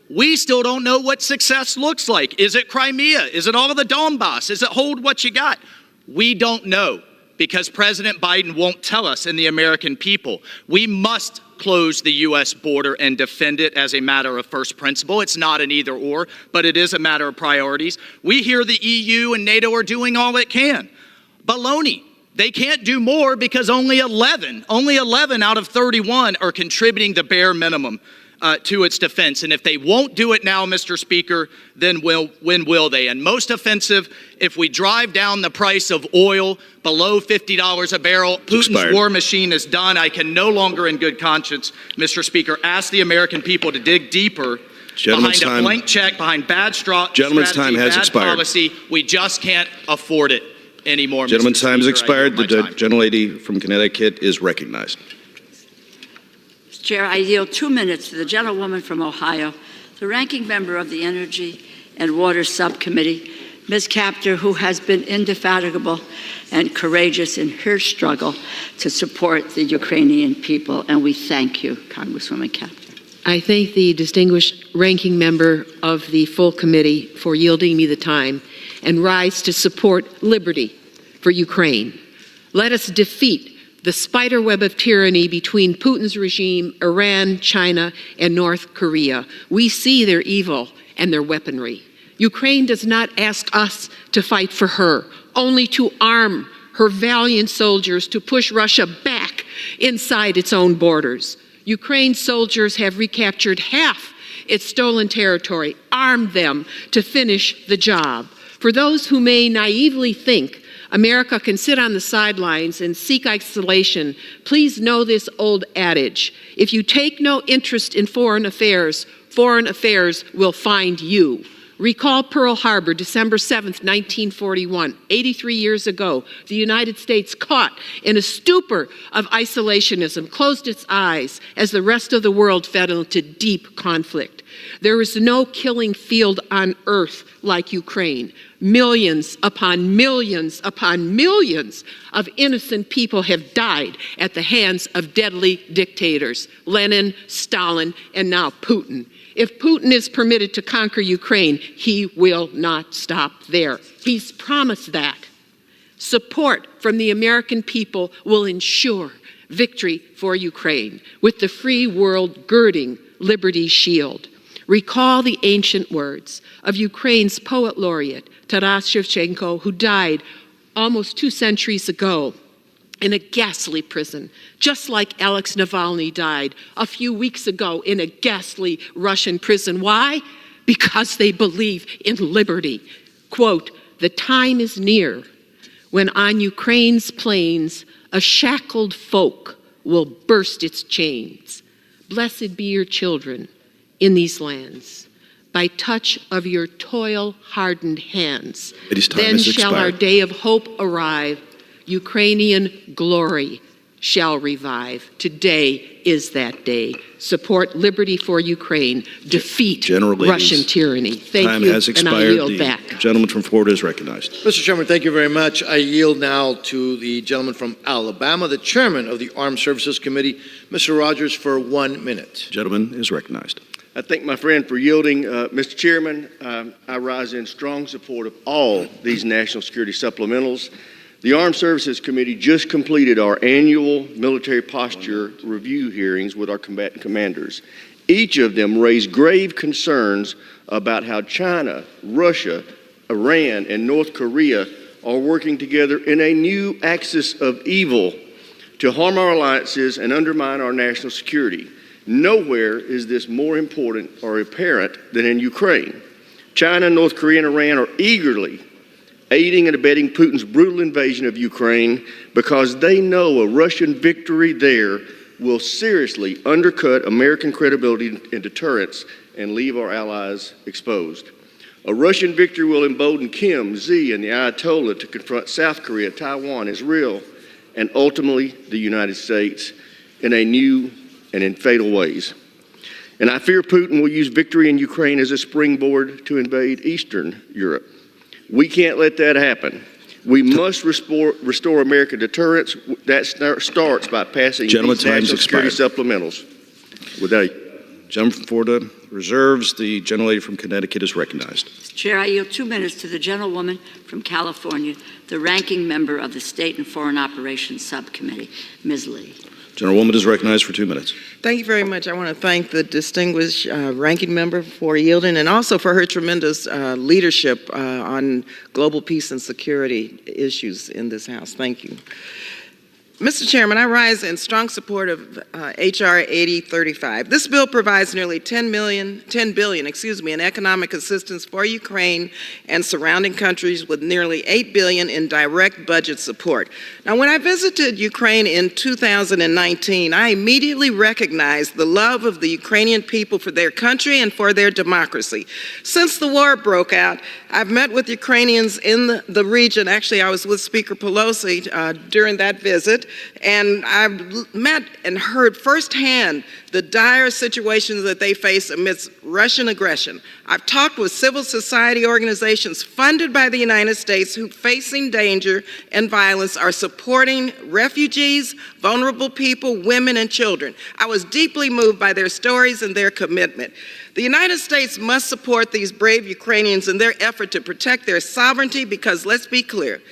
we still don't know what success looks like. Is it Crimea? Is it all of the Donbass? Is it hold what you got? We don't know because President Biden won't tell us and the American people. We must close the U.S. border and defend it as a matter of first principle. It's not an either or, but it is a matter of priorities. We hear the EU and NATO are doing all it can. Baloney. They can't do more because only 11 out of 31 are contributing the bare minimum to its defense. And if they won't do it now, Mr. Speaker, then when will they? And most offensive, if we drive down the price of oil below $50 a barrel, Putin's war machine is done. I can no longer in good conscience, Mr. Speaker, ask the American people to dig deeper behind a blank check, behind bad strategy, bad policy. We just can't afford it anymore. Gentleman's time has expired. The gentlelady from Connecticut is recognized. Chair, I yield 2 minutes to the gentlewoman from Ohio, the ranking member of the Energy and Water Subcommittee, Ms. Kaptur, who has been indefatigable and courageous in her struggle to support the Ukrainian people. And we thank you, Congresswoman Kaptur. I thank the distinguished ranking member of the full committee for yielding me the time and rise to support liberty for Ukraine. Let us defeat the spiderweb of tyranny between Putin's regime, Iran, China, and North Korea. We see their evil and their weaponry. Ukraine does not ask us to fight for her, only to arm her valiant soldiers to push Russia back inside its own borders. Ukraine's soldiers have recaptured half its stolen territory, armed them to finish the job. For those who may naively think America can sit on the sidelines and seek isolation. Please know this old adage: if you take no interest in foreign affairs will find you. Recall Pearl Harbor, December 7th, 1941. 83 years ago, the United States, caught in a stupor of isolationism, closed its eyes as the rest of the world fell into deep conflict. There is no killing field on earth like Ukraine. Millions upon millions upon millions of innocent people have died at the hands of deadly dictators: Lenin, Stalin, and now Putin. If Putin is permitted to conquer Ukraine, he will not stop there. He's promised that. Support from the American people will ensure victory for Ukraine, with the free world girding Liberty's shield. Recall the ancient words of Ukraine's poet laureate, Taras Shevchenko, who died almost 2 centuries ago in a ghastly prison, just like Alex Navalny died a few weeks ago in a ghastly Russian prison. Why? Because they believe in liberty. Quote, "The time is near when on Ukraine's plains a shackled folk will burst its chains. Blessed be your children in these lands. By touch of your toil-hardened hands, then shall our day of hope arrive. Ukrainian glory shall revive." Today is that day. Support liberty for Ukraine. Defeat Russian tyranny. Thank you, and I yield back. The gentleman from Florida is recognized. Mr. Chairman, thank you very much. I yield now to the gentleman from Alabama, the chairman of the Armed Services Committee, Mr. Rogers, for 1 minute. Gentleman is recognized. I thank my friend for yielding. Mr. Chairman, I rise in strong support of all these national security supplementals. The Armed Services Committee just completed our annual military posture review hearings with our combatant commanders. Each of them raised grave concerns about how China, Russia, Iran, and North Korea are working together in a new axis of evil to harm our alliances and undermine our national security. Nowhere is this more important or apparent than in Ukraine. China, North Korea, and Iran are eagerly aiding and abetting Putin's brutal invasion of Ukraine because they know a Russian victory there will seriously undercut American credibility and deterrence and leave our allies exposed. A Russian victory will embolden Kim, Xi, and the Ayatollah to confront South Korea, Taiwan, Israel, and ultimately the United States in a new and in fatal ways. And I fear Putin will use victory in Ukraine as a springboard to invade Eastern Europe. We can't let that happen. We must restore American deterrence. That starts by passing these national security supplementals. Gentleman from Florida reserves. The gentlelady from Connecticut is recognized. Mr. Chair, I yield 2 minutes to the gentlewoman from California, the ranking member of the State and Foreign Operations Subcommittee, Ms. Lee. Gentlewoman is recognized for 2 minutes. Thank you very much. I want to thank the distinguished ranking member for yielding and also for her tremendous leadership on global peace and security issues in this House. Thank you. Mr. Chairman, I rise in strong support of H.R. 8035. This bill provides nearly $10 billion in economic assistance for Ukraine and surrounding countries, with nearly $8 billion in direct budget support. Now, when I visited Ukraine in 2019, I immediately recognized the love of the Ukrainian people for their country and for their democracy. Since the war broke out, I've met with Ukrainians in the region. Actually, I was with Speaker Pelosi during that visit. And I've met and heard firsthand the dire situations that they face amidst Russian aggression. I've talked with civil society organizations funded by the United States who, facing danger and violence, are supporting refugees, vulnerable people, women, and children. I was deeply moved by their stories and their commitment. The United States must support these brave Ukrainians in their effort to protect their sovereignty because, let's be clear,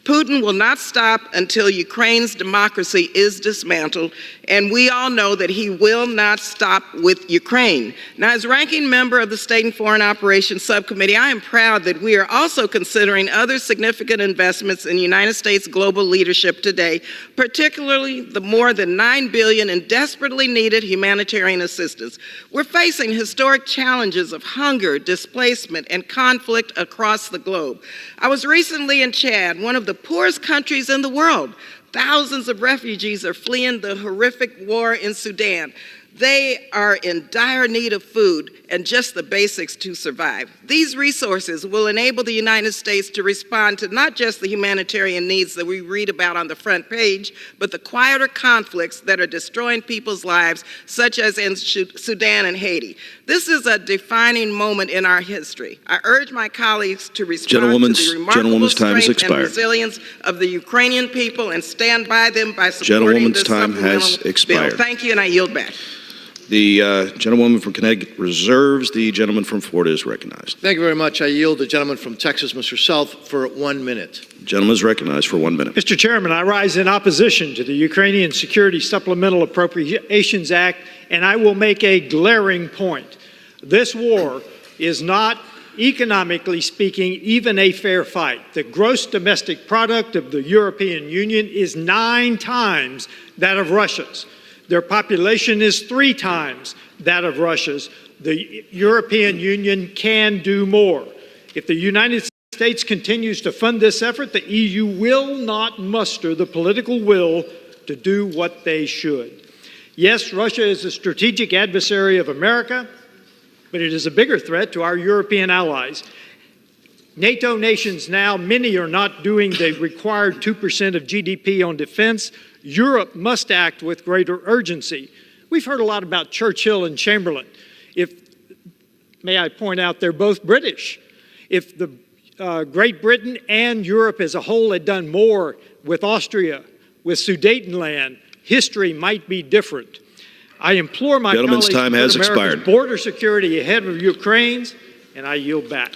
Putin will not stop until Ukraine's democracy is dismantled, and we all know that he will not stop with Ukraine. Now, as ranking member of the State and Foreign Operations Subcommittee, I am proud that we are also considering other significant investments in United States global leadership today, particularly the more than $9 billion in desperately needed humanitarian assistance. We're facing historic challenges of hunger, displacement, and conflict across the globe. I was recently in Chad, one of the poorest countries in the world. Thousands of refugees are fleeing the horrific war in Sudan. They are in dire need of food and just the basics to survive. These resources will enable the United States to respond to not just the humanitarian needs that we read about on the front page, but the quieter conflicts that are destroying people's lives, such as in Sudan and Haiti. This is a defining moment in our history. I urge my colleagues to respond to the remarkable strength and resilience of the Ukrainian people and stand by them by supporting this supplemental bill. Thank you, and I yield back. The gentlewoman from Connecticut reserves. The gentleman from Florida is recognized. Thank you very much. I yield the gentleman from Texas, Mr. South, for 1 minute. The gentleman is recognized for 1 minute. Mr. Chairman, I rise in opposition to the Ukrainian Security Supplemental Appropriations Act, and I will make a glaring point. This war is not, economically speaking, even a fair fight. The gross domestic product of the European Union is 9 times that of Russia's. Their population is 3 times that of Russia's. The European Union can do more. If the United States continues to fund this effort, the EU will not muster the political will to do what they should. Yes, Russia is a strategic adversary of America, but it is a bigger threat to our European allies. NATO nations now, many are not doing the required 2% of GDP on defense. Europe must act with greater urgency. We've heard a lot about Churchill and Chamberlain. May I point out, they're both British. If the Great Britain and Europe as a whole had done more with Austria, with Sudetenland, history might be different. I implore my colleagues to put America's border security ahead of Ukraine's, and I yield back.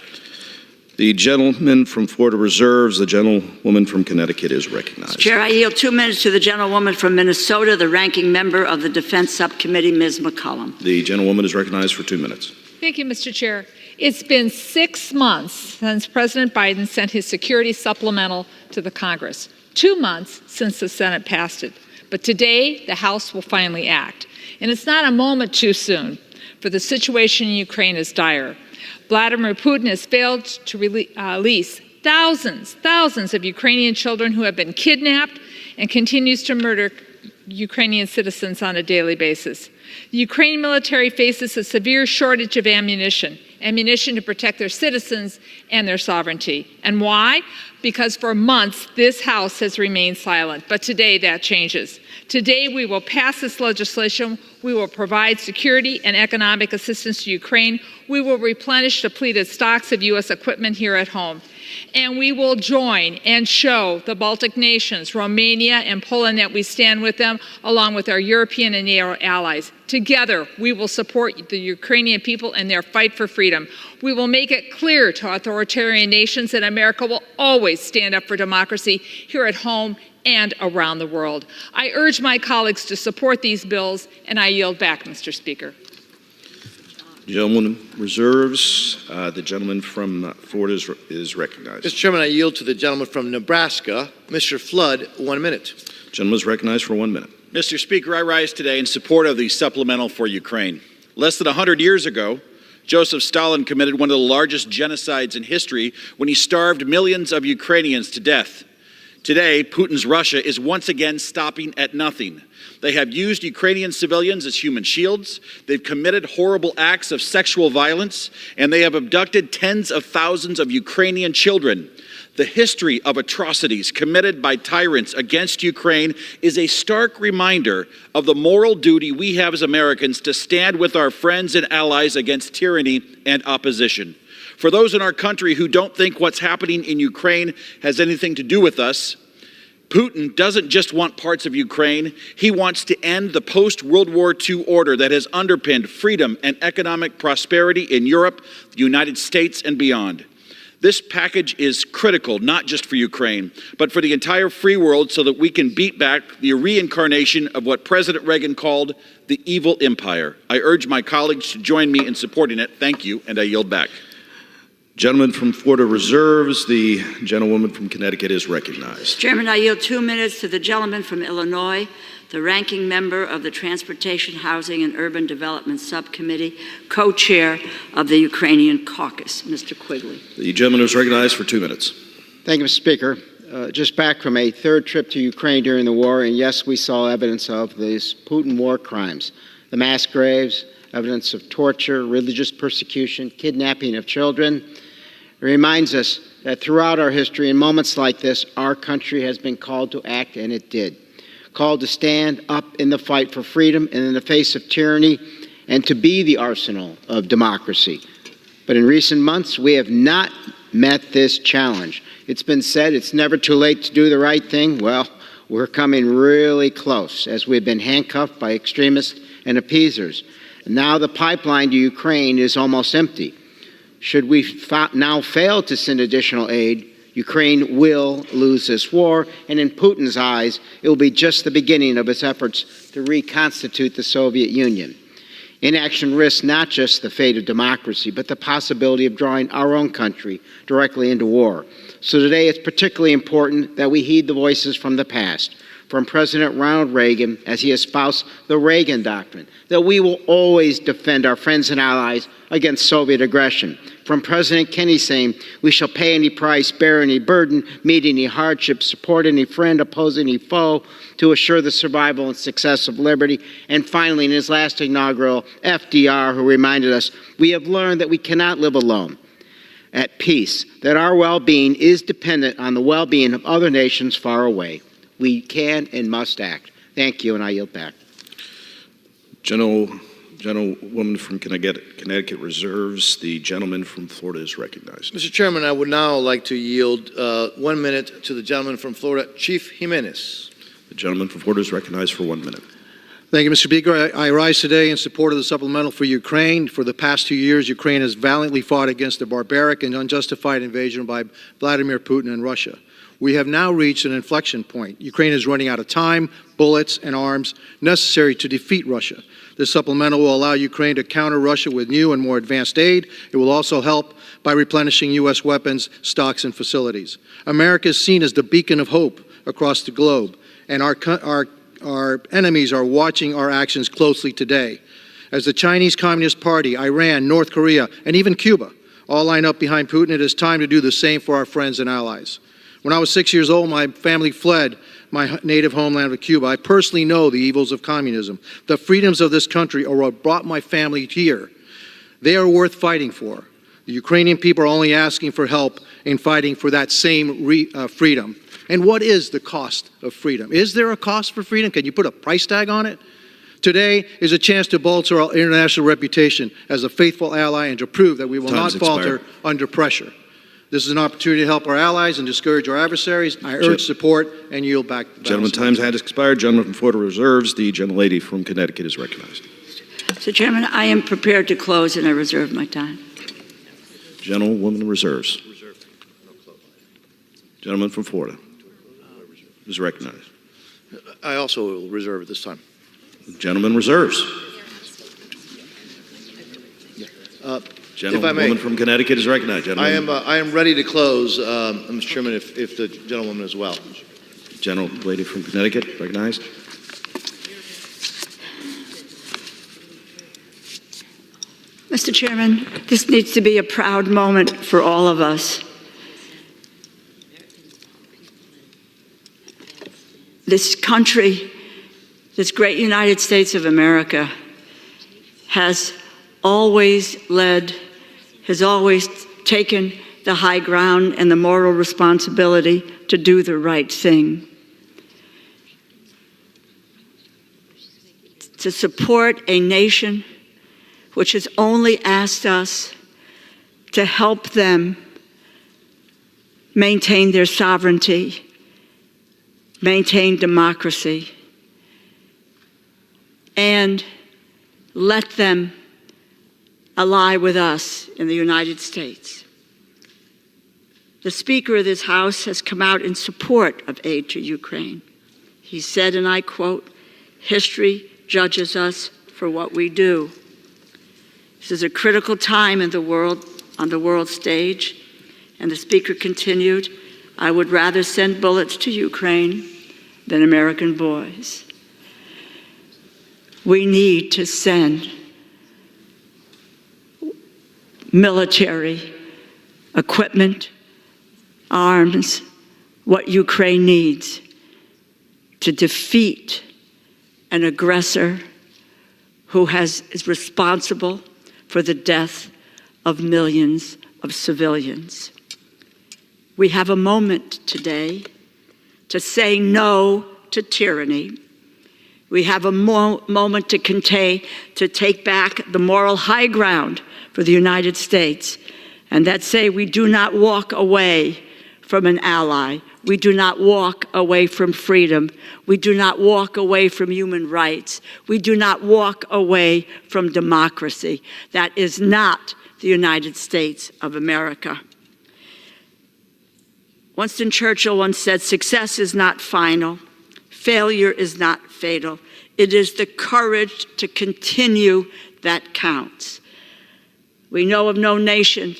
The gentleman from Florida reserves. The gentlewoman from Connecticut is recognized. Chair, I yield 2 minutes to the gentlewoman from Minnesota, the ranking member of the Defense Subcommittee, Ms. McCollum. The gentlewoman is recognized for 2 minutes. Thank you, Mr. Chair. It's been 6 months since President Biden sent his security supplemental to the Congress. 2 months since the Senate passed it. But today, the House will finally act. And it's not a moment too soon, for the situation in Ukraine is dire. Vladimir Putin has failed to release thousands of Ukrainian children who have been kidnapped and continues to murder Ukrainian citizens on a daily basis. The Ukrainian military faces a severe shortage of ammunition to protect their citizens and their sovereignty. And why? Because for months, this House has remained silent. But today, that changes. Today, we will pass this legislation. We will provide security and economic assistance to Ukraine. We will replenish depleted stocks of U.S. equipment here at home. And we will join and show the Baltic nations, Romania and Poland, that we stand with them, along with our European and NATO allies. Together, we will support the Ukrainian people in their fight for freedom. We will make it clear to authoritarian nations that America will always stand up for democracy here at home and around the world. I urge my colleagues to support these bills, and I yield back, Mr. Speaker. The gentleman reserves. The gentleman from Florida is recognized. Mr. Chairman, I yield to the gentleman from Nebraska, Mr. Flood, 1 minute. The gentleman is recognized for 1 minute. Mr. Speaker, I rise today in support of the supplemental for Ukraine. Less than 100 years ago, Joseph Stalin committed one of the largest genocides in history when he starved millions of Ukrainians to death. Today, Putin's Russia is once again stopping at nothing. They have used Ukrainian civilians as human shields, they've committed horrible acts of sexual violence, and they have abducted tens of thousands of Ukrainian children. The history of atrocities committed by tyrants against Ukraine is a stark reminder of the moral duty we have as Americans to stand with our friends and allies against tyranny and opposition. For those in our country who don't think what's happening in Ukraine has anything to do with us, Putin doesn't just want parts of Ukraine, he wants to end the post-World War II order that has underpinned freedom and economic prosperity in Europe, the United States, and beyond. This package is critical, not just for Ukraine, but for the entire free world so that we can beat back the reincarnation of what President Reagan called the evil empire. I urge my colleagues to join me in supporting it. Thank you, and I yield back. Gentleman from Florida reserves. The gentlewoman from Connecticut is recognized. Chairman, I yield 2 minutes to the gentleman from Illinois, the ranking member of the Transportation, Housing, and Urban Development Subcommittee, co-chair of the Ukrainian Caucus, Mr. Quigley. The gentleman is recognized for 2 minutes. Thank you, Mr. Speaker. just back from a third trip to Ukraine during the war, and yes, we saw evidence of these Putin war crimes, the mass graves, evidence of torture, religious persecution, kidnapping of children. It reminds us that throughout our history, in moments like this, our country has been called to act, and it did. Called to stand up in the fight for freedom and in the face of tyranny, and to be the arsenal of democracy. But in recent months, we have not met this challenge. It's been said it's never too late to do the right thing. Well, we're coming really close as we've been handcuffed by extremists and appeasers. And now the pipeline to Ukraine is almost empty. Should we now fail to send additional aid, Ukraine will lose this war, and in Putin's eyes, it will be just the beginning of his efforts to reconstitute the Soviet Union. Inaction risks not just the fate of democracy, but the possibility of drawing our own country directly into war. So today it's particularly important that we heed the voices from the past, from President Ronald Reagan as he espoused the Reagan Doctrine, that we will always defend our friends and allies against Soviet aggression. From President Kennedy saying, we shall pay any price, bear any burden, meet any hardship, support any friend, oppose any foe, to assure the survival and success of liberty. And finally, in his last inaugural, FDR, who reminded us, we have learned that we cannot live alone, at peace, that our well-being is dependent on the well-being of other nations far away. We can and must act. Thank you, and I yield back. Gentlewoman from Connecticut reserves. The gentleman from Florida is recognized. Mr. Chairman, I would now like to yield 1 minute to the gentleman from Florida, Chief Jimenez. The gentleman from Florida is recognized for 1 minute. Thank you, Mr. Speaker. I rise today in support of the supplemental for Ukraine. For the past 2 years, Ukraine has valiantly fought against the barbaric and unjustified invasion by Vladimir Putin and Russia. We have now reached an inflection point. Ukraine is running out of time, bullets, and arms necessary to defeat Russia. This supplemental will allow Ukraine to counter Russia with new and more advanced aid. It will also help by replenishing U.S. weapons, stocks, and facilities. America is seen as the beacon of hope across the globe, and our enemies are watching our actions closely today. As the Chinese Communist Party, Iran, North Korea, and even Cuba all line up behind Putin, it is time to do the same for our friends and allies. When I was 6 years old, my family fled my native homeland of Cuba. I personally know the evils of communism. The freedoms of this country are what brought my family here. They are worth fighting for. The Ukrainian people are only asking for help in fighting for that same freedom. And what is the cost of freedom? Is there a cost for freedom? Can you put a price tag on it? Today is a chance to bolster our international reputation as a faithful ally and to prove that we will not falter under pressure. This is an opportunity to help our allies and discourage our adversaries. I urge support and yield back. Gentleman, time's had expired. Gentleman from Florida reserves. The gentlelady from Connecticut is recognized. Mr. Chairman, I am prepared to close and I reserve my time. Gentlewoman reserves. Gentleman from Florida is recognized. I also will reserve at this time. Gentleman reserves. Gentlewoman from Connecticut is recognized. I am ready to close, Mr. Chairman, if the gentlewoman as well. Gentlelady from Connecticut recognized. Mr. Chairman, this needs to be a proud moment for all of us. This country, this great United States of America, has always led, has always taken the high ground and the moral responsibility to do the right thing. To support a nation which has only asked us to help them maintain their sovereignty, maintain democracy, and let them ally with us in the United States. The Speaker of this House has come out in support of aid to Ukraine. He said, and I quote, "History judges us for what we do." This is a critical time in the world, on the world stage, and the Speaker continued, "I would rather send bullets to Ukraine than American boys." We need to send military equipment, arms, what Ukraine needs to defeat an aggressor who is responsible for the death of millions of civilians. We have a moment today to say no to tyranny. We have a moment to take back the moral high ground for the United States, and that say we do not walk away from an ally. We do not walk away from freedom. We do not walk away from human rights. We do not walk away from democracy. That is not the United States of America. Winston Churchill once said, "Success is not final. Failure is not fatal. It is the courage to continue that counts." We know of no nation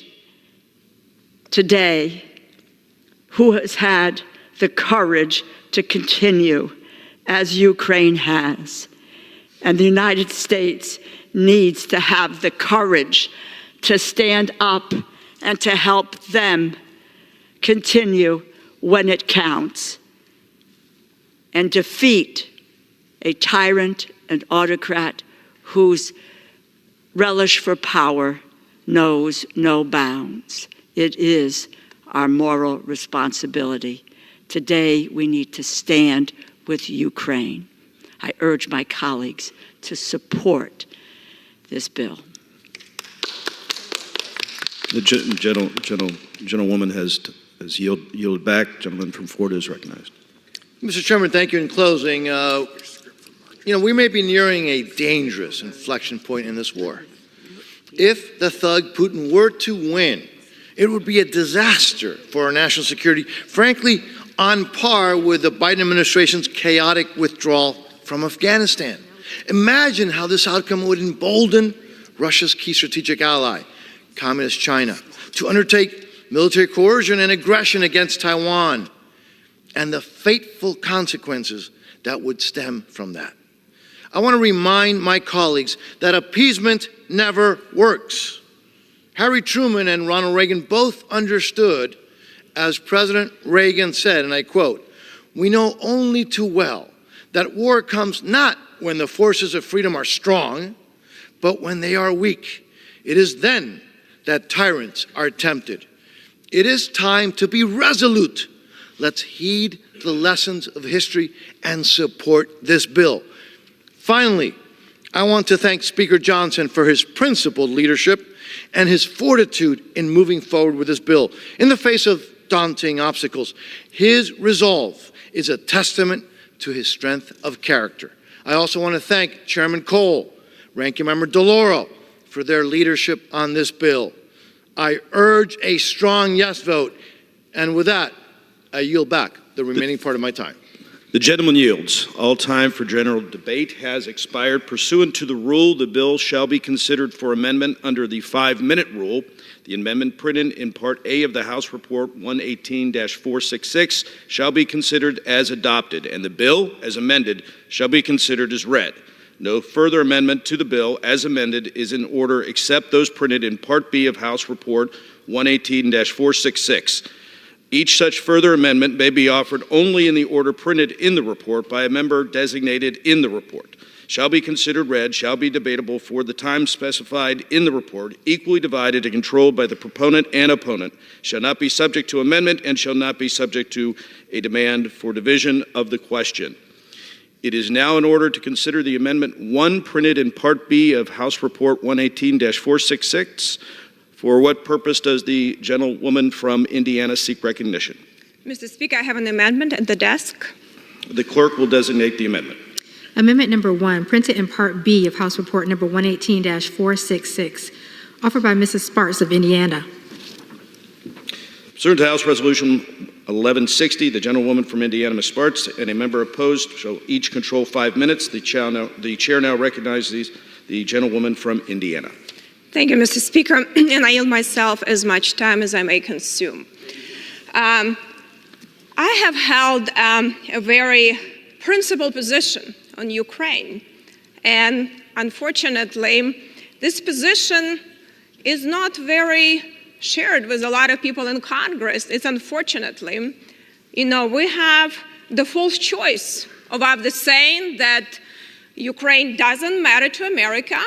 today who has had the courage to continue as Ukraine has. And the United States needs to have the courage to stand up and to help them continue when it counts and defeat a tyrant and autocrat whose relish for power knows no bounds. It is our moral responsibility. Today, we need to stand with Ukraine. I urge my colleagues to support this bill. The gentlewoman has yielded back. Gentleman from Florida is recognized. Mr. Chairman, thank you. In closing, we may be nearing a dangerous inflection point in this war. If the thug Putin were to win, it would be a disaster for our national security, frankly, on par with the Biden administration's chaotic withdrawal from Afghanistan. Imagine how this outcome would embolden Russia's key strategic ally, Communist China, to undertake military coercion and aggression against Taiwan, and the fateful consequences that would stem from that. I want to remind my colleagues that appeasement never works. Harry Truman and Ronald Reagan both understood, as President Reagan said, and I quote, "We know only too well that war comes not when the forces of freedom are strong, but when they are weak. It is then that tyrants are tempted. It is time to be resolute. Let's heed the lessons of history and support this bill." Finally, I want to thank Speaker Johnson for his principled leadership and his fortitude in moving forward with this bill. In the face of daunting obstacles, his resolve is a testament to his strength of character. I also want to thank Chairman Cole, Ranking Member DeLauro, for their leadership on this bill. I urge a strong yes vote, and with that, I yield back the remaining part of my time. The gentleman yields. All time for general debate has expired. Pursuant to the rule, the bill shall be considered for amendment under the 5-minute rule. The amendment printed in Part A of the House Report 118-466 shall be considered as adopted, and the bill, as amended, shall be considered as read. No further amendment to the bill as amended is in order except those printed in Part B of House Report 118-466. Each such further amendment may be offered only in the order printed in the report by a member designated in the report. Shall be considered read, shall be debatable for the time specified in the report, equally divided and controlled by the proponent and opponent, shall not be subject to amendment, and shall not be subject to a demand for division of the question. It is now in order to consider the Amendment 1 printed in Part B of House Report 118-466. For what purpose does the gentlewoman from Indiana seek recognition? Mr. Speaker, I have an amendment at the desk. The clerk will designate the amendment. Amendment number 1, printed in Part B of House Report number 118-466, offered by Mrs. Sparks of Indiana. Pursuant to House Resolution 1160, the gentlewoman from Indiana, Ms. Sparks, and a member opposed shall each control 5 minutes. The chair now recognizes the gentlewoman from Indiana. Thank you, Mr. Speaker, and I yield myself as much time as I may consume. I have held a very principled position on Ukraine, and unfortunately, this position is not very shared with a lot of people in Congress. It's unfortunately, we have the false choice of either saying that Ukraine doesn't matter to America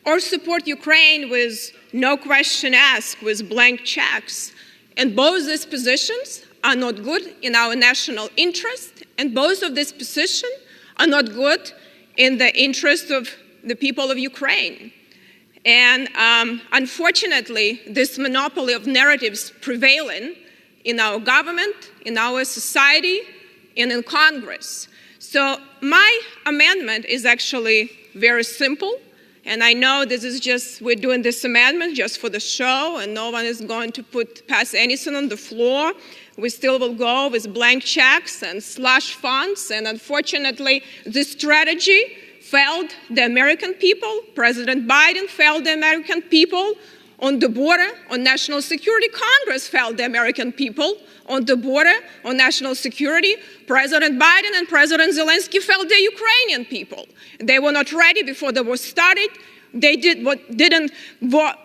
or support Ukraine with no question asked, with blank checks. And both these positions are not good in our national interest, and both of these positions are not good in the interest of the people of Ukraine. And unfortunately, this monopoly of narratives prevailing in our government, in our society, and in Congress. So my amendment is actually very simple. And I know this is just, we're doing this amendment just for the show, and no one is going to pass anything on the floor. We still will go with blank checks and slush funds. And unfortunately, this strategy failed the American people. President Biden failed the American people on the border, on national security. Congress failed the American people on the border, on national security. President Biden and President Zelensky failed the Ukrainian people. They were not ready before the war started. They didn't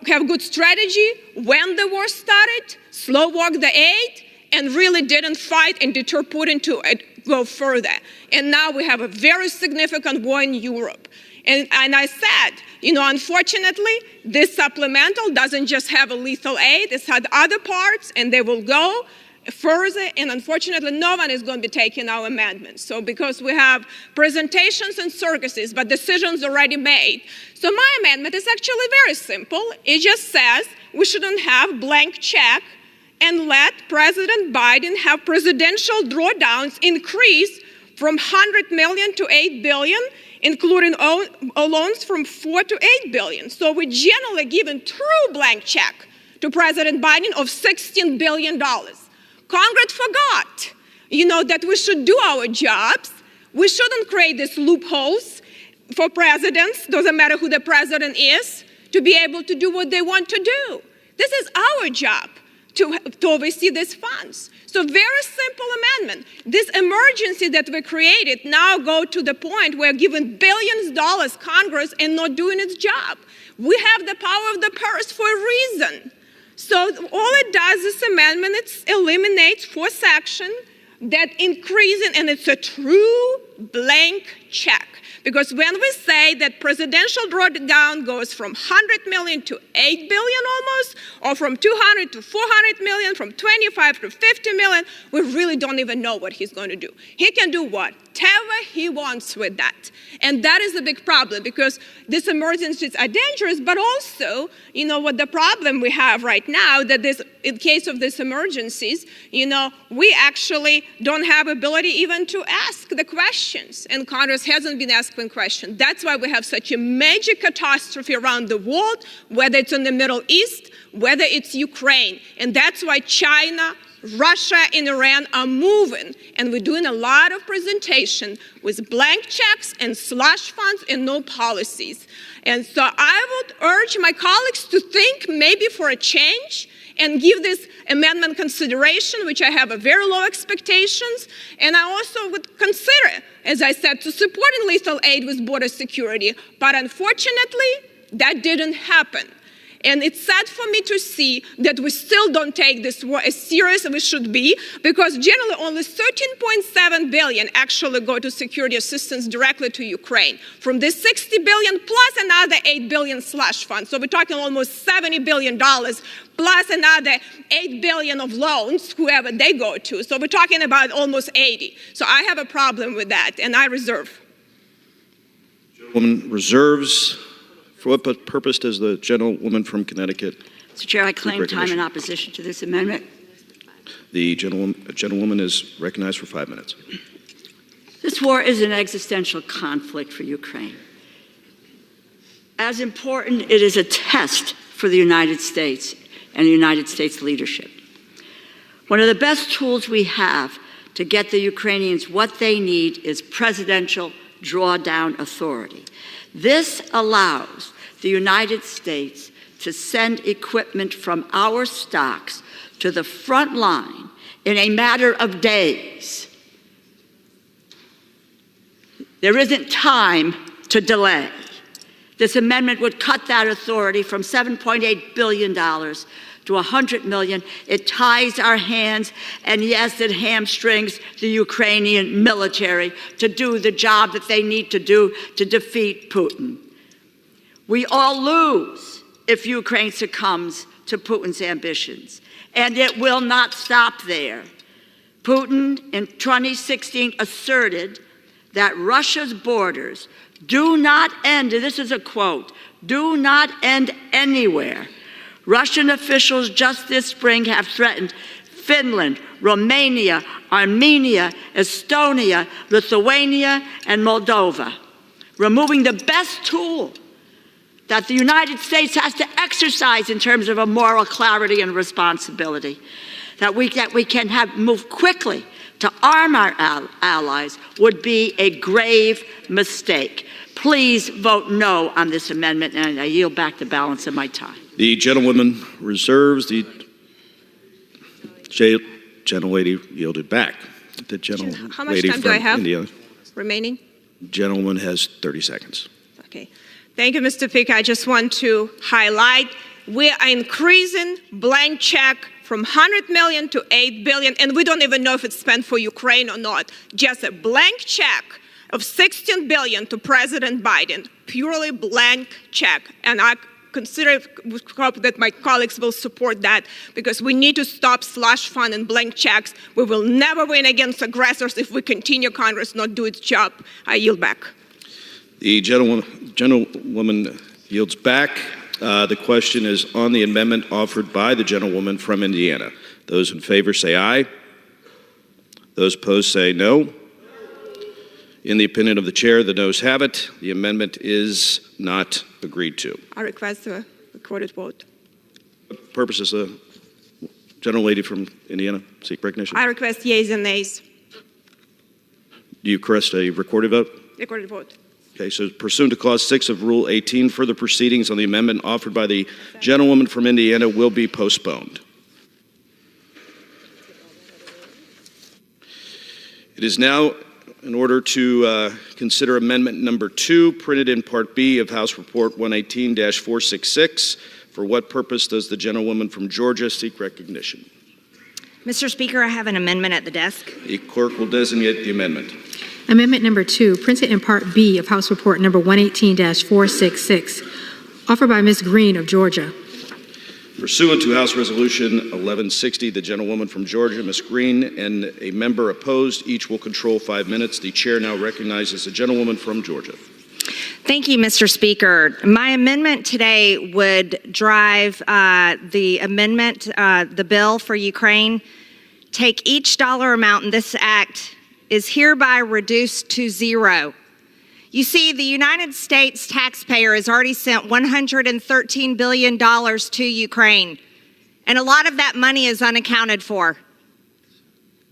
have good strategy when the war started, slow-walked the aid, and really didn't fight and deter Putin to go further. And now we have a very significant war in Europe. And I said, unfortunately, this supplemental doesn't just have a lethal aid, it's had other parts, and they will go further, and unfortunately, no one is going to be taking our amendments. So because we have presentations and circuses, but decisions already made. So my amendment is actually very simple. It just says we shouldn't have blank check and let President Biden have presidential drawdowns increase from 100 million to 8 billion, including loans from 4 to 8 billion. So we're generally giving true blank check to President Biden of $16 billion. Congress forgot, that we should do our jobs. We shouldn't create these loopholes for presidents, doesn't matter who the president is, to be able to do what they want to do. This is our job to oversee these funds. So very simple amendment. This emergency that we created now go to the point where giving billions of dollars Congress and not doing its job. We have the power of the purse for a reason. So all it does, this amendment, it eliminates 4 sections that increase, and it's a true blank check. Because when we say that presidential drawdown goes from 100 million to 8 billion almost, or from 200 to 400 million, from 25 to 50 million, we really don't even know what he's going to do. He can do whatever he wants with that. And that is a big problem, because these emergencies are dangerous, but also, what the problem we have right now, that in case of these emergencies, we actually don't have ability even to ask the questions, and Congress hasn't been asking questions. That's why we have such a major catastrophe around the world, whether it's in the Middle East, whether it's Ukraine, and that's why China, Russia, and Iran are moving, and we're doing a lot of presentation with blank checks and slush funds and no policies. And so I would urge my colleagues to think maybe for a change and give this amendment consideration, which I have a very low expectations. And I also would consider, as I said, to supporting lethal aid with border security. But unfortunately, that didn't happen. And it's sad for me to see that we still don't take this war as serious as we should be, because generally only 13.7 billion actually go to security assistance directly to Ukraine. From this 60 billion plus another 8 billion slush fund. So we're talking almost $70 billion plus another 8 billion of loans, whoever they go to. So we're talking about almost 80. So I have a problem with that, and I reserve. Woman reserves. For what purpose does the gentlewoman from Connecticut? Mr. Chair, I claim time in opposition to this amendment. The gentlewoman is recognized for 5 minutes. This war is an existential conflict for Ukraine. As important, it is a test for the United States and the United States leadership. One of the best tools we have to get the Ukrainians what they need is presidential drawdown authority. This allows the United States to send equipment from our stocks to the front line in a matter of days. There isn't time to delay. This amendment would cut that authority from $7.8 billion to 100 million. It ties our hands, and yes, it hamstrings the Ukrainian military to do the job that they need to do to defeat Putin. We all lose if Ukraine succumbs to Putin's ambitions, and it will not stop there. Putin in 2016 asserted that Russia's borders do not end, and this is a quote, do not end anywhere. Russian officials just this spring have threatened Finland, Romania, Armenia, Estonia, Lithuania, and Moldova, removing the best tool that the United States has to exercise in terms of a moral clarity and responsibility, that we can move quickly to arm our allies would be a grave mistake. Please vote no on this amendment, and I yield back the balance of my time. The gentlewoman reserves. The gentlelady yielded back. The gentlelady How much time do I have India. remaining? Gentleman has 30 seconds. Okay. Thank you, Mr. Speaker. I just want to highlight we are increasing blank check from 100 million to 8 billion, and we don't even know if it's spent for Ukraine or not. Just a blank check of 16 billion to President Biden, purely blank check. And I hope that my colleagues will support that, because we need to stop slush fund and blank checks. We will never win against aggressors if we continue Congress not do its job. I yield back. The gentlewoman yields back. The question is on the amendment offered by the gentlewoman from Indiana. Those in favor say aye. Those opposed say no. In the opinion of the chair, the noes have it. The amendment is not agreed to. I request a recorded vote. What purpose does the gentlelady from Indiana seek recognition? I request yeas and nays. Do you request a recorded vote? Recorded vote. Okay, so pursuant to Clause 6 of Rule 18, further proceedings on the amendment offered by the gentlewoman from Indiana will be postponed. It is now in order to consider Amendment Number 2, printed in Part B of House Report 118-466. For what purpose does the gentlewoman from Georgia seek recognition? Mr. Speaker, I have an amendment at the desk. The clerk will designate the amendment. Amendment number 2, printed in Part B of House Report number 118-466, offered by Ms. Green of Georgia. Pursuant to House Resolution 1160, the gentlewoman from Georgia, Ms. Green, and a member opposed, each will control 5 minutes. The chair now recognizes the gentlewoman from Georgia. Thank you, Mr. Speaker. My amendment today would drive the amendment, the bill for Ukraine, take each dollar amount in this act is hereby reduced to zero. You see, the United States taxpayer has already sent $113 billion to Ukraine, and a lot of that money is unaccounted for.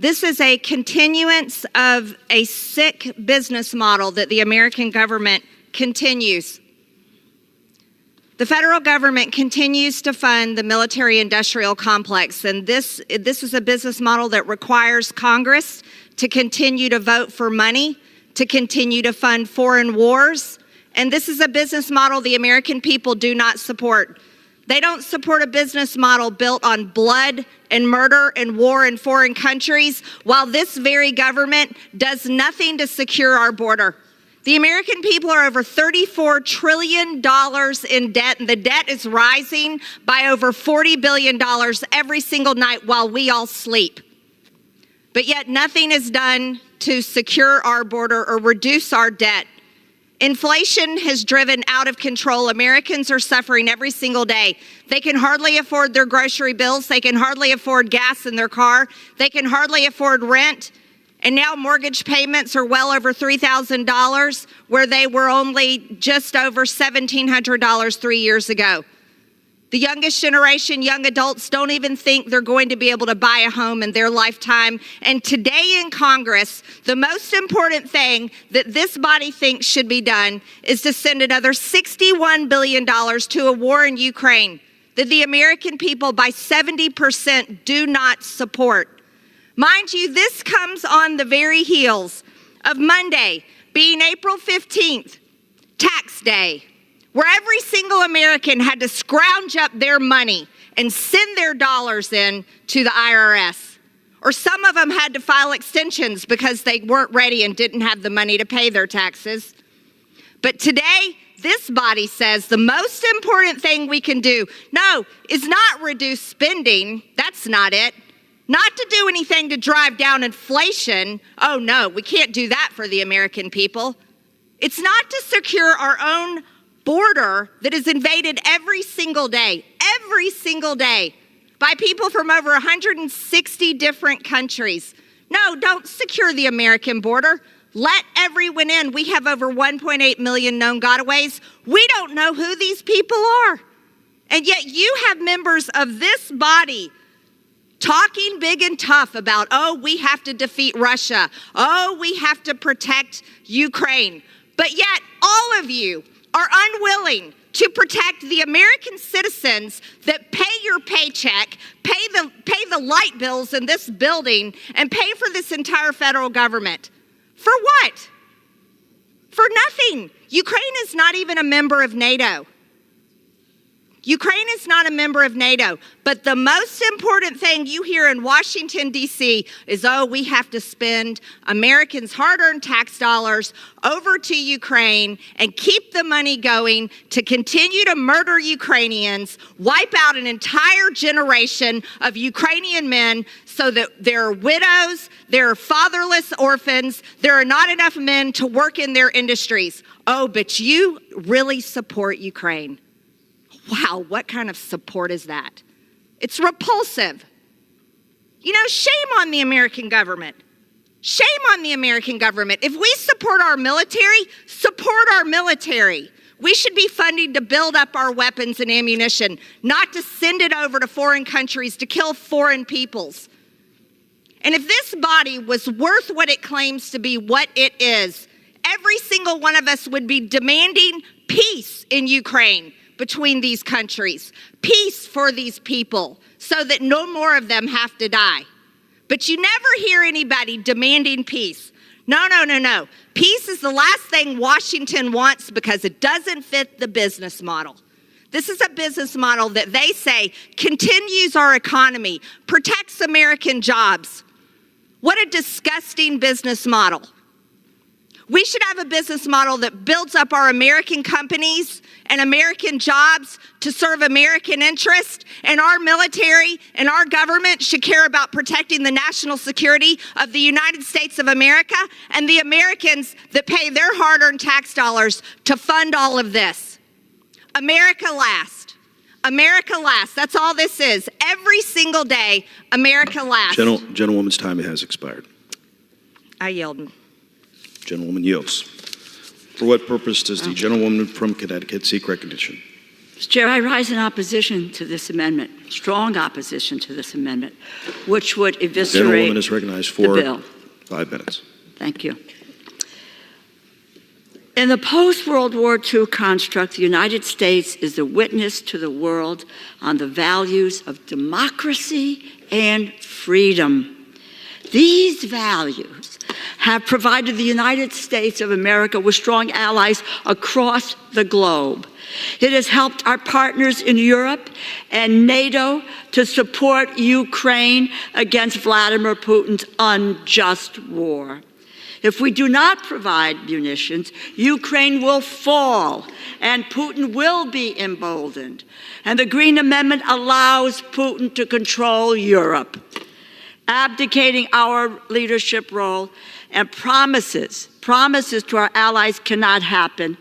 This is a continuance of a sick business model that the American government continues. The federal government continues to fund the military-industrial complex, and this is a business model that requires Congress to continue to vote for money, to continue to fund foreign wars, and this is a business model the American people do not support. They don't support a business model built on blood and murder and war in foreign countries, while this very government does nothing to secure our border. The American people are over $34 trillion in debt, and the debt is rising by over $40 billion every single night while we all sleep. But yet nothing is done to secure our border or reduce our debt. Inflation has driven out of control. Americans are suffering every single day. They can hardly afford their grocery bills. They can hardly afford gas in their car. They can hardly afford rent. And now mortgage payments are well over $3,000, where they were only just over $1,700 3 years ago. The youngest generation, young adults, don't even think they're going to be able to buy a home in their lifetime. And today in Congress, the most important thing that this body thinks should be done is to send another $61 billion to a war in Ukraine that the American people by 70% do not support. Mind you, this comes on the very heels of Monday being April 15th, tax day, where every single American had to scrounge up their money and send their dollars in to the IRS. Or some of them had to file extensions because they weren't ready and didn't have the money to pay their taxes. But today, this body says the most important thing we can do, no, is not reduce spending. That's not it. Not to do anything to drive down inflation. Oh no, we can't do that for the American people. It's not to secure our own border that is invaded every single day, by people from over 160 different countries. No, don't secure the American border. Let everyone in. We have over 1.8 million known gotaways. We don't know who these people are. And yet you have members of this body talking big and tough about, oh, we have to defeat Russia. Oh, we have to protect Ukraine. But yet all of you are unwilling to protect the American citizens that pay your paycheck, pay the light bills in this building, and pay for this entire federal government. For what? For nothing. Ukraine is not even a member of NATO. Ukraine is not a member of NATO, but the most important thing you hear in Washington, D.C. is, oh, we have to spend Americans' hard-earned tax dollars over to Ukraine and keep the money going to continue to murder Ukrainians, wipe out an entire generation of Ukrainian men so that there are widows, there are fatherless orphans, there are not enough men to work in their industries. Oh, but you really support Ukraine. Wow, what kind of support is that? It's repulsive. You know, shame on the American government. Shame on the American government. If we support our military, support our military. We should be funding to build up our weapons and ammunition, not to send it over to foreign countries to kill foreign peoples. And if this body was worth what it claims to be, what it is, every single one of us would be demanding peace in Ukraine between these countries, peace for these people so that no more of them have to die. But you never hear anybody demanding peace. No. Peace is the last thing Washington wants because it doesn't fit the business model. This is a business model that they say continues our economy, protects American jobs. What a disgusting business model. We should have a business model that builds up our American companies and American jobs to serve American interests, and our military and our government should care about protecting the national security of the United States of America and the Americans that pay their hard-earned tax dollars to fund all of this. America last. America last. That's all this is. Every single day, America last. Gentlewoman's time has expired. I yield. Gentlewoman yields. For what purpose does the gentlewoman from Connecticut seek recognition? Mr. Chair, I rise in opposition to this amendment, strong opposition to this amendment, which would eviscerate Gentlewoman is recognized for the bill. 5 minutes. Thank you. In the post-World War II construct, the United States is a witness to the world on the values of democracy and freedom. These values have provided the United States of America with strong allies across the globe. It has helped our partners in Europe and NATO to support Ukraine against Vladimir Putin's unjust war. If we do not provide munitions, Ukraine will fall and Putin will be emboldened. And the Green Amendment allows Putin to control Europe. Abdicating our leadership role and promises to our allies cannot happen.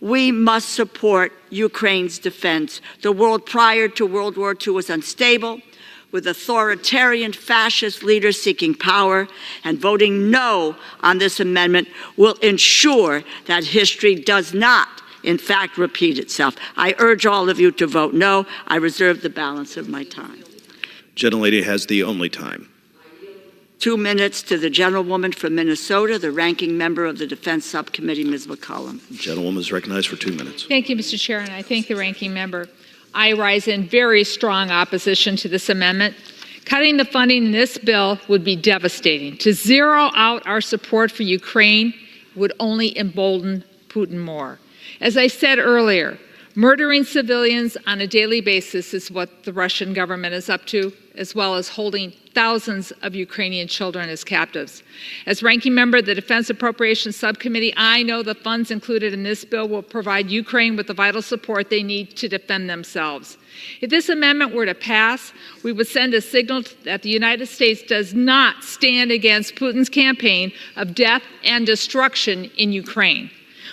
We must support Ukraine's defense. The world prior to World War II was unstable, with authoritarian fascist leaders seeking power, and voting no on this amendment will ensure that history does not, in fact, repeat itself. I urge all of you to vote no. I reserve the balance of my time. Gentlelady has the only time. 2 minutes to the gentlewoman from Minnesota, the ranking member of the Defense Subcommittee, Ms. McCollum. Gentlewoman is recognized for 2 minutes. Thank you, Mr. Chair, and I thank the ranking member. I rise in very strong opposition to this amendment. Cutting the funding in this bill would be devastating. To zero out our support for Ukraine would only embolden Putin more. As I said earlier, Murdering civilians on a daily basis is what the Russian government is up to, as well as holding thousands of Ukrainian children as captives. As ranking member of the Defense Appropriations Subcommittee, I know the funds included in this bill will provide Ukraine with the vital support they need to defend themselves. If this amendment were to pass, we would send a signal that the United States does not stand against Putin's campaign of death and destruction in Ukraine.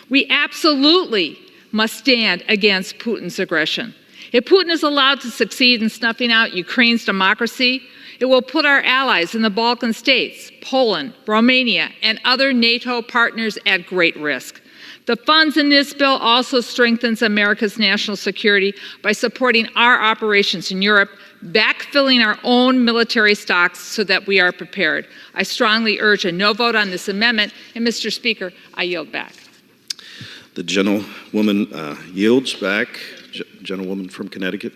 We absolutely must stand against Putin's aggression. If Putin is allowed to succeed in snuffing out Ukraine's democracy, it will put our allies in the Balkan states, Poland, Romania, and other NATO partners at great risk. The funds in this bill also strengthens America's national security by supporting our operations in Europe, backfilling our own military stocks so that we are prepared. I strongly urge a no vote on this amendment, and Mr. Speaker, I yield back. The gentlewoman yields back. Gentlewoman from Connecticut.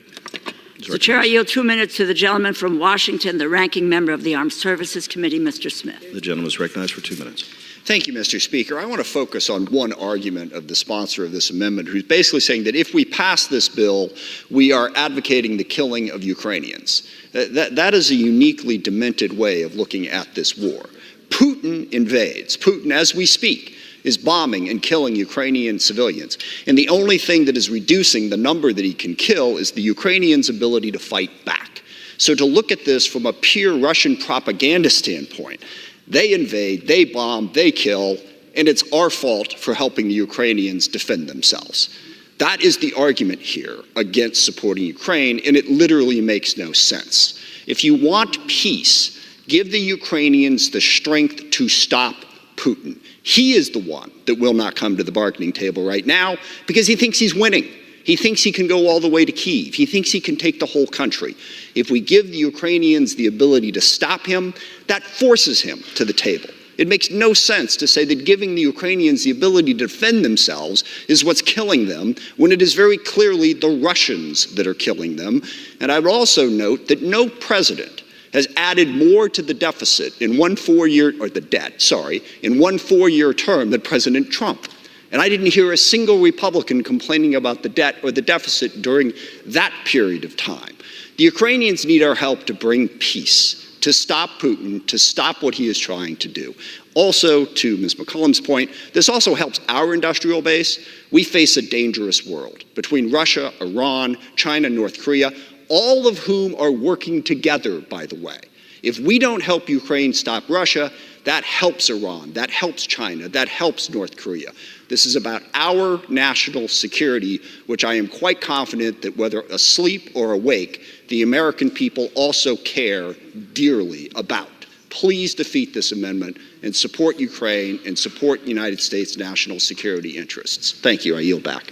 Mr. Chair, I yield 2 minutes to the gentleman from Washington, the ranking member of the Armed Services Committee, Mr. Smith. The gentleman is recognized for 2 minutes. Thank you, Mr. Speaker. I want to focus on one argument of the sponsor of this amendment, who's basically saying that if we pass this bill, we are advocating the killing of Ukrainians. That is a uniquely demented way of looking at this war. Putin invades. Putin, as we speak, is bombing and killing Ukrainian civilians. And the only thing that is reducing the number that he can kill is the Ukrainians' ability to fight back. So to look at this from a pure Russian propaganda standpoint, they invade, they bomb, they kill, and it's our fault for helping the Ukrainians defend themselves. That is the argument here against supporting Ukraine, and it literally makes no sense. If you want peace, give the Ukrainians the strength to stop Putin. He is the one that will not come to the bargaining table right now because he thinks he's winning. He thinks he can go all the way to Kyiv. He thinks he can take the whole country. If we give the Ukrainians the ability to stop him, that forces him to the table. It makes no sense to say that giving the Ukrainians the ability to defend themselves is what's killing them, when it is very clearly the Russians that are killing them. And I would also note that no president has added more to the deficit in one 4-year, or the debt, sorry, in one 4-year term than President Trump. And I didn't hear a single Republican complaining about the debt or the deficit during that period of time. The Ukrainians need our help to bring peace, to stop Putin, to stop what he is trying to do. Also, to Ms. McCollum's point, this also helps our industrial base. We face a dangerous world between Russia, Iran, China, North Korea, all of whom are working together, by the way. If we don't help Ukraine stop Russia, that helps Iran, that helps China, that helps North Korea. This is about our national security, which I am quite confident that whether asleep or awake, the American people also care dearly about. Please defeat this amendment and support Ukraine and support United States national security interests. Thank you. I yield back.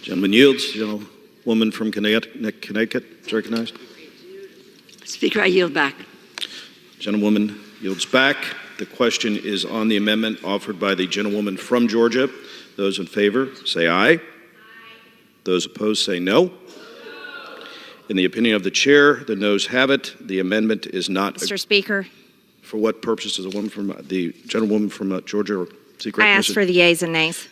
Gentleman yields. Gentlewoman from Connecticut is recognized. Speaker, I yield back. Gentlewoman yields back. The question is on the amendment offered by the gentlewoman from Georgia. Those in favor say aye. Aye. Those opposed say no. In the opinion of the chair, the noes have it. The amendment is not. Mr. Speaker. For what purpose does the gentlewoman from Georgia seek recognition? I ask for the yeas and nays.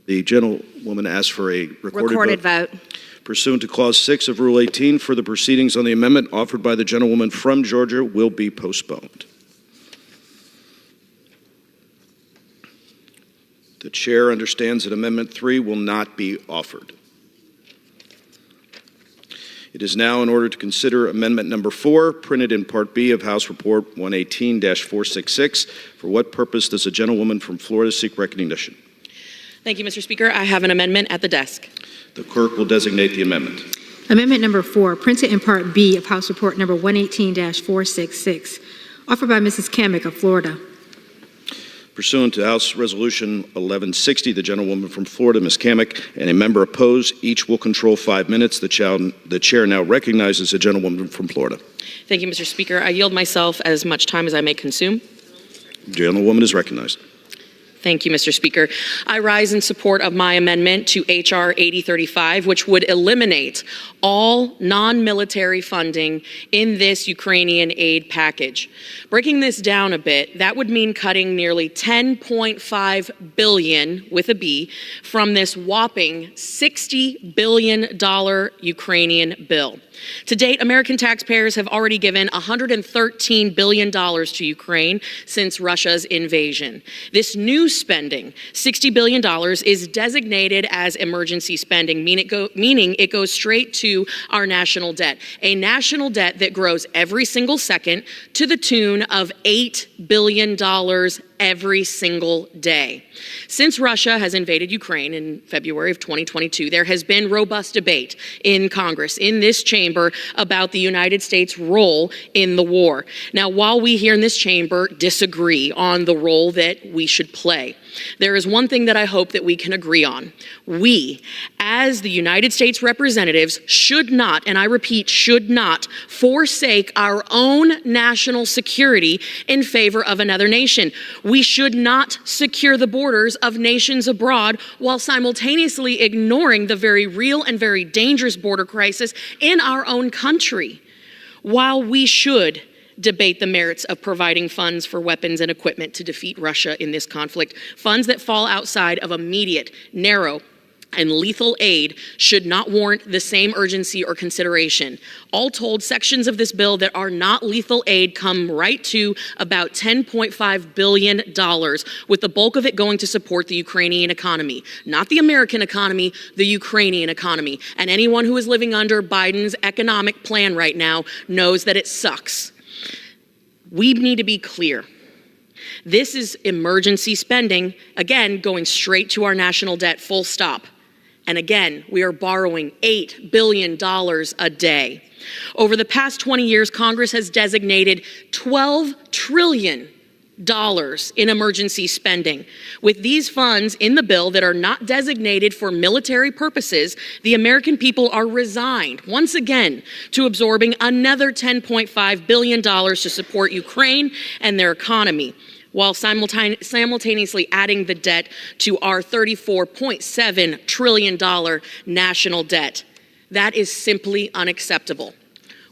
The gentlewoman asks for a recorded vote. Pursuant to Clause 6 of Rule 18, further proceedings on the amendment offered by the gentlewoman from Georgia will be postponed. The chair understands that Amendment 3 will not be offered. It is now in order to consider Amendment Number 4, printed in Part B of House Report 118-466. For what purpose does the gentlewoman from Florida seek recognition? Thank you, Mr. Speaker. I have an amendment at the desk. The clerk will designate the amendment. Amendment number 4, printed in Part B of House Report number 118-466, offered by Mrs. Kamick of Florida. Pursuant to House Resolution 1160, the gentlewoman from Florida, Ms. Kamick, and a member opposed, each will control 5 minutes. The chair now recognizes the gentlewoman from Florida. Thank you, Mr. Speaker. I yield myself as much time as I may consume. The gentlewoman is recognized. Thank you, Mr. Speaker. I rise in support of my amendment to H.R. 8035, which would eliminate all non-military funding in this Ukrainian aid package. Breaking this down a bit, that would mean cutting nearly $10.5 billion, with a B, from this whopping $60 billion Ukrainian bill. To date, American taxpayers have already given $113 billion to Ukraine since Russia's invasion. This new spending, $60 billion, is designated as emergency spending, meaning it goes straight to our national debt, a national debt that grows every single second to the tune of $8 billion every single day. Since Russia has invaded Ukraine in February of 2022, there has been robust debate in Congress, in this chamber, about the United States' role in the war. Now, while we here in this chamber disagree on the role that we should play, there is one thing that I hope that we can agree on. We, as the United States representatives, should not, and I repeat, should not, forsake our own national security in favor of another nation. We should not secure the borders of nations abroad while simultaneously ignoring the very real and very dangerous border crisis in our own country. While we should debate the merits of providing funds for weapons and equipment to defeat Russia in this conflict, funds that fall outside of immediate, narrow, and lethal aid should not warrant the same urgency or consideration. All told, sections of this bill that are not lethal aid come right to about $10.5 billion, with the bulk of it going to support the Ukrainian economy. Not the American economy, the Ukrainian economy. And anyone who is living under Biden's economic plan right now knows that it sucks. We need to be clear. This is emergency spending, again, going straight to our national debt, full stop. And again, we are borrowing $8 billion a day. Over the past 20 years, Congress has designated $12 trillion in emergency spending. With these funds in the bill that are not designated for military purposes, the American people are resigned, once again, to absorbing another $10.5 billion to support Ukraine and their economy, while simultaneously adding the debt to our $34.7 trillion national debt. That is simply unacceptable.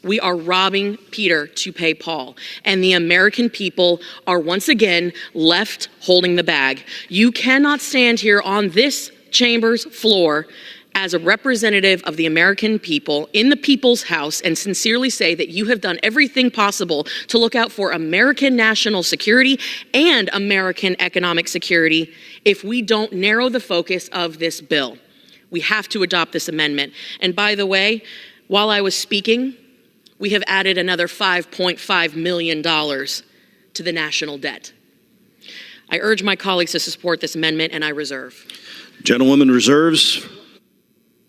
We are robbing Peter to pay Paul, and the American people are once again left holding the bag. You cannot stand here on this chamber's floor as a representative of the American people in the people's house and sincerely say that you have done everything possible to look out for American national security and American economic security if we don't narrow the focus of this bill. We have to adopt this amendment. And by the way, while I was speaking, we have added another $5.5 million to the national debt. I urge my colleagues to support this amendment, and I reserve. Gentlewoman reserves.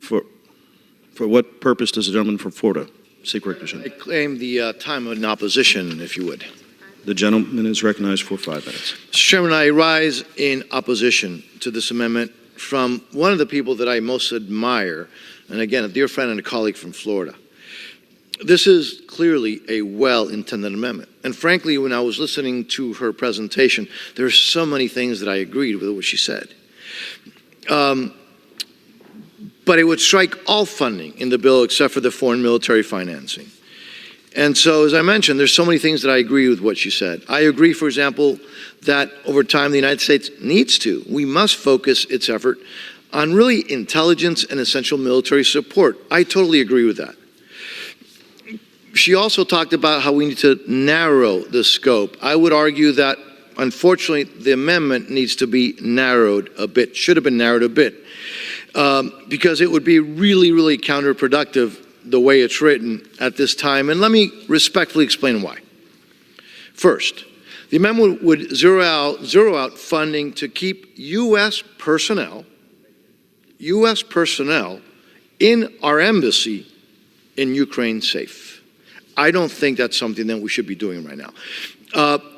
For what purpose does the gentleman from Florida seek recognition? I claim the time in opposition, if you would. The gentleman is recognized for 5 minutes. Mr. Chairman, I rise in opposition to this amendment from one of the people that I most admire, and again, a dear friend and a colleague from Florida. This is clearly a well-intended amendment. And frankly, when I was listening to her presentation, there are so many things that I agreed with what she said. But it would strike all funding in the bill except for the foreign military financing. And so, as I mentioned, there's so many things that I agree with what she said. I agree, for example, that over time the United States we must focus its effort on really intelligence and essential military support. I totally agree with that. She also talked about how we need to narrow the scope. I would argue that, unfortunately, the amendment needs to be narrowed a bit, should have been narrowed a bit. Because it would be really, really counterproductive the way it's written at this time. And let me respectfully explain why. First, the amendment would zero out funding to keep U.S. personnel in our embassy in Ukraine safe. I don't think that's something that we should be doing right now.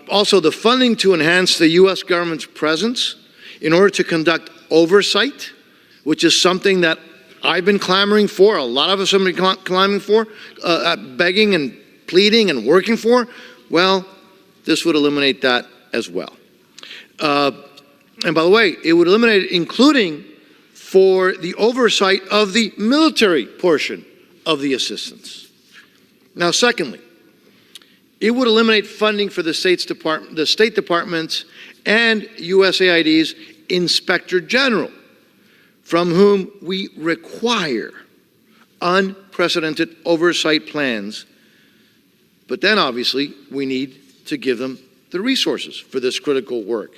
Also, the funding to enhance the U.S. government's presence in order to conduct oversight, which is something that I've been clamoring for, a lot of us have been clamoring for, begging and pleading and working for, well, this would eliminate that as well. And by the way, it would eliminate it, including for the oversight of the military portion of the assistance. Now, secondly, it would eliminate funding for the State Department's and USAID's Inspector General, from whom we require unprecedented oversight plans. But then, obviously, we need to give them the resources for this critical work,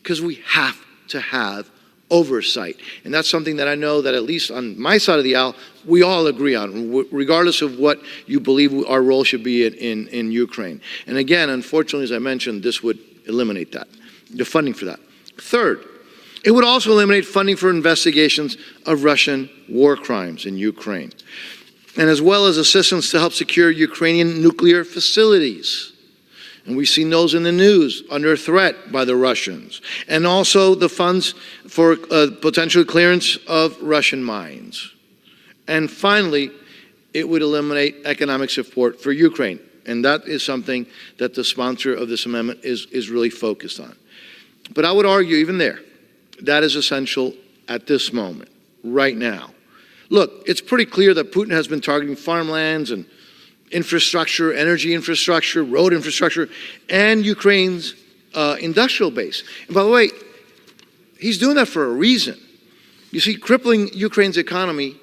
because we have to have oversight. And that's something that I know that at least on my side of the aisle, we all agree on, regardless of what you believe our role should be in Ukraine. And again, unfortunately, as I mentioned, this would eliminate that, the funding for that. Third, it would also eliminate funding for investigations of Russian war crimes in Ukraine, and as well as assistance to help secure Ukrainian nuclear facilities. And we've seen those in the news under threat by the Russians. And also the funds for potential clearance of Russian mines. And finally, it would eliminate economic support for Ukraine. And that is something that the sponsor of this amendment is really focused on. But I would argue even there, that is essential at this moment, right now. Look, it's pretty clear that Putin has been targeting farmlands and infrastructure, energy infrastructure, road infrastructure, and Ukraine's industrial base. And by the way, he's doing that for a reason. You see, crippling Ukraine's economy,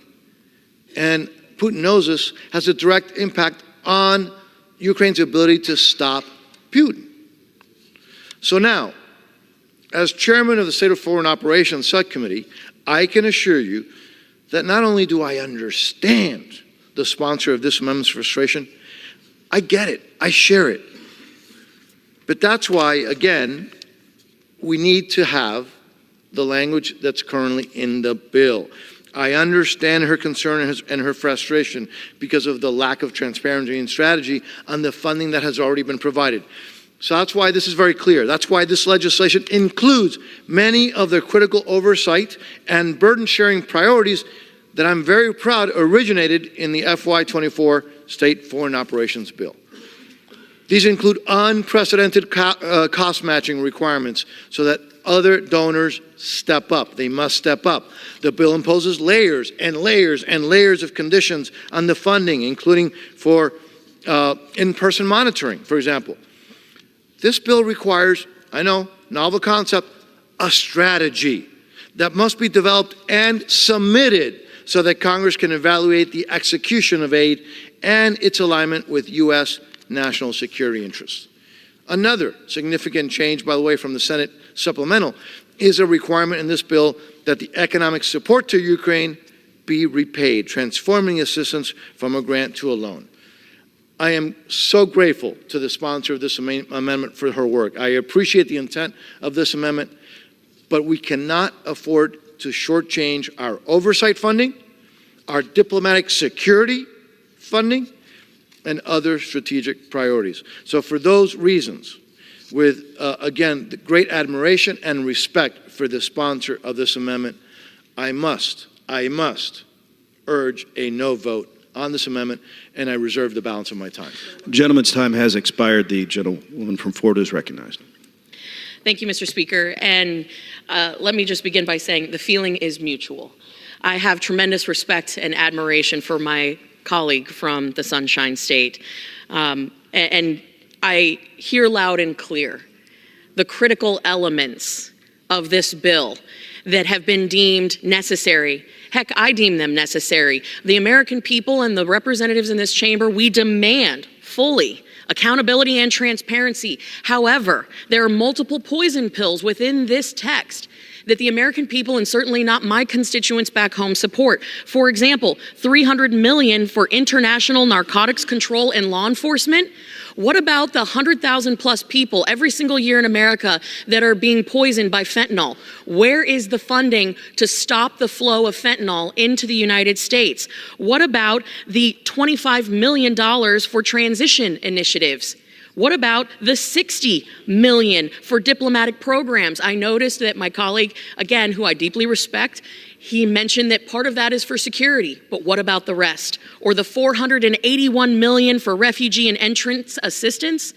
and Putin knows this, has a direct impact on Ukraine's ability to stop Putin. So now, as chairman of the State of Foreign Operations Subcommittee, I can assure you that not only do I understand the sponsor of this amendment's frustration, I get it, I share it. But that's why, again, we need to have the language that's currently in the bill. I understand her concern and her frustration because of the lack of transparency and strategy on the funding that has already been provided. So that's why this is very clear. That's why this legislation includes many of the critical oversight and burden-sharing priorities that I'm very proud originated in the FY24 State Foreign Operations Bill. These include unprecedented cost matching requirements so that other donors step up. They must step up. The bill imposes layers and layers and layers of conditions on the funding, including for in-person monitoring, for example. This bill requires, I know, novel concept, a strategy that must be developed and submitted so that Congress can evaluate the execution of aid and its alignment with U.S. national security interests. Another significant change, by the way, from the Senate supplemental is a requirement in this bill that the economic support to Ukraine be repaid, transforming assistance from a grant to a loan. I am so grateful to the sponsor of this amendment for her work. I appreciate the intent of this amendment, but we cannot afford to shortchange our oversight funding, our diplomatic security funding, and other strategic priorities. So for those reasons, with, again, the great admiration and respect for the sponsor of this amendment, I must urge a no vote on this amendment, and I reserve the balance of my time. Gentleman's time has expired. The gentlewoman from Florida is recognized. Thank you, Mr. Speaker. And let me just begin by saying the feeling is mutual. I have tremendous respect and admiration for my colleague from the Sunshine State. And I hear loud and clear the critical elements of this bill that have been deemed necessary. Heck, I deem them necessary. The American people and the representatives in this chamber, we demand fully accountability and transparency. However, there are multiple poison pills within this text that the American people, and certainly not my constituents back home, support. For example, $300 million for international narcotics control and law enforcement. What about the 100,000 plus people every single year in America that are being poisoned by fentanyl? Where is the funding to stop the flow of fentanyl into the United States? What about the $25 million for transition initiatives? What about the $60 million for diplomatic programs? I noticed that my colleague, again, who I deeply respect, he mentioned that part of that is for security, but what about the rest? Or the $481 million for refugee and entrance assistance?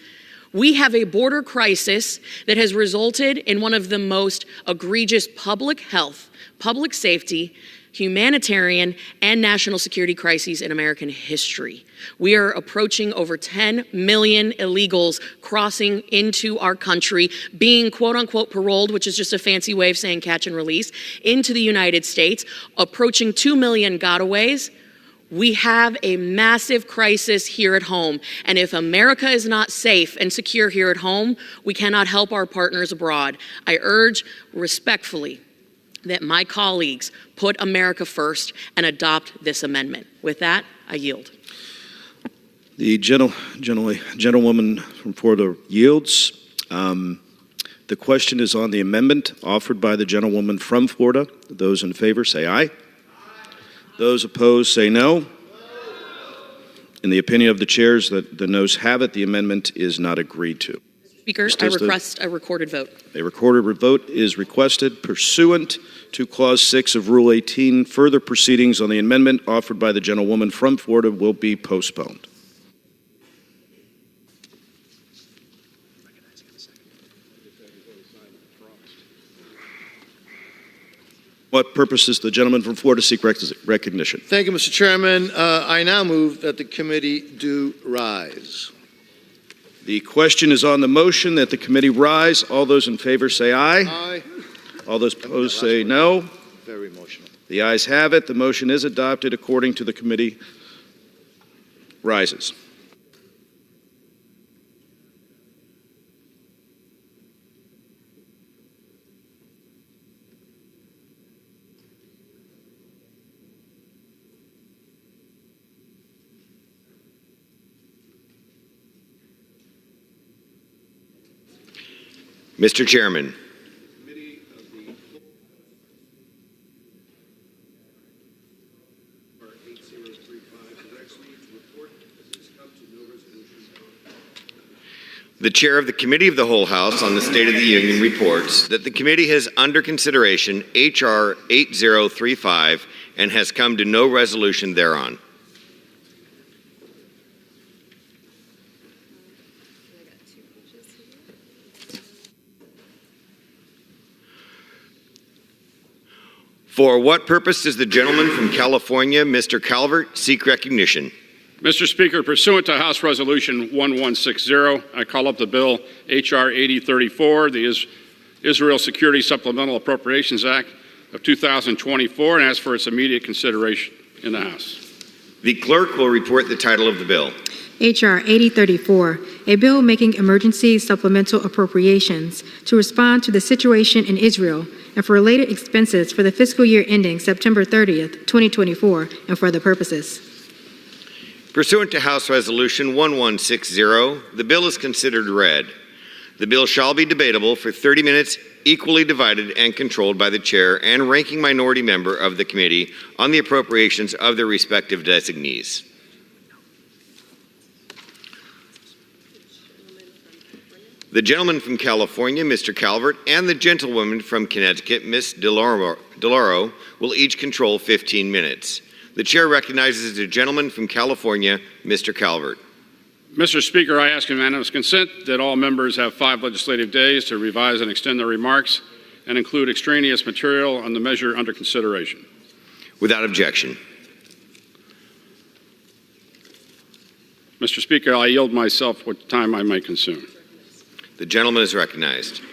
We have a border crisis that has resulted in one of the most egregious public health, public safety, humanitarian, and national security crises in American history. We are approaching over 10 million illegals crossing into our country, being quote unquote paroled, which is just a fancy way of saying catch and release, into the United States, approaching 2 million gotaways. We have a massive crisis here at home. And if America is not safe and secure here at home, we cannot help our partners abroad. I urge respectfully that my colleagues put America first and adopt this amendment. With that, I yield. The gentlewoman from Florida yields. The question is on the amendment offered by the gentlewoman from Florida. Those in favor say aye. Those opposed say no. In the opinion of the chairs, the noes have it. The amendment is not agreed to. Speaker, I request a recorded vote. A recorded vote is requested pursuant to Clause 6 of Rule 18. Further proceedings on the amendment offered by the gentlewoman from Florida will be postponed. What purpose does the gentleman from Florida seek recognition? Thank you, Mr. Chairman. I now move that the committee do rise. The question is on the motion that the committee rise. All those in favor say aye. Aye. All those opposed say no. Very emotional. The ayes have it. The motion is adopted according to the committee rises. Mr. Chairman. The Chair of the Committee of the Whole House on the State of the Union reports that the committee has under consideration H.R. 8035 and has come to no resolution thereon. For what purpose does the gentleman from California, Mr. Calvert, seek recognition? Mr. Speaker, pursuant to House Resolution 1160, I call up the bill H.R. 8034, the Israel Security Supplemental Appropriations Act of 2024, and ask for its immediate consideration in the House. The clerk will report the title of the bill. H.R. 8034, a bill making emergency supplemental appropriations to respond to the situation in Israel and for related expenses for the fiscal year ending September 30th, 2024, and for other purposes. Pursuant to House Resolution 1160, the bill is considered read. The bill shall be debatable for 30 minutes, equally divided and controlled by the chair and ranking minority member of the committee on the appropriations of their respective designees. The gentleman from California, Mr. Calvert, and the gentlewoman from Connecticut, Ms. DeLauro, will each control 15 minutes. The chair recognizes the gentleman from California, Mr. Calvert. Mr. Speaker, I ask unanimous consent that all members have 5 legislative days to revise and extend their remarks and include extraneous material on the measure under consideration. Without objection. Mr. Speaker, I yield myself what time I may consume. The gentleman is recognized.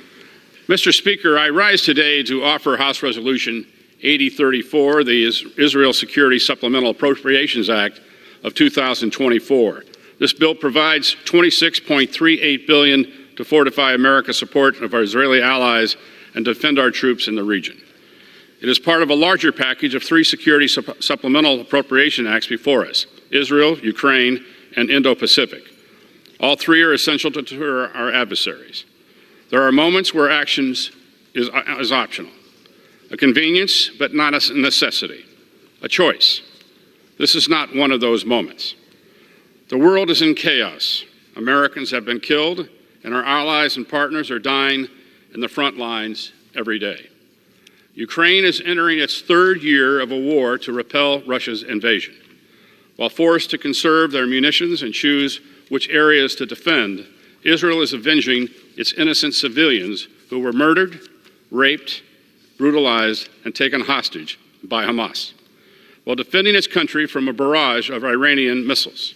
Mr. Speaker, I rise today to offer House Resolution 8034, the Israel Security Supplemental Appropriations Act of 2024. This bill provides $26.38 billion to fortify America's support of our Israeli allies and defend our troops in the region. It is part of a larger package of 3 security supplemental appropriation acts before us: Israel, Ukraine, and Indo-Pacific. All 3 are essential to deter our adversaries. There are moments where actions is optional, a convenience but not a necessity, a choice. This is not one of those moments. The world is in chaos. Americans have been killed, and our allies and partners are dying in the front lines every day. Ukraine is entering its 3rd year of a war to repel Russia's invasion. While forced to conserve their munitions and choose which areas to defend, Israel is avenging its innocent civilians who were murdered, raped, brutalized, and taken hostage by Hamas, while defending its country from a barrage of Iranian missiles.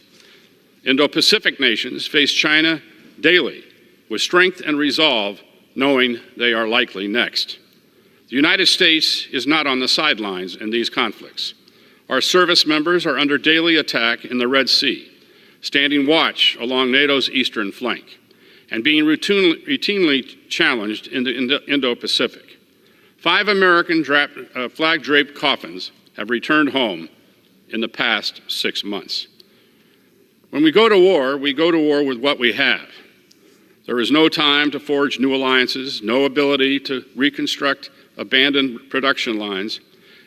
Indo-Pacific nations face China daily with strength and resolve, knowing they are likely next. The United States is not on the sidelines in these conflicts. Our service members are under daily attack in the Red Sea, standing watch along NATO's eastern flank, and being routinely challenged in the Indo-Pacific. 5 American flag-draped coffins have returned home in the past 6 months. When we go to war with what we have. There is no time to forge new alliances, no ability to reconstruct abandoned production lines,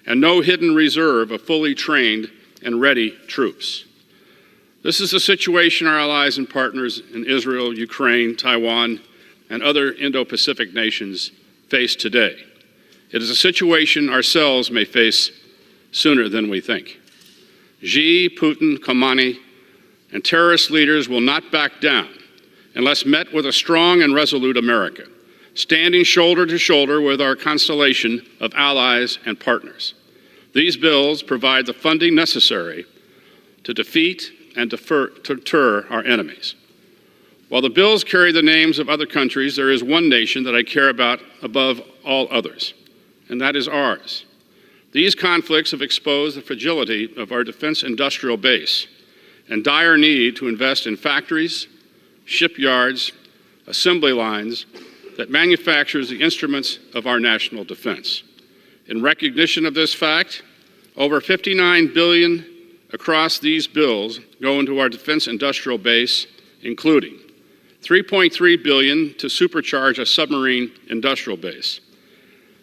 and no hidden reserve of fully trained and ready troops. This is the situation our allies and partners in Israel, Ukraine, Taiwan, and other Indo-Pacific nations face today. It is a situation ourselves may face sooner than we think. Xi, Putin, Khamenei, and terrorist leaders will not back down unless met with a strong and resolute America, standing shoulder to shoulder with our constellation of allies and partners. These bills provide the funding necessary to defeat and deter our enemies. While the bills carry the names of other countries, there is one nation that I care about above all others, and that is ours. These conflicts have exposed the fragility of our defense industrial base and dire need to invest in factories, shipyards, assembly lines that manufactures the instruments of our national defense. In recognition of this fact, over $59 billion across these bills go into our defense industrial base, including $3.3 billion to supercharge a submarine industrial base,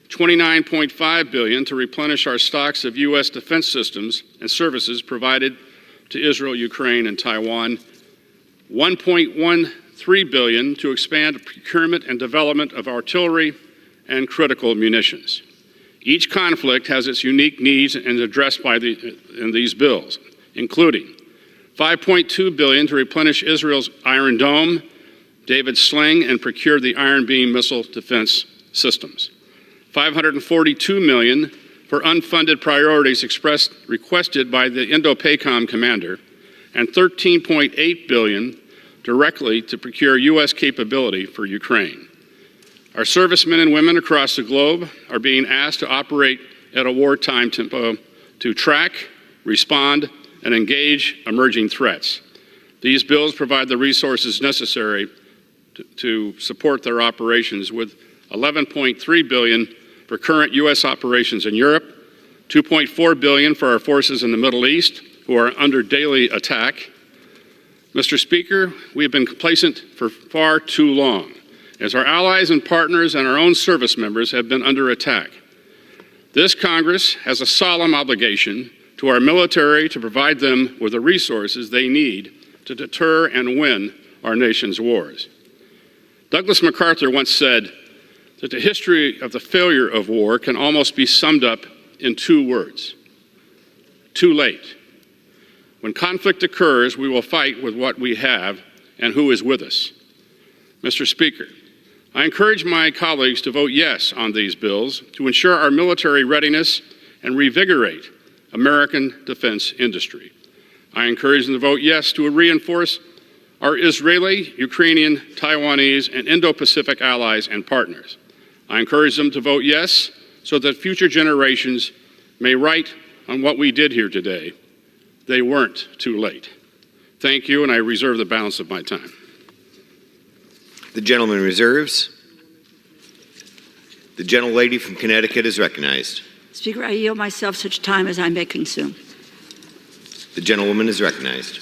$29.5 billion to replenish our stocks of U.S. defense systems and services provided to Israel, Ukraine, and Taiwan, $1.13 billion to expand procurement and development of artillery and critical munitions. Each conflict has its unique needs and addressed in these bills, including $5.2 billion to replenish Israel's Iron Dome, David Sling, and procure the Iron Beam missile defense systems. $542 million for unfunded priorities requested by the Indo-PACOM commander, and $13.8 billion directly to procure U.S. capability for Ukraine. Our servicemen and women across the globe are being asked to operate at a wartime tempo to track, respond, and engage emerging threats. These bills provide the resources necessary to support their operations, with $11.3 billion for current U.S. operations in Europe, $2.4 billion for our forces in the Middle East, who are under daily attack. Mr. Speaker, we have been complacent for far too long, as our allies and partners and our own service members have been under attack. This Congress has a solemn obligation to our military to provide them with the resources they need to deter and win our nation's wars. Douglas MacArthur once said that the history of the failure of war can almost be summed up in 2 words: too late. When conflict occurs, we will fight with what we have and who is with us. Mr. Speaker, I encourage my colleagues to vote yes on these bills to ensure our military readiness and revigorate American defense industry. I encourage them to vote yes to reinforce our Israeli, Ukrainian, Taiwanese, and Indo-Pacific allies and partners. I encourage them to vote yes so that future generations may write on what we did here today. They weren't too late. Thank you, and I reserve the balance of my time. The gentleman reserves. The gentlelady from Connecticut is recognized. Speaker, I yield myself such time as I may consume. The gentlewoman is recognized.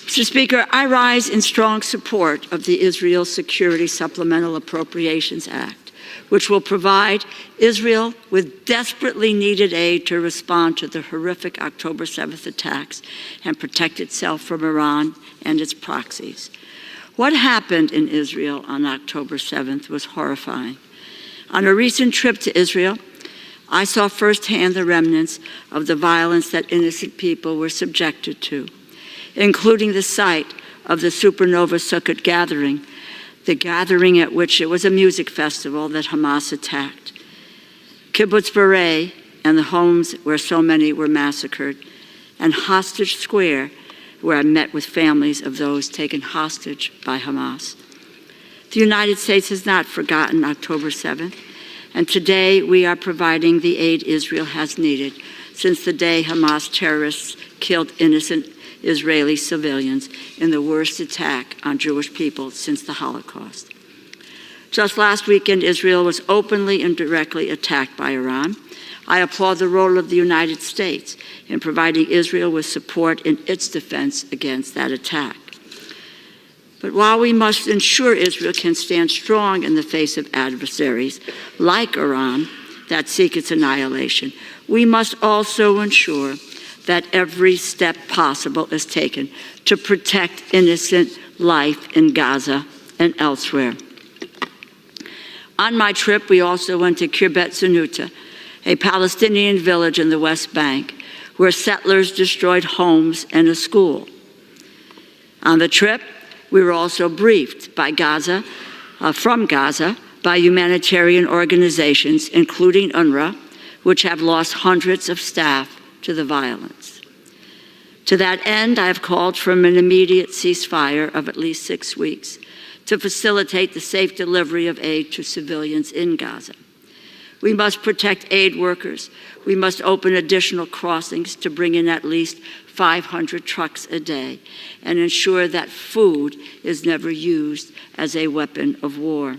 Mr. Speaker, I rise in strong support of the Israel Security Supplemental Appropriations Act, which will provide Israel with desperately needed aid to respond to the horrific October 7th attacks and protect itself from Iran and its proxies. What happened in Israel on October 7th was horrifying. On a recent trip to Israel, I saw firsthand the remnants of the violence that innocent people were subjected to, including the sight of the Supernova Sukkot gathering, the gathering at which it was a music festival that Hamas attacked. Kibbutz Bereh and the homes where so many were massacred, and Hostage Square, where I met with families of those taken hostage by Hamas. The United States has not forgotten October 7th, and today we are providing the aid Israel has needed since the day Hamas terrorists killed innocent Israeli civilians in the worst attack on Jewish people since the Holocaust. Just last weekend, Israel was openly and directly attacked by Iran. I applaud the role of the United States in providing Israel with support in its defense against that attack. But while we must ensure Israel can stand strong in the face of adversaries like Iran that seek its annihilation, we must also ensure that every step possible is taken to protect innocent life in Gaza and elsewhere. On my trip, we also went to Kirbet Zanuta, a Palestinian village in the West Bank, where settlers destroyed homes and a school. On the trip, we were also briefed from Gaza by humanitarian organizations, including UNRWA, which have lost hundreds of staff to the violence. To that end, I have called for an immediate ceasefire of at least 6 weeks to facilitate the safe delivery of aid to civilians in Gaza. We must protect aid workers. We must open additional crossings to bring in at least 500 trucks a day and ensure that food is never used as a weapon of war.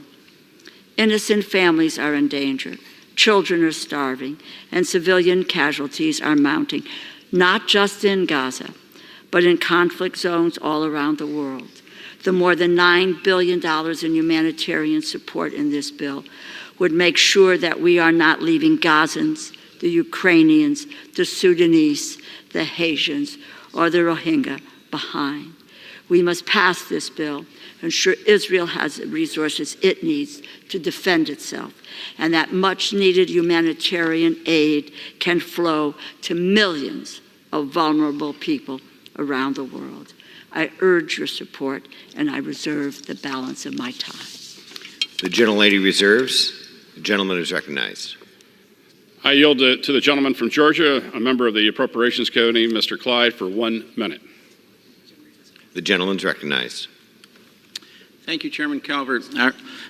Innocent families are in danger. Children are starving, and civilian casualties are mounting, not just in Gaza, but in conflict zones all around the world. The more than $9 billion in humanitarian support in this bill would make sure that we are not leaving Gazans, the Ukrainians, the Sudanese, the Haitians, or the Rohingya behind. We must pass this bill, ensure Israel has the resources it needs to defend itself, and that much-needed humanitarian aid can flow to millions of vulnerable people around the world. I urge your support, and I reserve the balance of my time. The gentlelady reserves. The gentleman is recognized. I yield to the gentleman from Georgia, a member of the Appropriations Committee, Mr. Clyde, for 1 minute. The gentleman's recognized. Thank you, Chairman Calvert.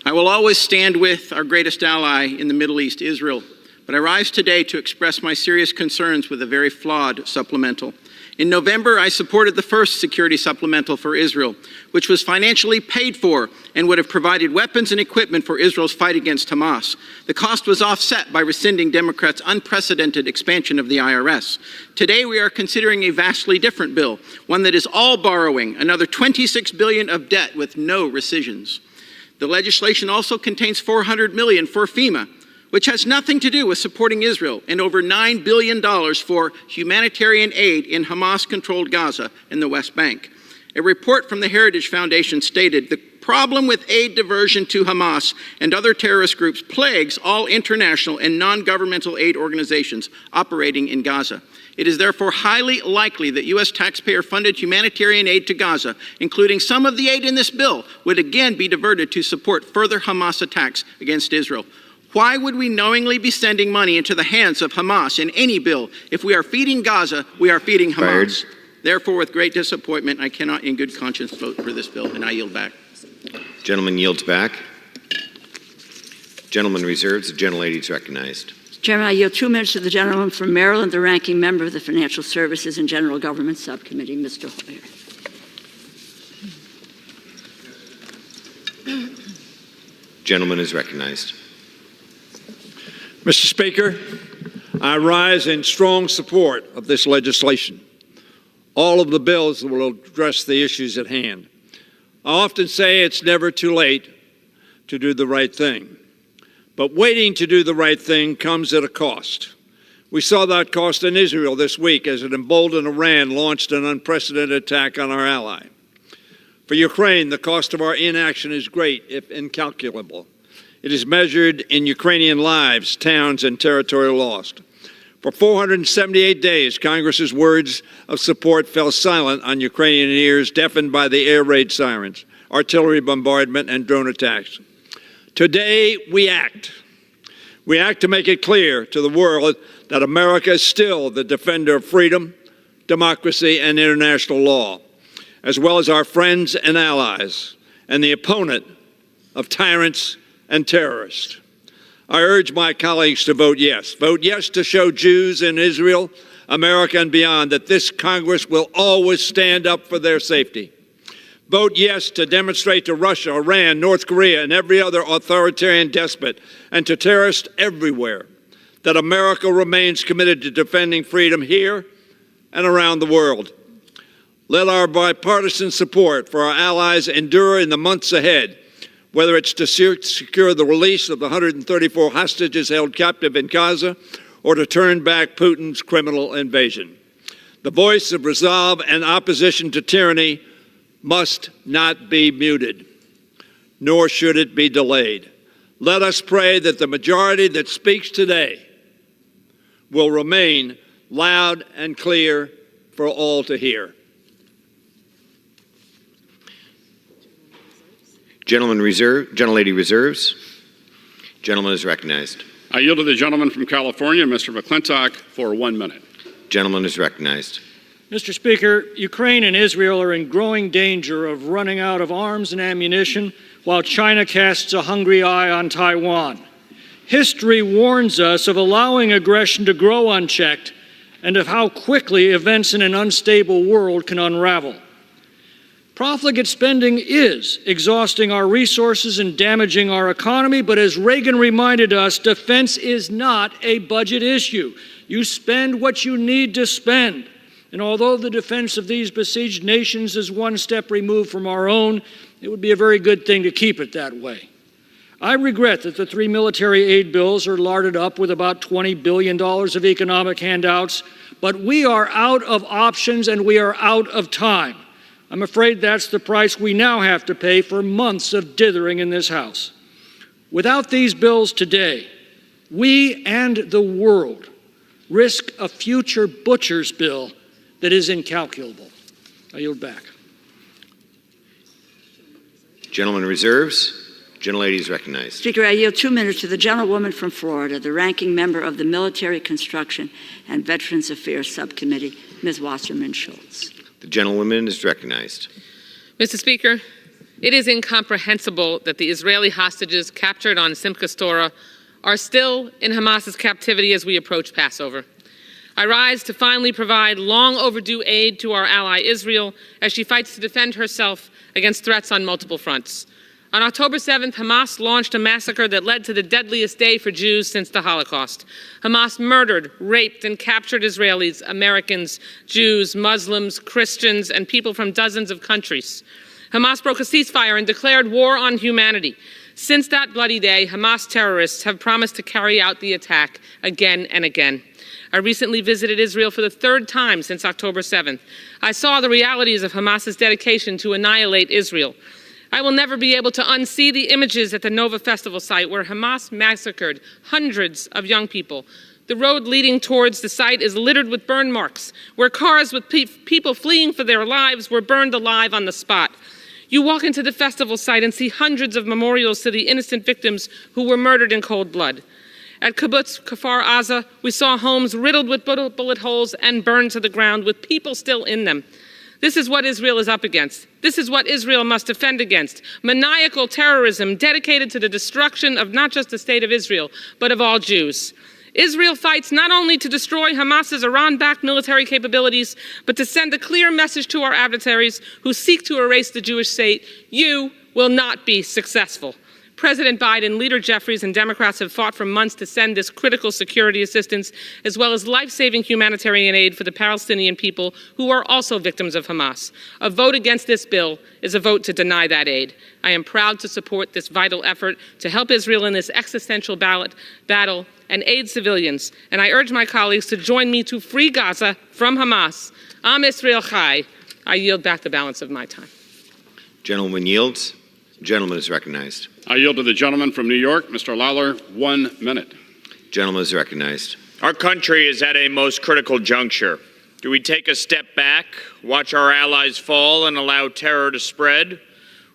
I will always stand with our greatest ally in the Middle East, Israel, but I rise today to express my serious concerns with a very flawed supplemental. In November, I supported the first security supplemental for Israel, which was financially paid for and would have provided weapons and equipment for Israel's fight against Hamas. The cost was offset by rescinding Democrats' unprecedented expansion of the IRS. Today, we are considering a vastly different bill, one that is all borrowing, another $26 billion of debt with no rescissions. The legislation also contains $400 million for FEMA, which has nothing to do with supporting Israel, and over $9 billion for humanitarian aid in Hamas-controlled Gaza and the West Bank. A report from the Heritage Foundation stated, "The problem with aid diversion to Hamas and other terrorist groups plagues all international and non-governmental aid organizations operating in Gaza. It is therefore highly likely that U.S. taxpayer-funded humanitarian aid to Gaza, including some of the aid in this bill, would again be diverted to support further Hamas attacks against Israel." Why would we knowingly be sending money into the hands of Hamas in any bill? If we are feeding Gaza, we are feeding Hamas. Therefore, with great disappointment, I cannot in good conscience vote for this bill, and I yield back. Gentleman yields back. Gentleman reserves. The gentlelady is recognized. Chairman, I yield 2 minutes to the gentleman from Maryland, the ranking member of the Financial Services and General Government Subcommittee, Mr. Hoyer. Gentleman is recognized. Mr. Speaker, I rise in strong support of this legislation. All of the bills will address the issues at hand. I often say it's never too late to do the right thing. But waiting to do the right thing comes at a cost. We saw that cost in Israel this week as an emboldened Iran launched an unprecedented attack on our ally. For Ukraine, the cost of our inaction is great, if incalculable. It is measured in Ukrainian lives, towns, and territory lost. For 478 days, Congress's words of support fell silent on Ukrainian ears, deafened by the air raid sirens, artillery bombardment, and drone attacks. Today, we act. We act to make it clear to the world that America is still the defender of freedom, democracy, and international law, as well as our friends and allies, and the opponent of tyrants and terrorists. I urge my colleagues to vote yes. Vote yes to show Jews in Israel, America, and beyond that this Congress will always stand up for their safety. Vote yes to demonstrate to Russia, Iran, North Korea, and every other authoritarian despot, and to terrorists everywhere, that America remains committed to defending freedom here and around the world. Let our bipartisan support for our allies endure in the months ahead, whether it's to secure the release of the 134 hostages held captive in Gaza or to turn back Putin's criminal invasion. The voice of resolve and opposition to tyranny must not be muted, nor should it be delayed. Let us pray that the majority that speaks today will remain loud and clear for all to hear. Gentlelady reserves. Gentleman is recognized. I yield to the gentleman from California, Mr. McClintock, for 1 minute. Gentleman is recognized. Mr. Speaker, Ukraine and Israel are in growing danger of running out of arms and ammunition while China casts a hungry eye on Taiwan. History warns us of allowing aggression to grow unchecked and of how quickly events in an unstable world can unravel. Profligate spending is exhausting our resources and damaging our economy, but as Reagan reminded us, defense is not a budget issue. You spend what you need to spend. And although the defense of these besieged nations is one step removed from our own, it would be a very good thing to keep it that way. I regret that the 3 military aid bills are larded up with about $20 billion of economic handouts, but we are out of options and we are out of time. I'm afraid that's the price we now have to pay for months of dithering in this House. Without these bills today, we and the world risk a future butcher's bill that is incalculable. I yield back. Gentleman reserves. Gentlelady is recognized. Speaker, I yield 2 minutes to the gentlewoman from Florida, the ranking member of the Military Construction and Veterans Affairs Subcommittee, Ms. Wasserman Schultz. The gentlewoman is recognized. Mr. Speaker, it is incomprehensible that the Israeli hostages captured on Simchas Torah are still in Hamas's captivity as we approach Passover. I rise to finally provide long overdue aid to our ally Israel as she fights to defend herself against threats on multiple fronts. On October 7th, Hamas launched a massacre that led to the deadliest day for Jews since the Holocaust. Hamas murdered, raped, and captured Israelis, Americans, Jews, Muslims, Christians, and people from dozens of countries. Hamas broke a ceasefire and declared war on humanity. Since that bloody day, Hamas terrorists have promised to carry out the attack again and again. I recently visited Israel for the 3rd time since October 7th. I saw the realities of Hamas's dedication to annihilate Israel. I will never be able to unsee the images at the Nova Festival site where Hamas massacred hundreds of young people. The road leading towards the site is littered with burn marks, where cars with people fleeing for their lives were burned alive on the spot. You walk into the festival site and see hundreds of memorials to the innocent victims who were murdered in cold blood. At Kibbutz Kfar Aza, we saw homes riddled with bullet holes and burned to the ground with people still in them. This is what Israel is up against. This is what Israel must defend against. Maniacal terrorism dedicated to the destruction of not just the state of Israel, but of all Jews. Israel fights not only to destroy Hamas's Iran-backed military capabilities, but to send a clear message to our adversaries who seek to erase the Jewish state: you will not be successful. President Biden, Leader Jeffries, and Democrats have fought for months to send this critical security assistance, as well as life-saving humanitarian aid for the Palestinian people who are also victims of Hamas. A vote against this bill is a vote to deny that aid. I am proud to support this vital effort to help Israel in this existential battle and aid civilians. And I urge my colleagues to join me to free Gaza from Hamas. Am Israel Chai. I yield back the balance of my time. Gentleman yields. Gentleman is recognized. I yield to the gentleman from New York, Mr. Lawler, 1 minute. Gentleman is recognized. Our country is at a most critical juncture. Do we take a step back, watch our allies fall, and allow terror to spread?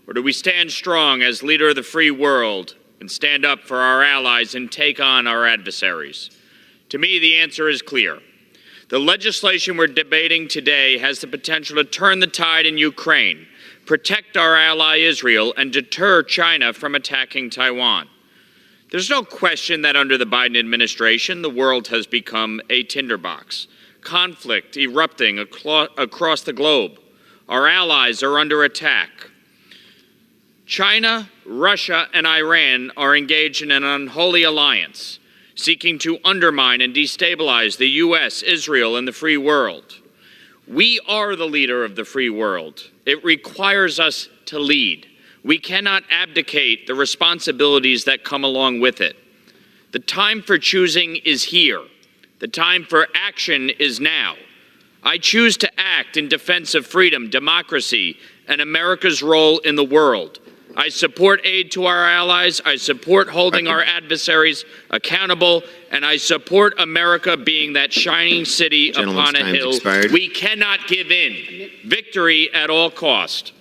Or do we stand strong as leader of the free world and stand up for our allies and take on our adversaries? To me, the answer is clear. The legislation we're debating today has the potential to turn the tide in Ukraine, protect our ally Israel, and deter China from attacking Taiwan. There's no question that under the Biden administration, the world has become a tinderbox. Conflict erupting across the globe. Our allies are under attack. China, Russia, and Iran are engaged in an unholy alliance, seeking to undermine and destabilize the U.S., Israel, and the free world. We are the leader of the free world. It requires us to lead. We cannot abdicate the responsibilities that come along with it. The time for choosing is here. The time for action is now. I choose to act in defense of freedom, democracy, and America's role in the world. I support aid to our allies, I support holding our adversaries accountable, and I support America being that shining city upon a hill. We cannot give in. Victory at all cost.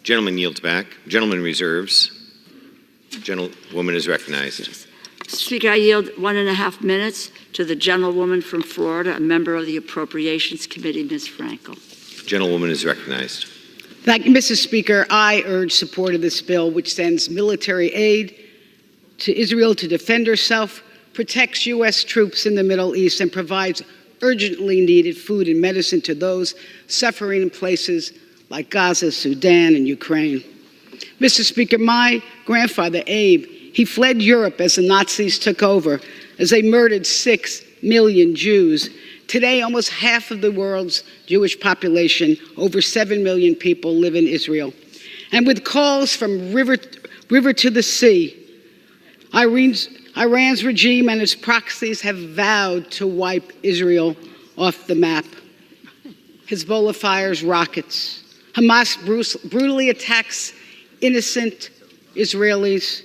Gentleman yields back. Gentleman reserves. Gentlewoman is recognized. Speaker, I yield 1.5 minutes to the gentlewoman from Florida, a member of the Appropriations Committee, Ms. Frankel. Gentlewoman is recognized. Thank you, Mr. Speaker. I urge support of this bill, which sends military aid to Israel to defend herself, protects U.S. troops in the Middle East, and provides urgently needed food and medicine to those suffering in places like Gaza, Sudan, and Ukraine. Mr. Speaker, my grandfather, Abe, he fled Europe as the Nazis took over, as they murdered 6 million Jews. Today, almost half of the world's Jewish population, over 7 million people, live in Israel. And with calls from river to the sea, Iran's regime and its proxies have vowed to wipe Israel off the map. Hezbollah fires rockets. Hamas brutally attacks innocent Israelis,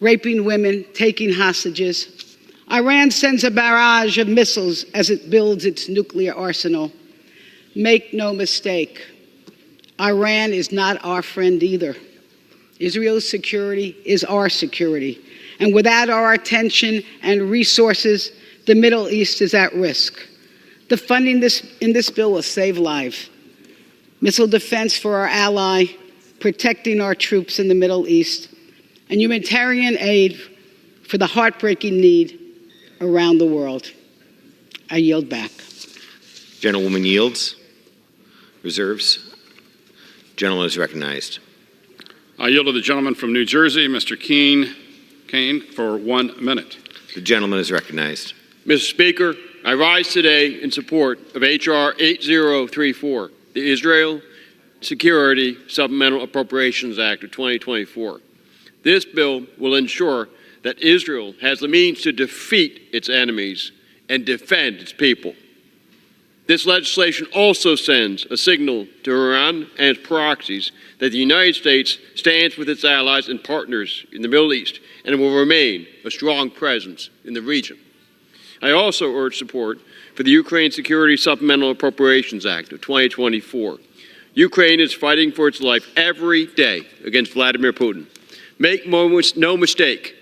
raping women, taking hostages. Iran sends a barrage of missiles as it builds its nuclear arsenal. Make no mistake, Iran is not our friend either. Israel's security is our security. And without our attention and resources, the Middle East is at risk. The funding in this bill will save lives. Missile defense for our ally, protecting our troops in the Middle East, and humanitarian aid for the heartbreaking need around the world. I yield back. Gentlewoman yields. Reserves. Gentleman is recognized. I yield to the gentleman from New Jersey, Mr. Kane, for 1 minute. The gentleman is recognized. Mr. Speaker, I rise today in support of H.R. 8034, the Israel Security Supplemental Appropriations Act of 2024. This bill will ensure that Israel has the means to defeat its enemies and defend its people. This legislation also sends a signal to Iran and its proxies that the United States stands with its allies and partners in the Middle East and will remain a strong presence in the region. I also urge support for the Ukraine Security Supplemental Appropriations Act of 2024. Ukraine is fighting for its life every day against Vladimir Putin. Make no mistake,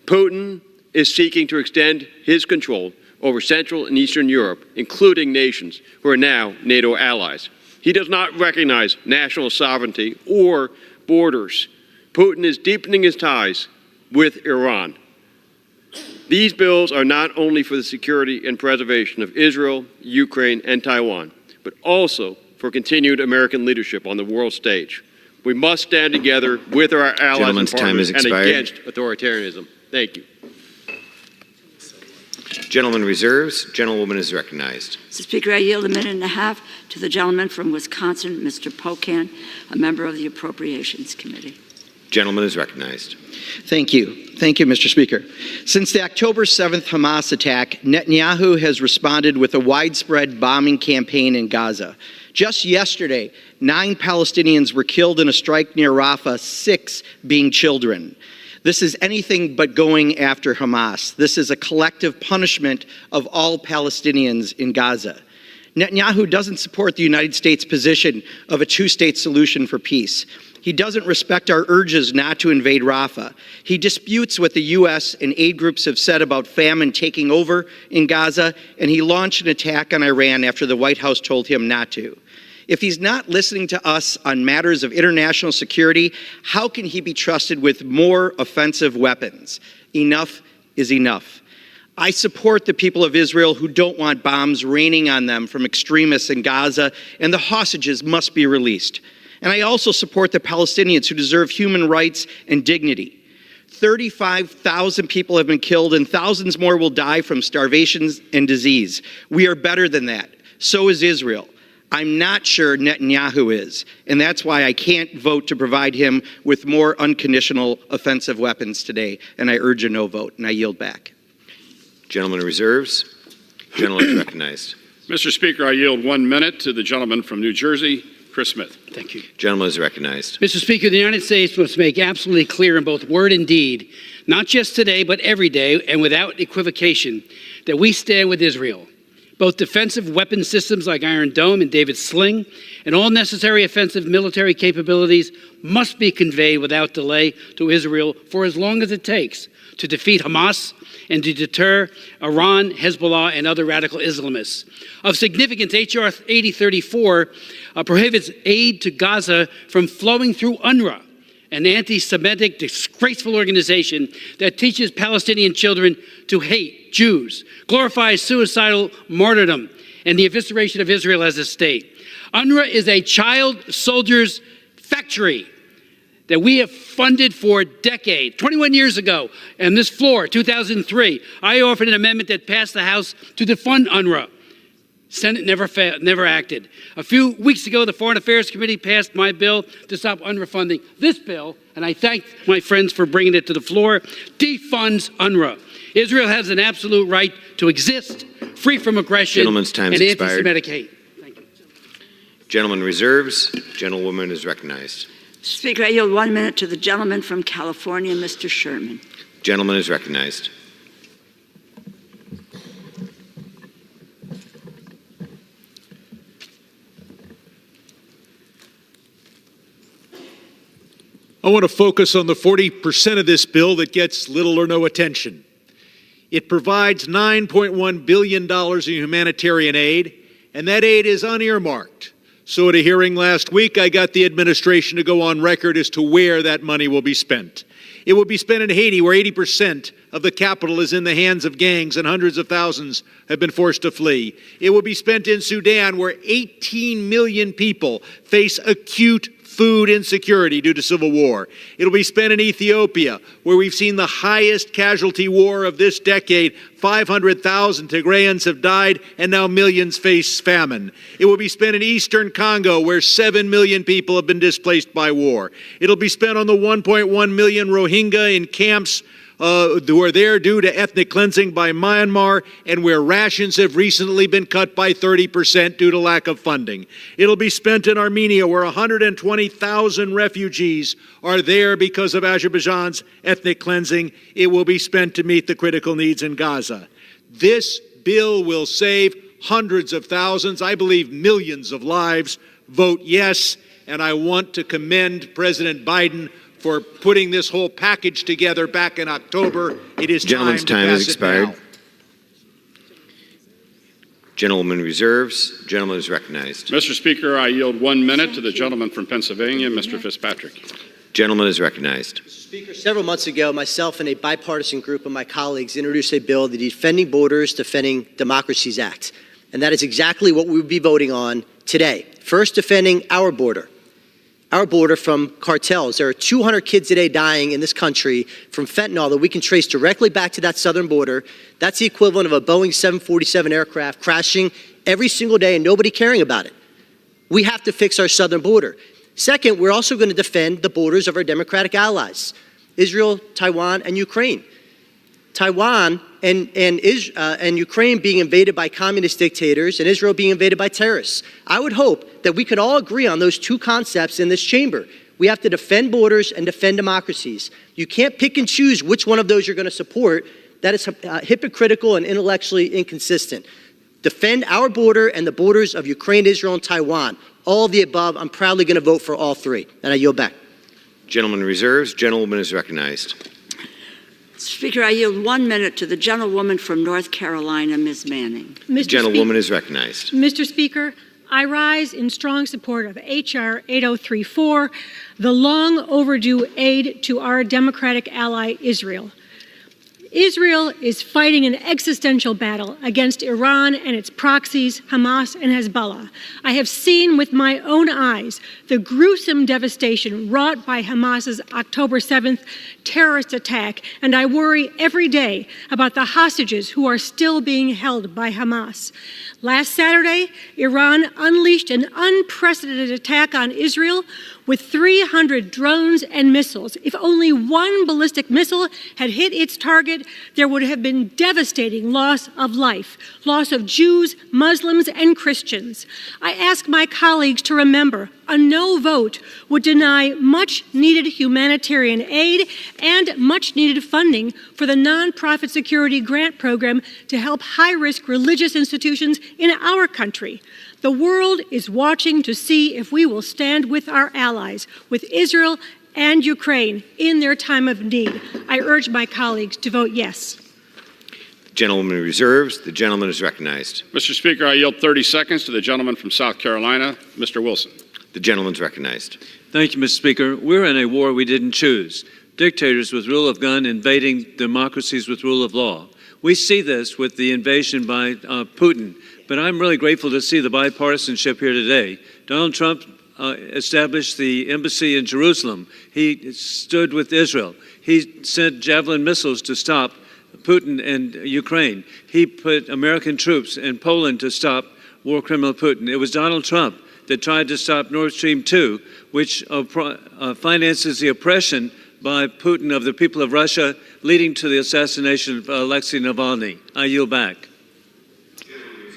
Putin is seeking to extend his control over Central and Eastern Europe, including nations who are now NATO allies. He does not recognize national sovereignty or borders. Putin is deepening his ties with Iran. These bills are not only for the security and preservation of Israel, Ukraine, and Taiwan, but also for continued American leadership on the world stage. We must stand together with our allies and partners and against authoritarianism. Thank you. Gentleman reserves. Gentlewoman is recognized. Mr. Speaker, I yield 1.5 minutes to the gentleman from Wisconsin, Mr. Pocan, a member of the Appropriations Committee. Gentleman is recognized. Thank you. Thank you, Mr. Speaker. Since the October 7th Hamas attack, Netanyahu has responded with a widespread bombing campaign in Gaza. Just yesterday, 9 Palestinians were killed in a strike near Rafah, 6 being children. This is anything but going after Hamas. This is a collective punishment of all Palestinians in Gaza. Netanyahu doesn't support the United States' position of a two-state solution for peace. He doesn't respect our urges not to invade Rafah. He disputes what the U.S. and aid groups have said about famine taking over in Gaza, and he launched an attack on Iran after the White House told him not to. If he's not listening to us on matters of international security, how can he be trusted with more offensive weapons? Enough is enough. I support the people of Israel who don't want bombs raining on them from extremists in Gaza, and the hostages must be released. And I also support the Palestinians who deserve human rights and dignity. 35,000 people have been killed and thousands more will die from starvation and disease. We are better than that. So is Israel. I'm not sure Netanyahu is, and that's why I can't vote to provide him with more unconditional offensive weapons today, and I urge a no vote, and I yield back. Gentleman reserves. Gentleman is recognized. Mr. Speaker, I yield 1 minute to the gentleman from New Jersey, Chris Smith. Thank you. Gentleman is recognized. Mr. Speaker, the United States must make absolutely clear in both word and deed, not just today, but every day, and without equivocation, that we stand with Israel. Both defensive weapon systems like Iron Dome and David's Sling and all necessary offensive military capabilities must be conveyed without delay to Israel for as long as it takes to defeat Hamas and to deter Iran, Hezbollah, and other radical Islamists. Of significance, H.R. 8034 prohibits aid to Gaza from flowing through UNRWA, an anti-Semitic, disgraceful organization that teaches Palestinian children to hate Jews, glorifies suicidal martyrdom, and the evisceration of Israel as a state. UNRWA is a child soldiers' factory that we have funded for decades. 21 years ago, on this floor, 2003, I offered an amendment that passed the House to defund UNRWA. Senate never acted. A few weeks ago, the Foreign Affairs Committee passed my bill to stop UNRWA funding. This bill, and I thank my friends for bringing it to the floor, defunds UNRWA. Israel has an absolute right to exist, free from aggression and anti-Semitic hate. Thank you. Gentleman reserves. Gentlewoman is recognized. Speaker, I yield 1 minute to the gentleman from California, Mr. Sherman. Gentleman is recognized. I want to focus on the 40% of this bill that gets little or no attention. It provides $9.1 billion in humanitarian aid, and that aid is unearmarked. So at a hearing last week, I got the administration to go on record as to where that money will be spent. It will be spent in Haiti, where 80% of the capital is in the hands of gangs and hundreds of thousands have been forced to flee. It will be spent in Sudan, where 18 million people face acute food insecurity due to civil war. It'll be spent in Ethiopia, where we've seen the highest casualty war of this decade. 500,000 Tigrayans have died, and now millions face famine. It will be spent in eastern Congo, where 7 million people have been displaced by war. It'll be spent on the 1.1 million Rohingya in camps who are there due to ethnic cleansing by Myanmar, and where rations have recently been cut by 30% due to lack of funding. It'll be spent in Armenia, where 120,000 refugees are there because of Azerbaijan's ethnic cleansing. It will be spent to meet the critical needs in Gaza. This bill will save hundreds of thousands, I believe millions of lives. Vote yes, and I want to commend President Biden for putting this whole package together back in October. It is time to pass it now. Gentleman reserves. Gentleman is recognized. Mr. Speaker, I yield 1 minute to the gentleman from Pennsylvania, Mr. Fitzpatrick. Gentleman is recognized. Speaker, several months ago, myself and a bipartisan group of my colleagues introduced a bill, the Defending Borders, Defending Democracies Act. And that is exactly what we will be voting on today. First, defending our border from cartels. There are 200 kids a day dying in this country from fentanyl that we can trace directly back to that southern border. That's the equivalent of a Boeing 747 aircraft crashing every single day and nobody caring about it. We have to fix our southern border. Second, we're also going to defend the borders of our democratic allies, Israel, Taiwan, and Ukraine. Taiwan and Ukraine being invaded by communist dictators and Israel being invaded by terrorists. I would hope that we could all agree on those two concepts in this chamber. We have to defend borders and defend democracies. You can't pick and choose which one of those you're going to support. That is hypocritical and intellectually inconsistent. Defend our border and the borders of Ukraine, Israel, and Taiwan. All of the above. I'm proudly going to vote for all three. And I yield back. Gentleman reserves. Gentlewoman is recognized. Speaker, I yield 1 minute to the gentlewoman from North Carolina, Ms. Manning. Gentlewoman is recognized. Mr. Speaker, I rise in strong support of H.R. 8034, the long overdue aid to our democratic ally Israel. Israel is fighting an existential battle against Iran and its proxies, Hamas and Hezbollah. I have seen with my own eyes the gruesome devastation wrought by Hamas's October 7th terrorist attack, and I worry every day about the hostages who are still being held by Hamas. Last Saturday, Iran unleashed an unprecedented attack on Israel with 300 drones and missiles. If only one ballistic missile had hit its target, there would have been devastating loss of life, loss of Jews, Muslims, and Christians. I ask my colleagues to remember a no vote would deny much-needed humanitarian aid and much-needed funding for the nonprofit security grant program to help high-risk religious institutions in our country. The world is watching to see if we will stand with our allies, with Israel and Ukraine, in their time of need. I urge my colleagues to vote yes. Gentlewoman reserves. The gentleman is recognized. Mr. Speaker, I yield 30 seconds to the gentleman from South Carolina, Mr. Wilson. The gentleman's recognized. Thank you, Mr. Speaker. We're in a war we didn't choose. Dictators with rule of gun invading democracies with rule of law. We see this with the invasion by Putin, but I'm really grateful to see the bipartisanship here today. Donald Trump established the embassy in Jerusalem. He stood with Israel. He sent Javelin missiles to stop Putin and Ukraine. He put American troops in Poland to stop war criminal Putin. It was Donald Trump that tried to stop Nord Stream 2, which finances the oppression by Putin of the people of Russia, leading to the assassination of Alexei Navalny. I yield back.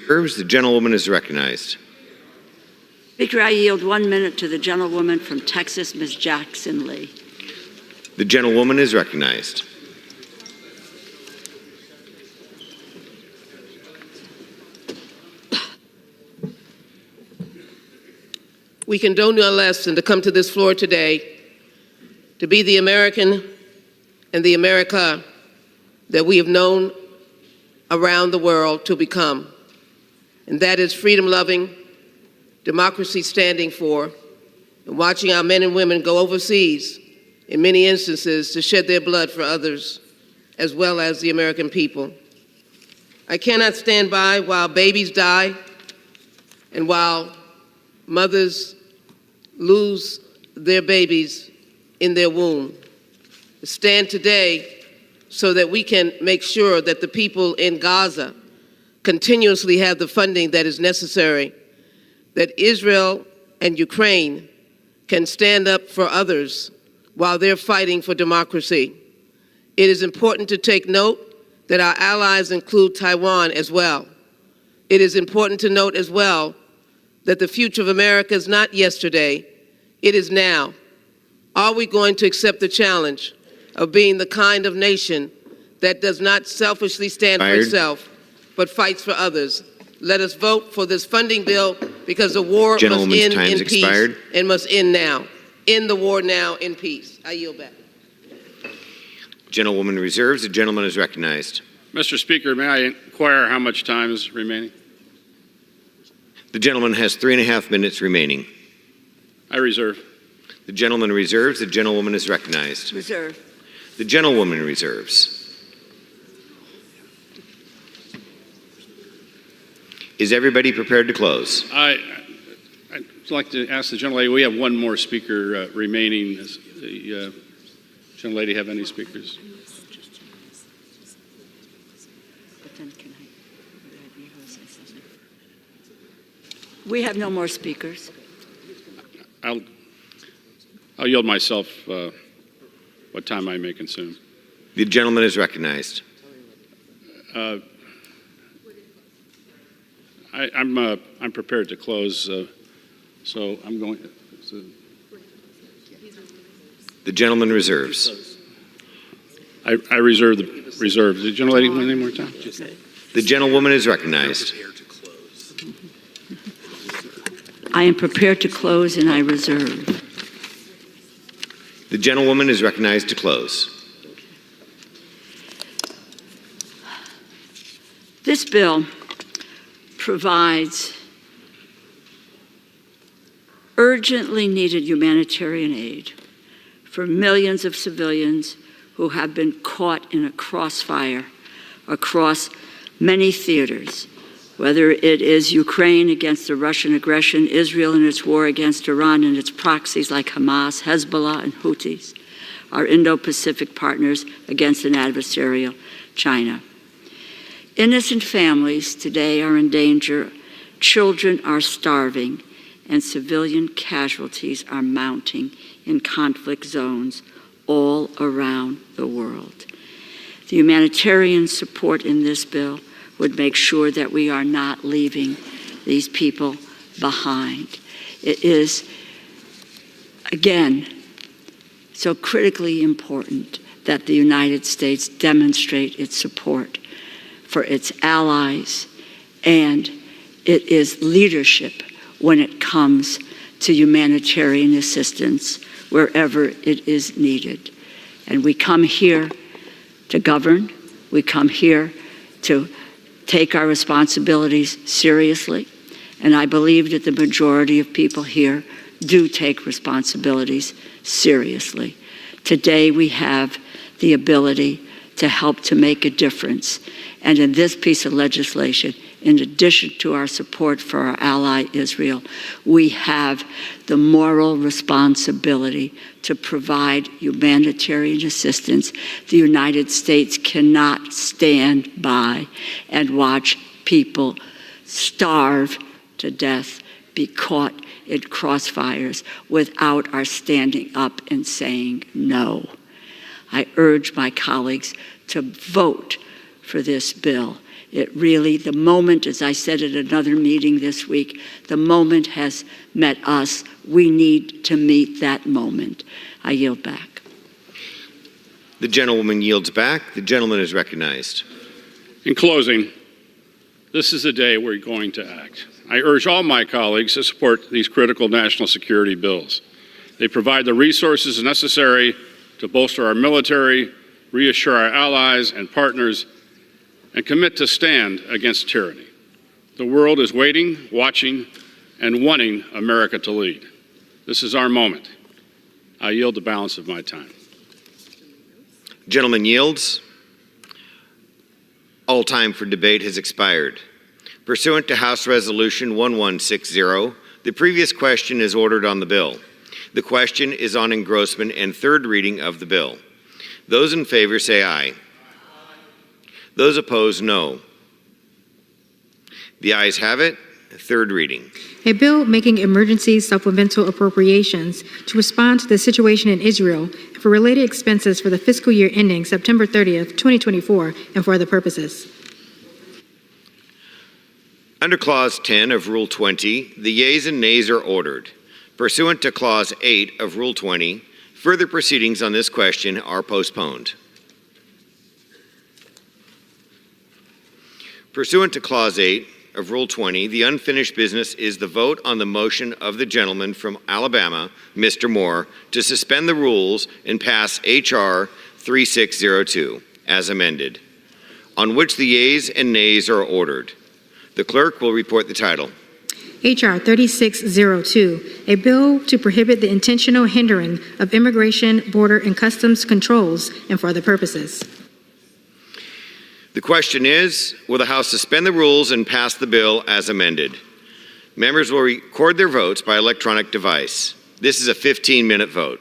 The gentlewoman is recognized. Speaker, I yield 1 minute to the gentlewoman from Texas, Ms. Jackson Lee. The gentlewoman is recognized. We can do no less than to come to this floor today to be the American and the America that we have known around the world to become. And that is freedom-loving, democracy standing for, and watching our men and women go overseas, in many instances, to shed their blood for others, as well as the American people. I cannot stand by while babies die and while mothers lose their babies in their womb. Stand today so that we can make sure that the people in Gaza continuously have the funding that is necessary, that Israel and Ukraine can stand up for others while they're fighting for democracy. It is important to take note that our allies include Taiwan as well. It is important to note as well that the future of America is not yesterday, it is now. Are we going to accept the challenge of being the kind of nation that does not selfishly stand for itself, but fights for others? Let us vote for this funding bill because the war must end in peace and must end now. End the war now in peace. I yield back. Gentlewoman reserves. The gentleman is recognized. Mr. Speaker, may I inquire how much time is remaining? The gentleman has 3.5 minutes remaining. I reserve. The gentleman reserves. The gentlewoman is recognized. Reserve. The gentlewoman reserves. Is everybody prepared to close? I'd like to ask the gentlelady, we have one more speaker remaining. Does the gentlelady have any speakers? We have no more speakers. I'll yield myself what time I may consume. The gentleman is recognized. I'm prepared to close, so I'm going. The gentleman reserves. I reserve the reserve. The gentlelady, one more time. The gentlewoman is recognized. I am prepared to close and I reserve. The gentlewoman is recognized to close. This bill provides urgently needed humanitarian aid for millions of civilians who have been caught in a crossfire across many theaters, whether it is Ukraine against the Russian aggression, Israel in its war against Iran and its proxies like Hamas, Hezbollah, and Houthis, our Indo-Pacific partners against an adversarial China. Innocent families today are in danger, children are starving, and civilian casualties are mounting in conflict zones all around the world. The humanitarian support in this bill would make sure that we are not leaving these people behind. It is, again, so critically important that the United States demonstrate its support for its allies, and it is leadership when it comes to humanitarian assistance wherever it is needed. And we come here to govern. We come here to take our responsibilities seriously. And I believe that the majority of people here do take responsibilities seriously. Today we have the ability to help to make a difference. And in this piece of legislation, in addition to our support for our ally Israel, we have the moral responsibility to provide humanitarian assistance. The United States cannot stand by and watch people starve to death, be caught in crossfires without our standing up and saying no. I urge my colleagues to vote for this bill. It really, the moment, as I said at another meeting this week, the moment has met us. We need to meet that moment. I yield back. The gentlewoman yields back. The gentleman is recognized. In closing, this is the day we're going to act. I urge all my colleagues to support these critical national security bills. They provide the resources necessary to bolster our military, reassure our allies and partners, and commit to stand against tyranny. The world is waiting, watching, and wanting America to lead. This is our moment. I yield the balance of my time. Gentleman yields. All time for debate has expired. Pursuant to House Resolution 1160, the previous question is ordered on the bill. The question is on engrossment and third reading of the bill. Those in favor say aye. Those opposed, no. The ayes have it. Third reading. A bill making emergency supplemental appropriations to respond to the situation in Israel and for related expenses for the fiscal year ending September 30th, 2024, and for other purposes. Under Clause 10 of Rule 20, the yeas and nays are ordered. Pursuant to Clause 8 of Rule 20, further proceedings on this question are postponed. Pursuant to Clause 8 of Rule 20, the unfinished business is the vote on the motion of the gentleman from Alabama, Mr. Moore, to suspend the rules and pass H.R. 3602 as amended, on which the yeas and nays are ordered. The clerk will report the title. H.R. 3602, a bill to prohibit the intentional hindering of immigration, border, and customs controls and for other purposes. The question is, will the House suspend the rules and pass the bill as amended? Members will record their votes by electronic device. This is a 15-minute vote.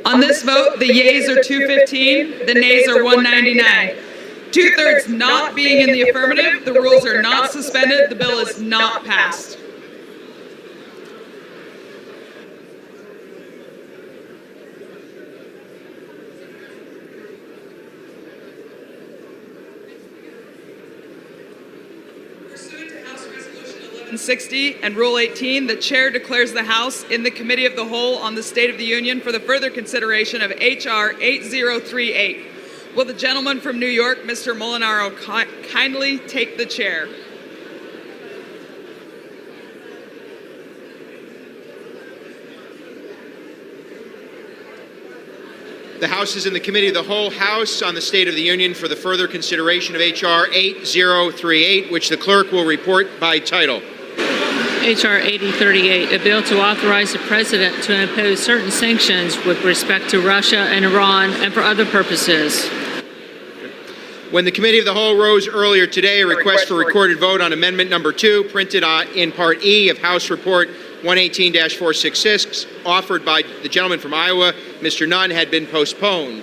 On this vote, the yeas are 215, the nays are 199. Two-thirds not being in the affirmative, the rules are not suspended, the bill is not passed. Pursuant to House Resolution 1160 and Rule 18, the chair declares the House in the Committee of the Whole on the State of the Union for the further consideration of H.R. 8038. Will the gentleman from New York, Mr. Molinaro, kindly take the chair? The House is in the Committee of the Whole House on the State of the Union for the further consideration of H.R. 8038, which the clerk will report by title. H.R. 8038, a bill to authorize the President to impose certain sanctions with respect to Russia and Iran and for other purposes. When the Committee of the Whole rose earlier today, a request for recorded vote on Amendment Number 2, printed in Part E of House Report 118-466, offered by the gentleman from Iowa, Mr. Nunn, had been postponed.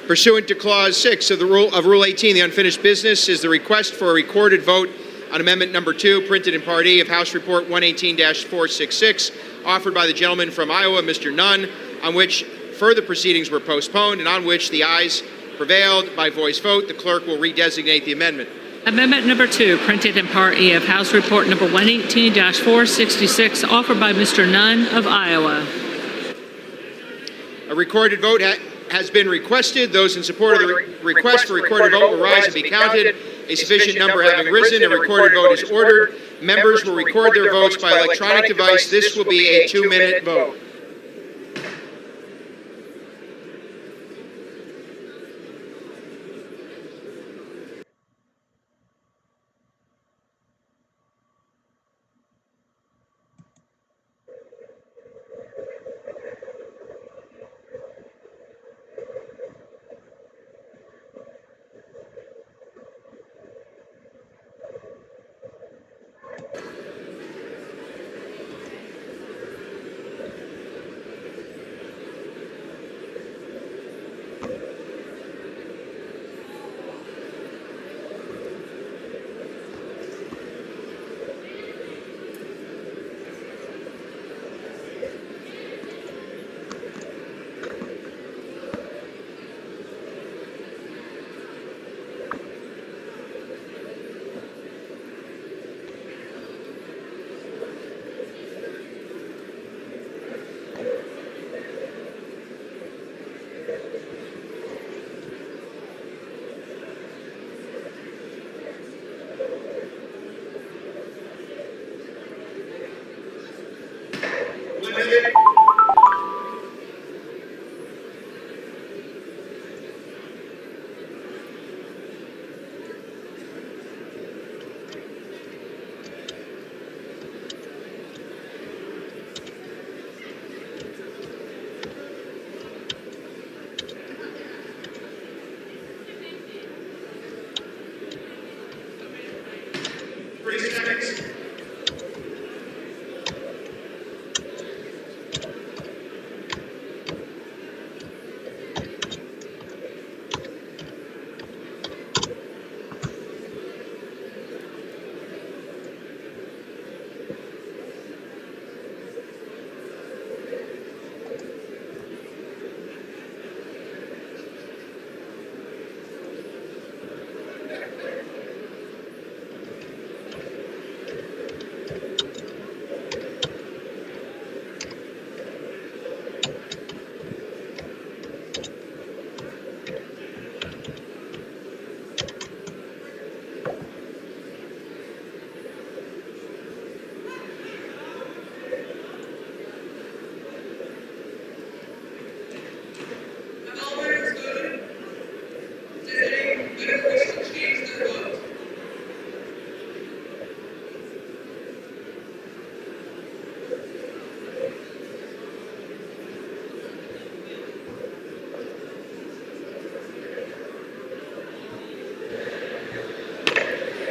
Pursuant to Clause 6 of Rule 18, the unfinished business is the request for a recorded vote on Amendment Number 2, printed in Part E of House Report 118-466, offered by the gentleman from Iowa, Mr. Nunn, on which further proceedings were postponed and on which the ayes prevailed by voice vote. The clerk will redesignate the amendment. Amendment Number 2, printed in Part E of House Report Number 118-466, offered by Mr. Nunn of Iowa. A recorded vote has been requested. Those in support of the request for recorded vote will rise and be counted. A sufficient number having risen, a recorded vote is ordered. Members will record their votes by electronic device. This will be a 2-minute vote.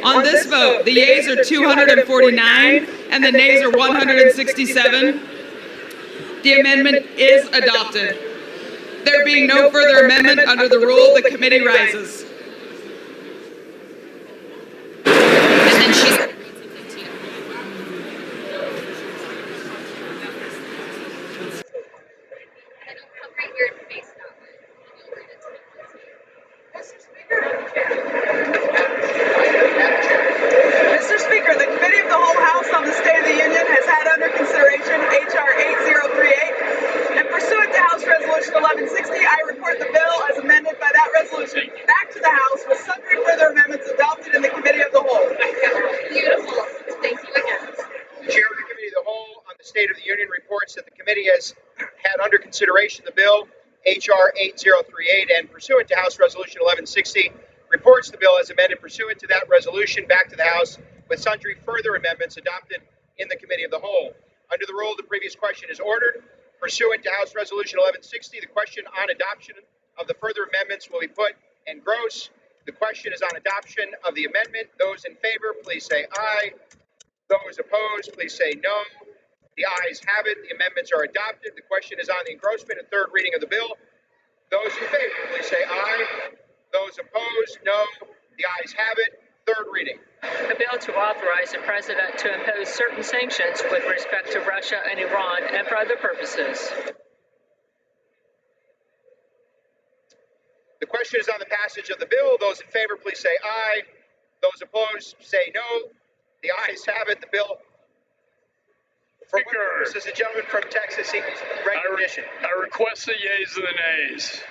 On this vote, the yeas are 249 and the nays are 167. The amendment is adopted. There being no further amendment under the rule, the committee rises. Mr. Speaker, the Committee of the Whole House on the State of the Union has had under consideration H.R. 8038, and pursuant to House Resolution 1160, I report the bill as amended by that resolution back to the House with sundry further amendments adopted in the Committee of the Whole. Beautiful. Thank you again. The Chair of the Committee of the Whole on the State of the Union reports that the committee has had under consideration the bill H.R. 8038 and pursuant to House Resolution 1160 reports the bill as amended pursuant to that resolution back to the House with sundry further amendments adopted in the Committee of the Whole. Under the rule, the previous question is ordered. Pursuant to House Resolution 1160, the question on adoption of the further amendments will be put en gross. The question is on adoption of the amendment. Those in favor, please say aye. Those opposed, please say no. The ayes have it. The amendments are adopted. The question is on the engrossment and third reading of the bill. Those in favor, please say aye. Those opposed, no. The ayes have it. Third reading. A bill to authorize the President to impose certain sanctions with respect to Russia and Iran and for other purposes. The question is on the passage of the bill. Those in favor, please say aye. Those opposed, say no. The ayes have it. The bill. For what purposes, the gentleman from Texas seeks recognition. I request the yeas and the nays.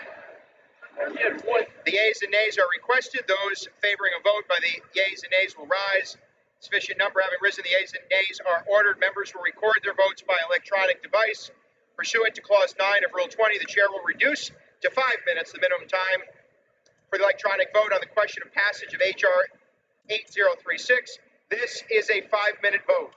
The yeas and nays are requested. Those favoring a vote by the yeas and nays will rise. Sufficient number having risen, the yeas and nays are ordered. Members will record their votes by electronic device. Pursuant to Clause 9 of Rule 20, the chair will reduce to 5 minutes the minimum time for the electronic vote on the question of passage of H.R. 8036. This is a 5-minute vote.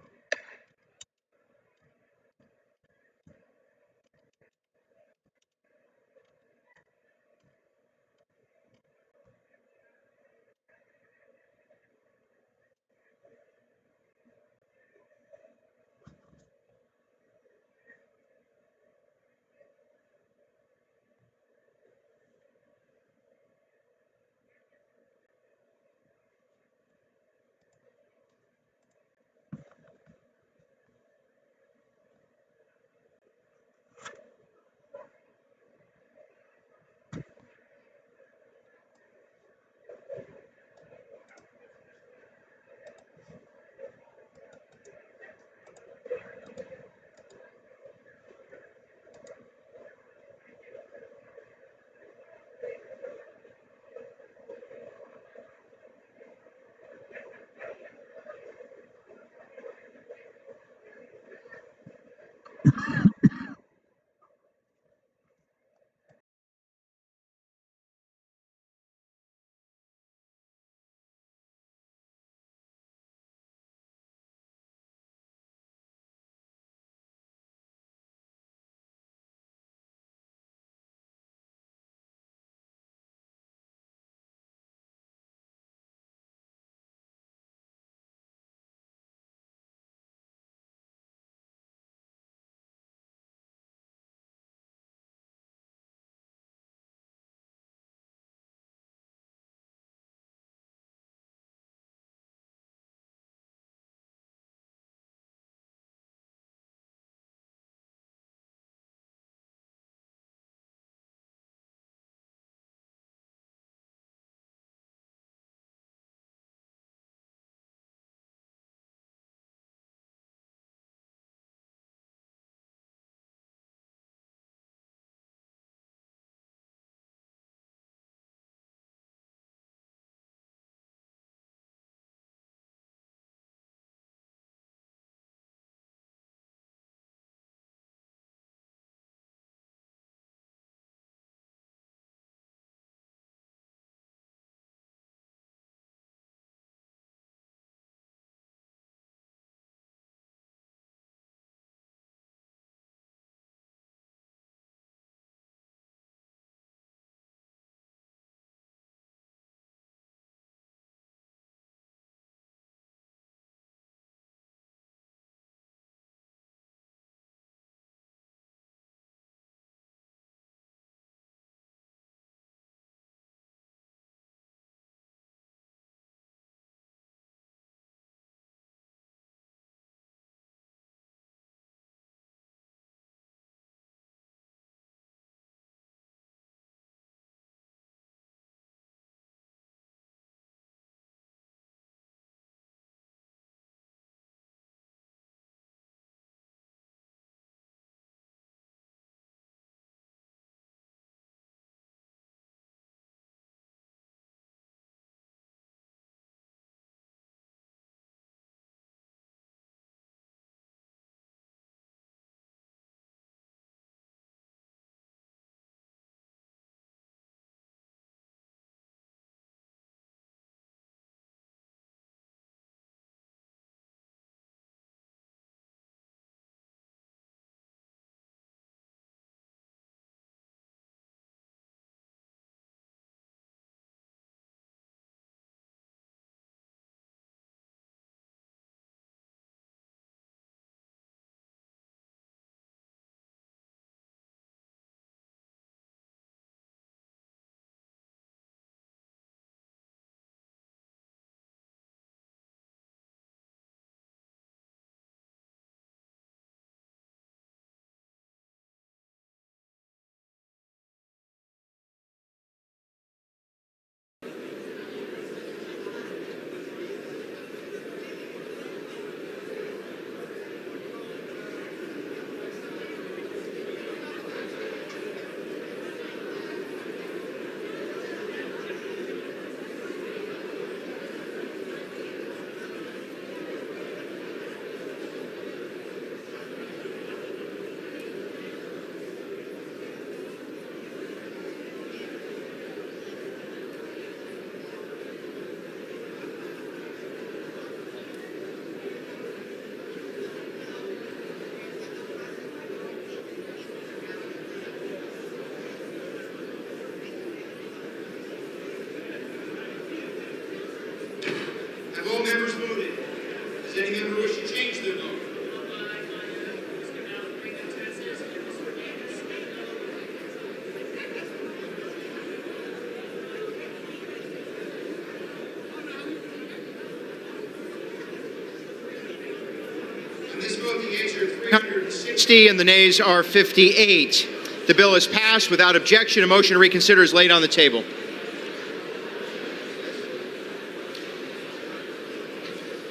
The yeas are 360 and the nays are 58. The bill is passed without objection. A motion to reconsider is laid on the table.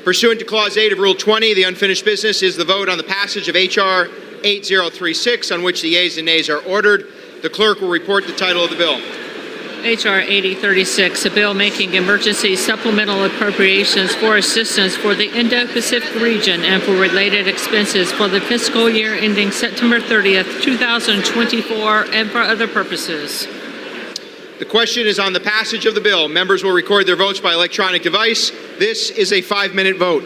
Pursuant to Clause 8 of Rule 20, the unfinished business is the vote on the passage of H.R. 8036, on which the yeas and nays are ordered. The clerk will report the title of the bill. H.R. 8036, a bill making emergency supplemental appropriations for assistance for the Indo-Pacific region and for related expenses for the fiscal year ending September 30th, 2024, and for other purposes. The question is on the passage of the bill. Members will record their votes by electronic device. This is a 5-minute vote.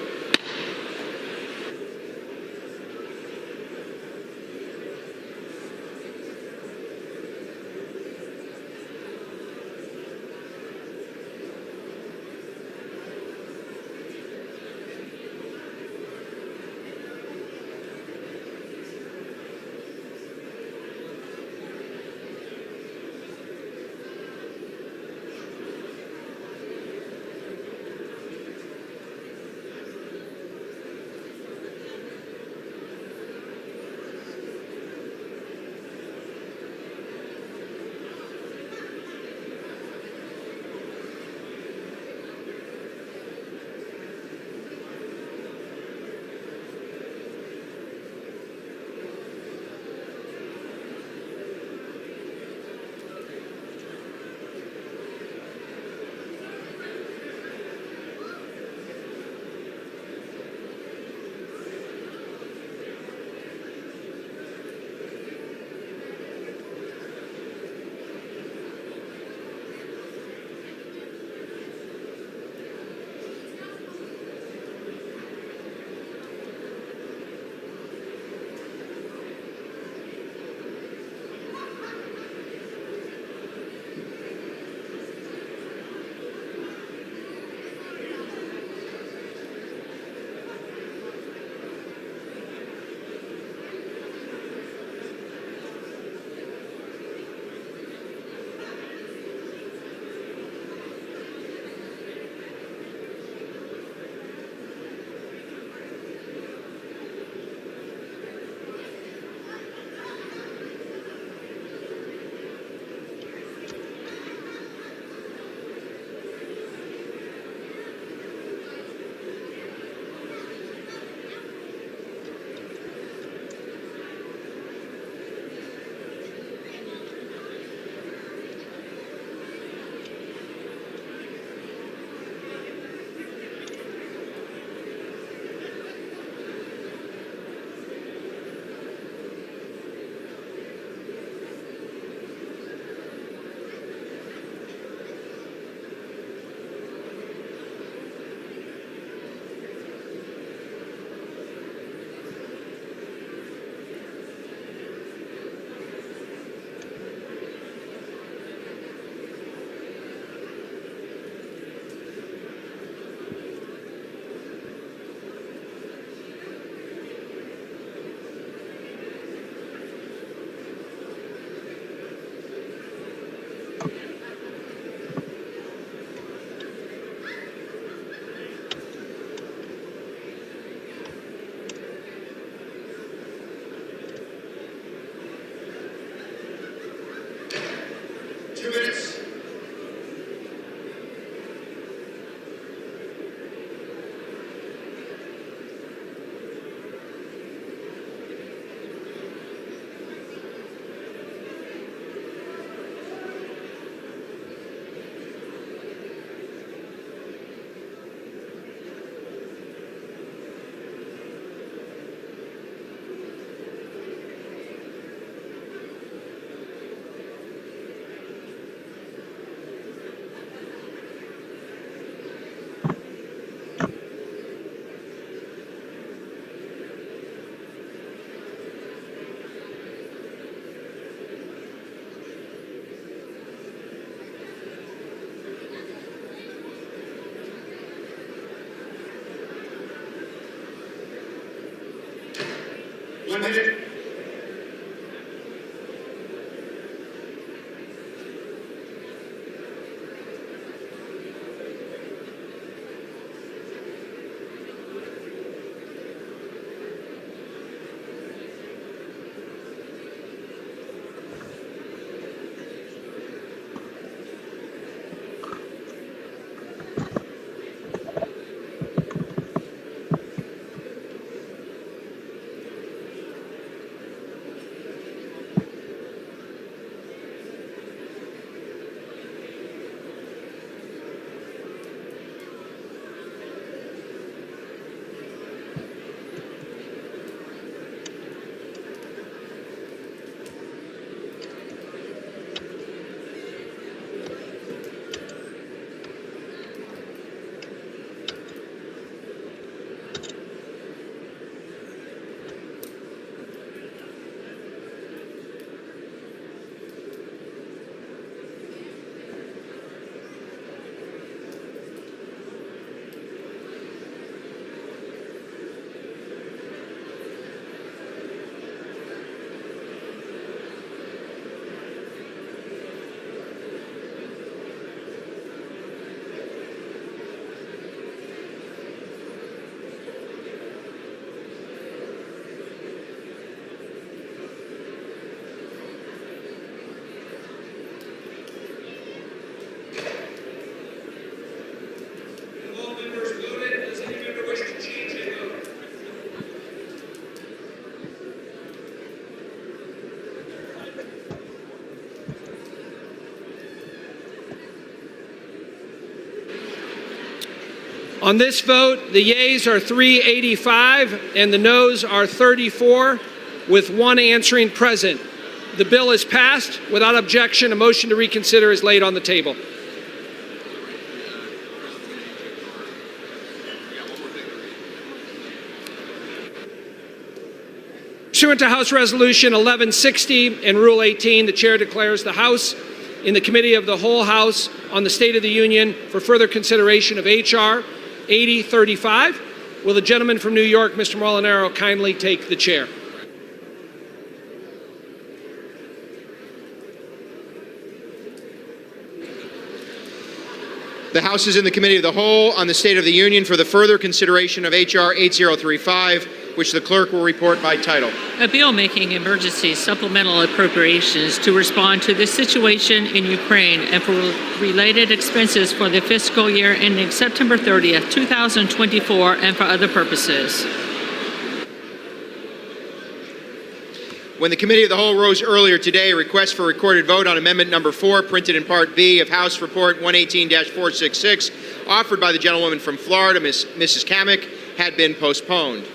On this vote, the yeas are 385 and the noes are 34, with one answering present. The bill is passed. Without objection, a motion to reconsider is laid on the table. Pursuant to House Resolution 1160 and Rule 18, the Chair declares the House in the Committee of the Whole House on the State of the Union for further consideration of H.R. 8035. Will the gentleman from New York, Mr. Molinaro, kindly take the chair? The House is in the Committee of the Whole on the State of the Union for the further consideration of H.R. 8035, which the clerk will report by title. A bill making emergency supplemental appropriations to respond to the situation in Ukraine and for related expenses for the fiscal year ending September 30th, 2024, and for other purposes. When the Committee of the Whole rose earlier today, a request for recorded vote on Amendment Number 4, printed in Part B of House Report 118-466, offered by the gentlewoman from Florida, Mrs. Kamek, had been postponed.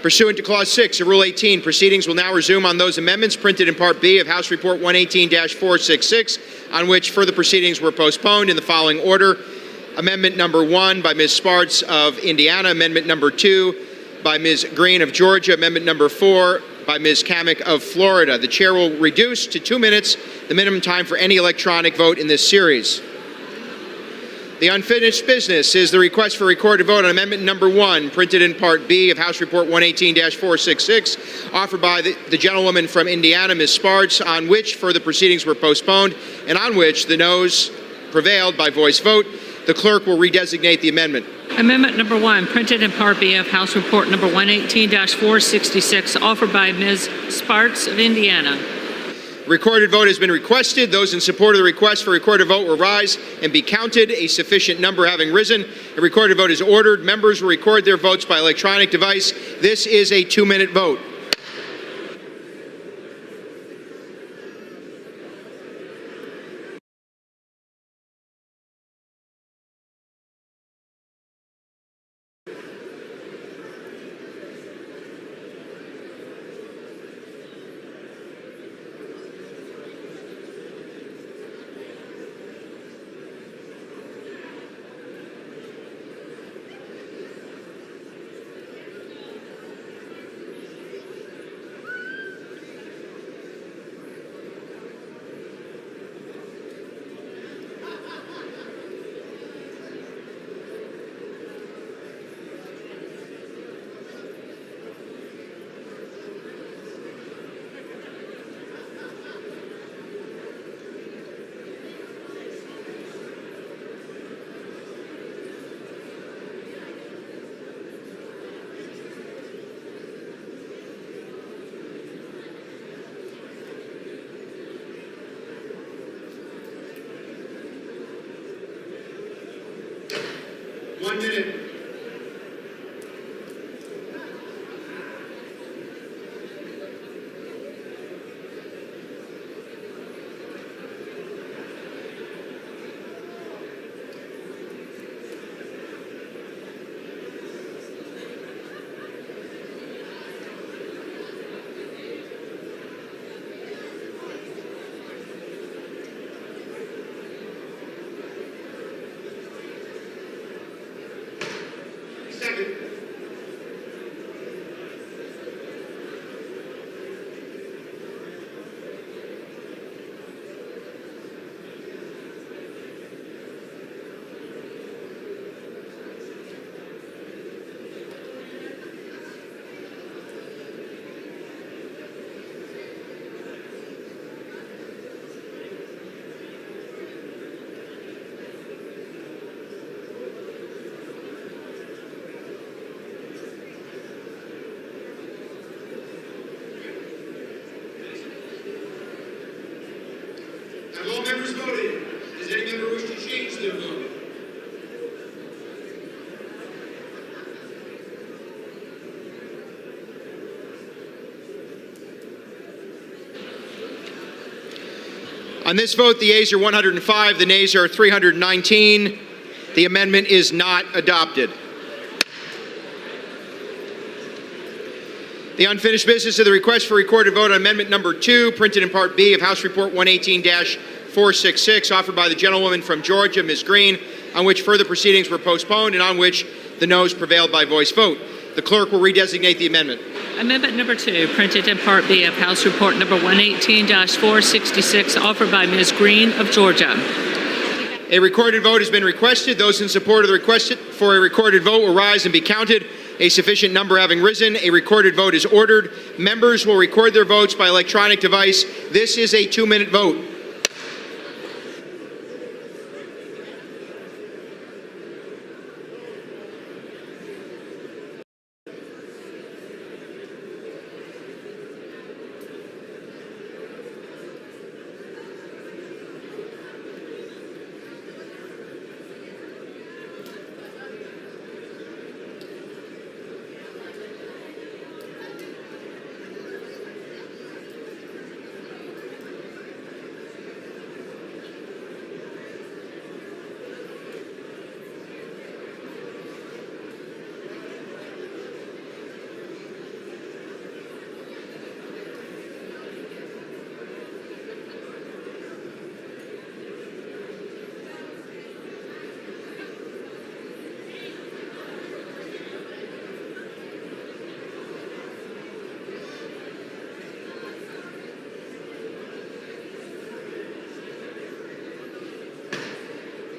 Pursuant to Clause 6 of Rule 18, proceedings will now resume on those amendments printed in Part B of House Report 118-466, on which further proceedings were postponed in the following order. Amendment Number 1 by Ms. Spartz of Indiana, Amendment Number 2 by Ms. Green of Georgia, Amendment Number 4 by Ms. Kamek of Florida. The chair will reduce to 2 minutes the minimum time for any electronic vote in this series. The unfinished business is the request for recorded vote on Amendment Number 1, printed in Part B of House Report 118-466, offered by the gentlewoman from Indiana, Ms. Spartz, on which further proceedings were postponed and on which the noes prevailed by voice vote. The clerk will redesignate the amendment. Amendment Number 1, printed in Part B of House Report Number 118-466, offered by Ms. Spartz of Indiana. Recorded vote has been requested. Those in support of the request for recorded vote will rise and be counted. A sufficient number having risen, a recorded vote is ordered. Members will record their votes by electronic device. This is a 2-minute vote. One minute. Have all members voted? Does any member wish to change their vote? On this vote, the yeas are 105, the nays are 319. The amendment is not adopted. The unfinished business of the request for recorded vote on amendment number 2, printed in Part B of House Report 118-466, offered by the gentlewoman from Georgia, Ms. Green, on which further proceedings were postponed and on which the noes prevailed by voice vote. The clerk will redesignate the amendment. Amendment number 2, printed in Part B of House Report number 118-466, offered by Ms. Green of Georgia. A recorded vote has been requested. Those in support of the request for a recorded vote will rise and be counted. A sufficient number having risen, a recorded vote is ordered. Members will record their votes by electronic device. This is a 2-minute vote.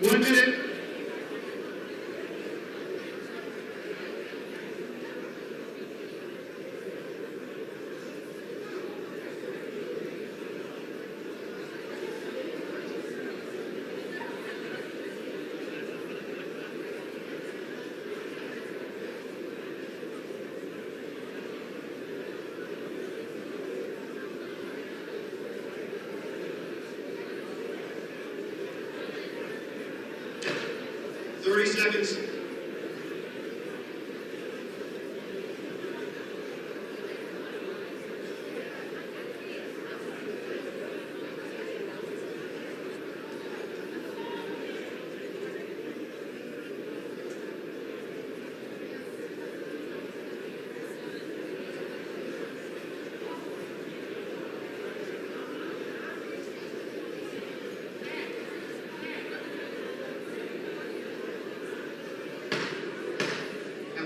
One minute. Seconds.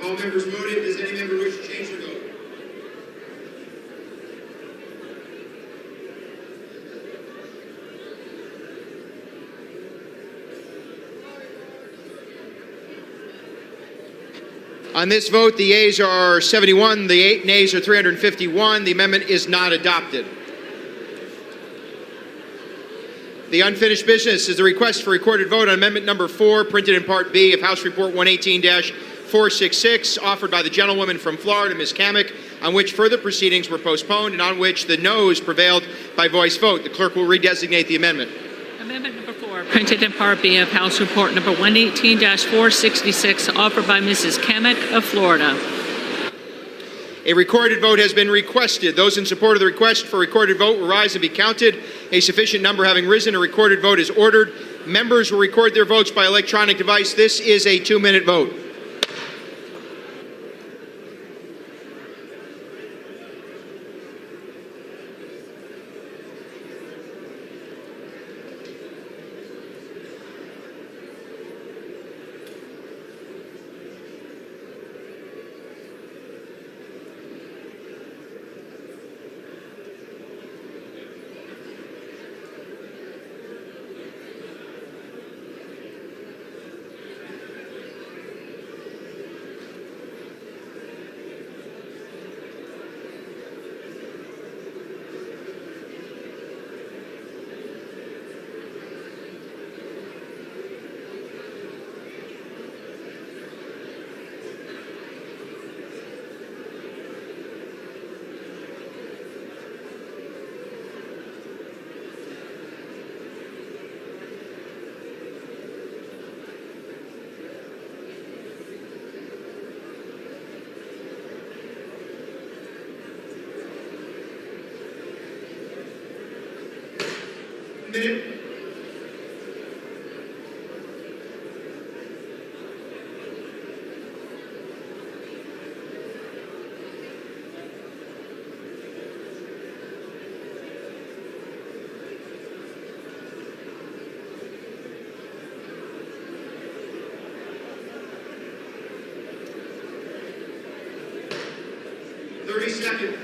All members voted. Does any member wish to change their vote? On this vote, the yeas are 71, the nays are 351. The amendment is not adopted. The unfinished business is the request for recorded vote on amendment number 4, printed in Part B of House Report 118-466, offered by the gentlewoman from Florida, Ms. Kamek, on which further proceedings were postponed and on which the noes prevailed by voice vote. The clerk will redesignate the amendment. Amendment number 4, printed in Part B of House Report number 118-466, offered by Mrs. Kamek of Florida. A recorded vote has been requested. Those in support of the request for recorded vote will rise and be counted. A sufficient number having risen, a recorded vote is ordered. Members will record their votes by electronic device. This is a 2-minute vote. minute. second.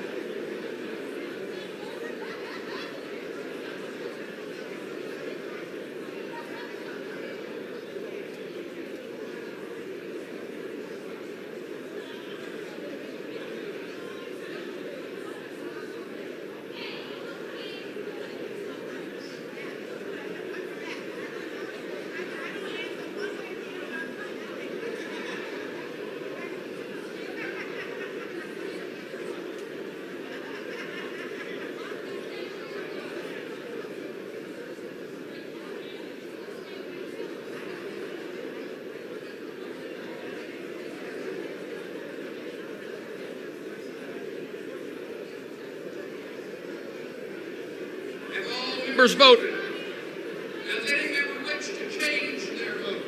Members voted. Does any member wish to change their vote?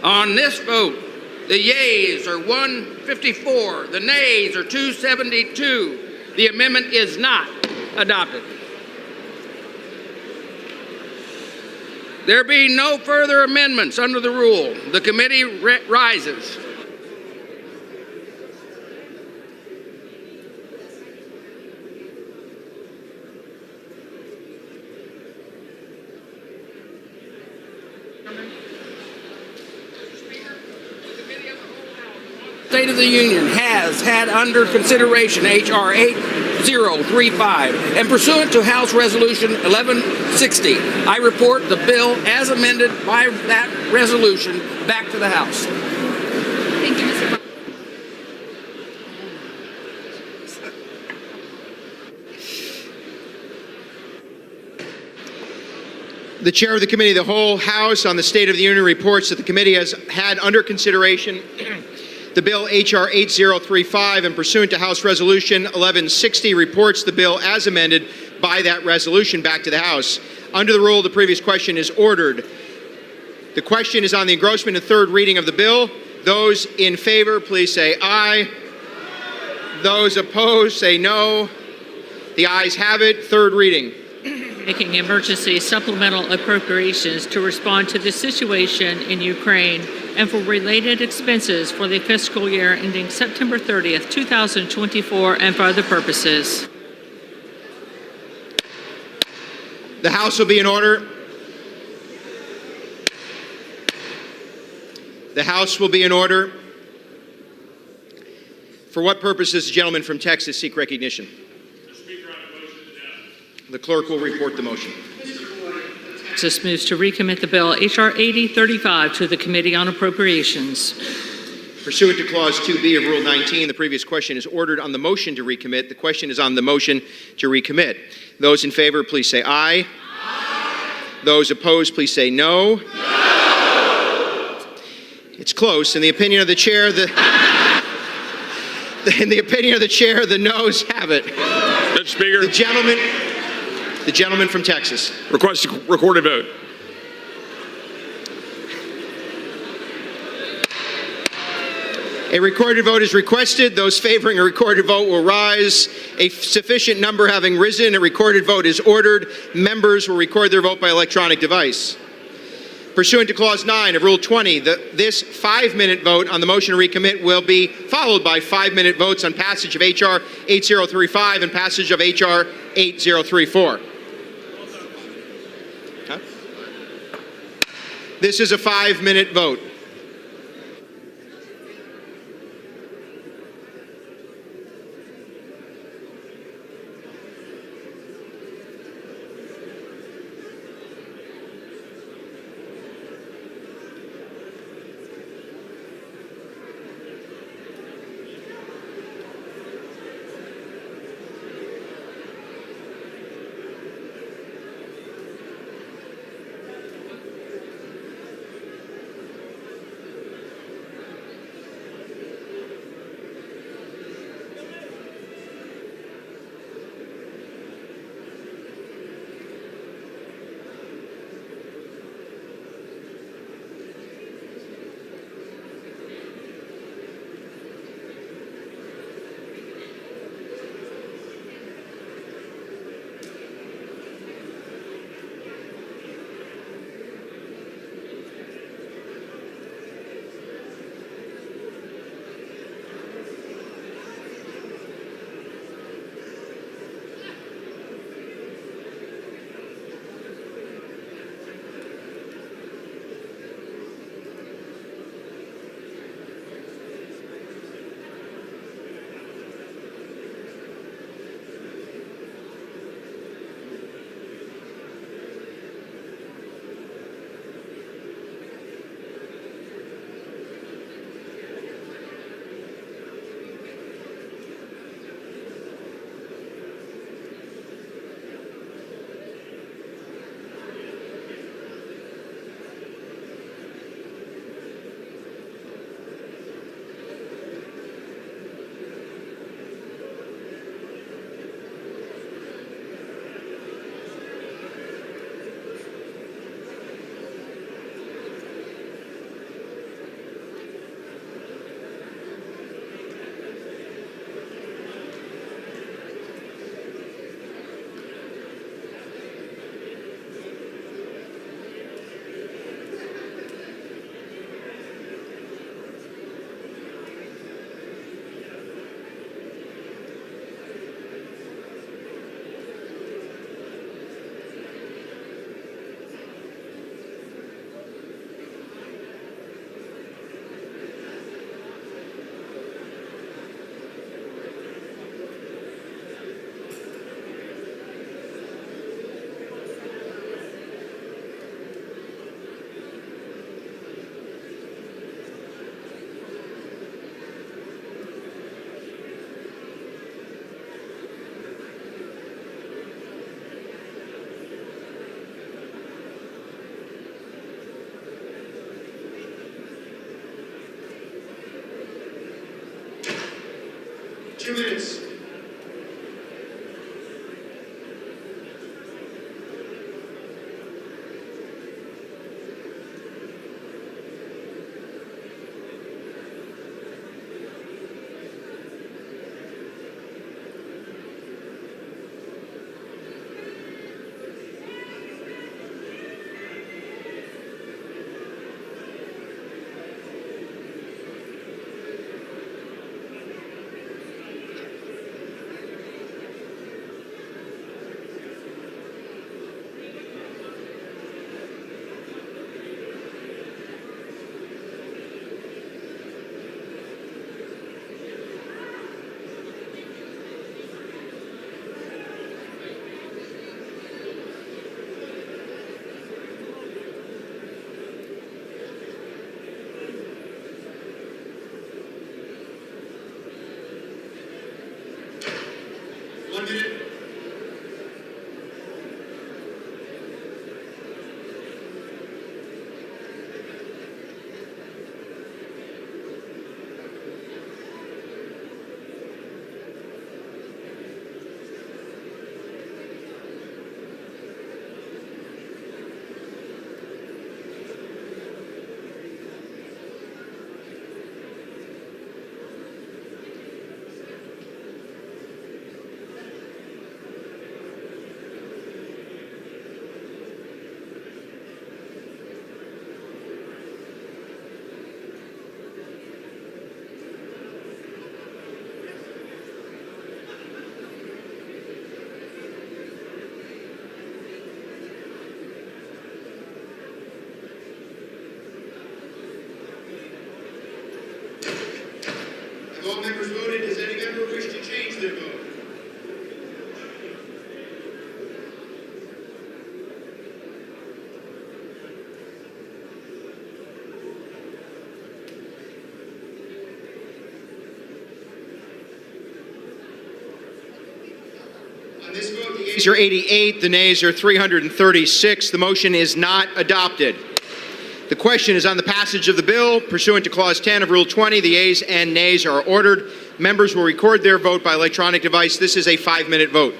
On this vote, the yeas are 154, the nays are 272. The amendment is not adopted. There being no further amendments under the rule, the committee rises. State of the Union has had under consideration H.R. 8035, and pursuant to House Resolution 1160, I report the bill as amended by that resolution back to the House. Thank you, Mr. The chair of the Committee of the Whole, House on the State of the Union, reports that the committee has had under consideration the bill H.R. 8035, and pursuant to House Resolution 1160, reports the bill as amended by that resolution back to the House. Under the rule, the previous question is ordered. The question is on the engrossment and third reading of the bill. Those in favor, please say aye. Those opposed, say no. The ayes have it. Third reading. Making emergency supplemental appropriations to respond to the situation in Ukraine and for related expenses for the fiscal year ending September 30th, 2024, and for other purposes. The House will be in order. The House will be in order. For what purpose does the gentleman from Texas seek recognition? The clerk will report the motion. Texas moves to recommit the bill H.R. 8035 to the Committee on Appropriations. Pursuant to Clause 2B of Rule 19, the previous question is ordered on the motion to recommit. The question is on the motion to recommit. Those in favor, please say aye. Aye. Those opposed, please say no. No. It's close. In the opinion of the chair, in the opinion of the chair, the noes have it. Mr. Speaker. The gentleman from Texas. Request a recorded vote. A recorded vote is requested. Those favoring a recorded vote will rise. A sufficient number having risen, a recorded vote is ordered. Members will record their vote by electronic device. Pursuant to Clause 9 of Rule 20, this 5-minute vote on the motion to recommit will be followed by 5-minute votes on passage of H.R. 8035 and passage of H.R. 8034. This is a 5-minute vote. minutes. On this vote, the yeas are 88, the nays are 336. The motion is not adopted. The question is on the passage of the bill. Pursuant to Clause 10 of Rule 20, the yeas and nays are ordered. Members will record their vote by electronic device. This is a 5-minute vote.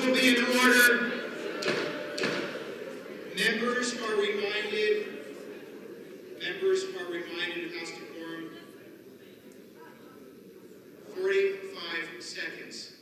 will be in order. Members are reminded of House decorum. 45 seconds.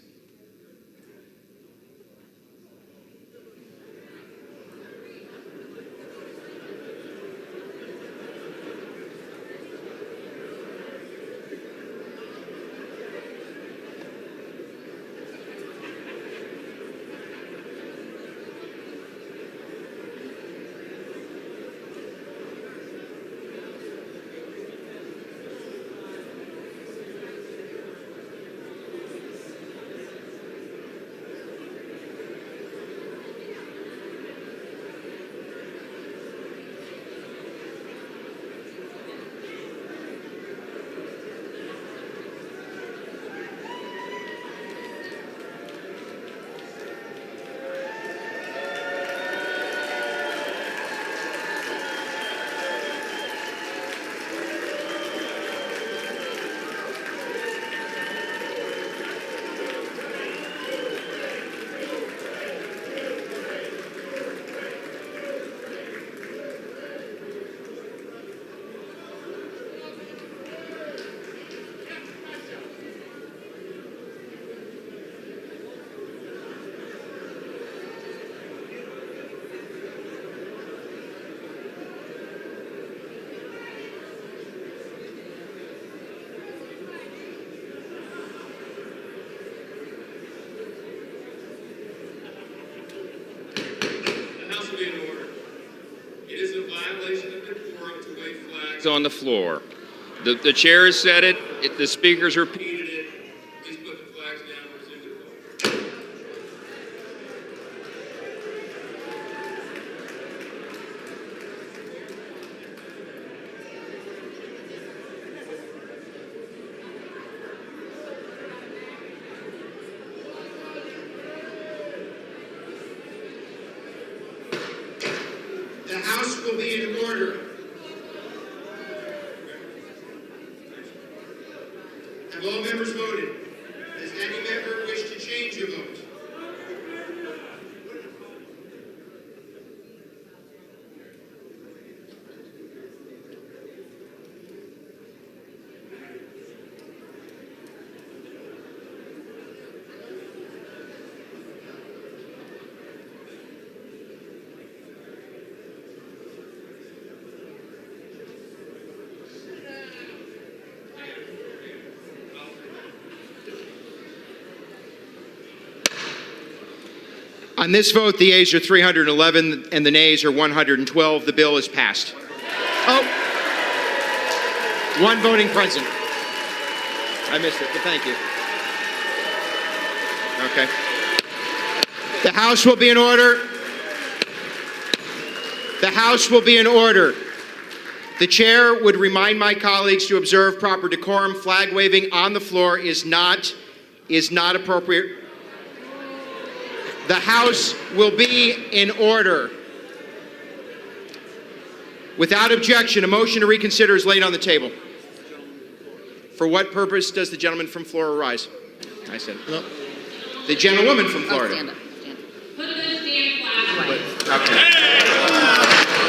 House will be in order. It is a violation of decorum to wave flags on the floor. The chair has said it. The speakers repeated it. Please put the flags down and resume the vote. The House will be in order. Have all members voted? Does any member wish to change your vote? On this vote, the yeas are 311 and the nays are 112. The bill is passed. Oh, one voting present. I missed it, but thank you. Okay. The House will be in order. The House will be in order. The chair would remind my colleagues to observe proper decorum. Flag waving on the floor is not appropriate. The House will be in order. Without objection, a motion to reconsider is laid on the table. For what purpose does the gentleman from Florida rise? I said, no. The gentlewoman from Florida. Stand up. Put the damn flag away. Okay.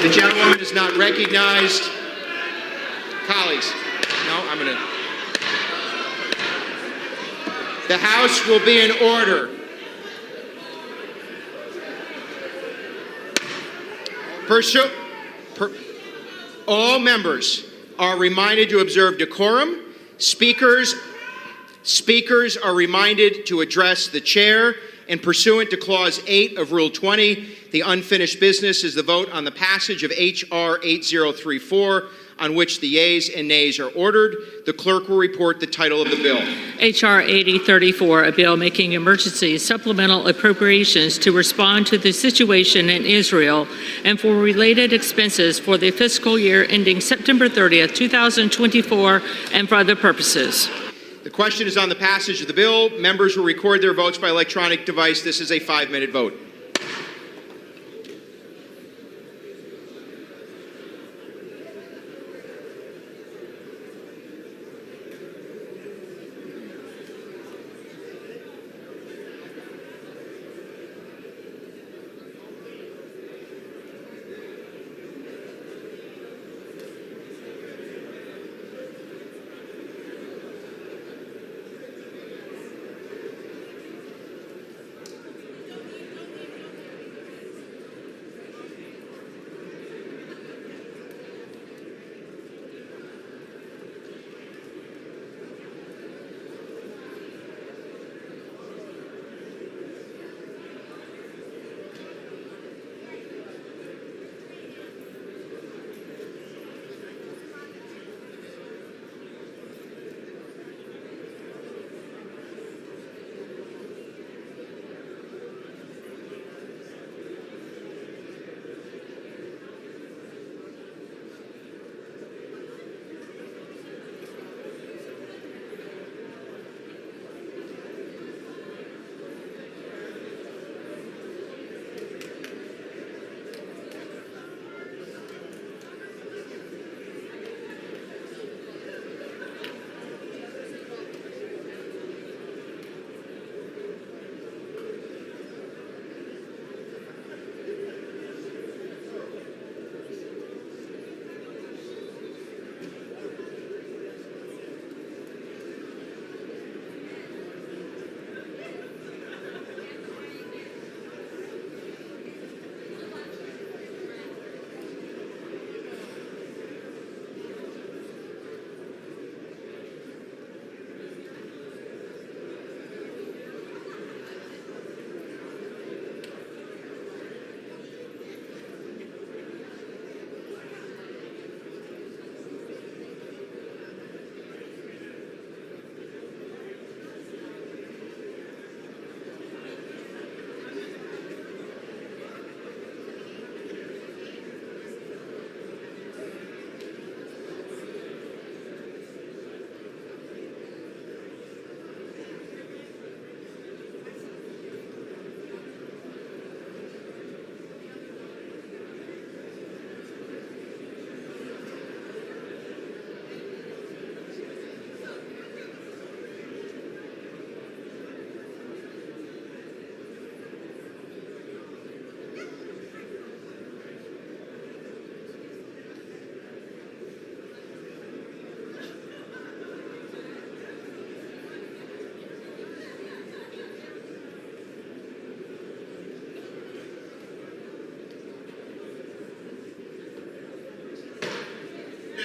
The gentlewoman is not recognized. Colleagues, no, I'm going to. The House will be in order. All members are reminded to observe decorum. Speakers are reminded to address the chair. And pursuant to Clause 8 of Rule 20, the unfinished business is the vote on the passage of H.R. 8034, on which the yeas and nays are ordered. The clerk will report the title of the bill. H.R. 8034, a bill making emergency supplemental appropriations to respond to the situation in Israel and for related expenses for the fiscal year ending September 30th, 2024, and for other purposes. The question is on the passage of the bill. Members will record their votes by electronic device. This is a 5-minute vote.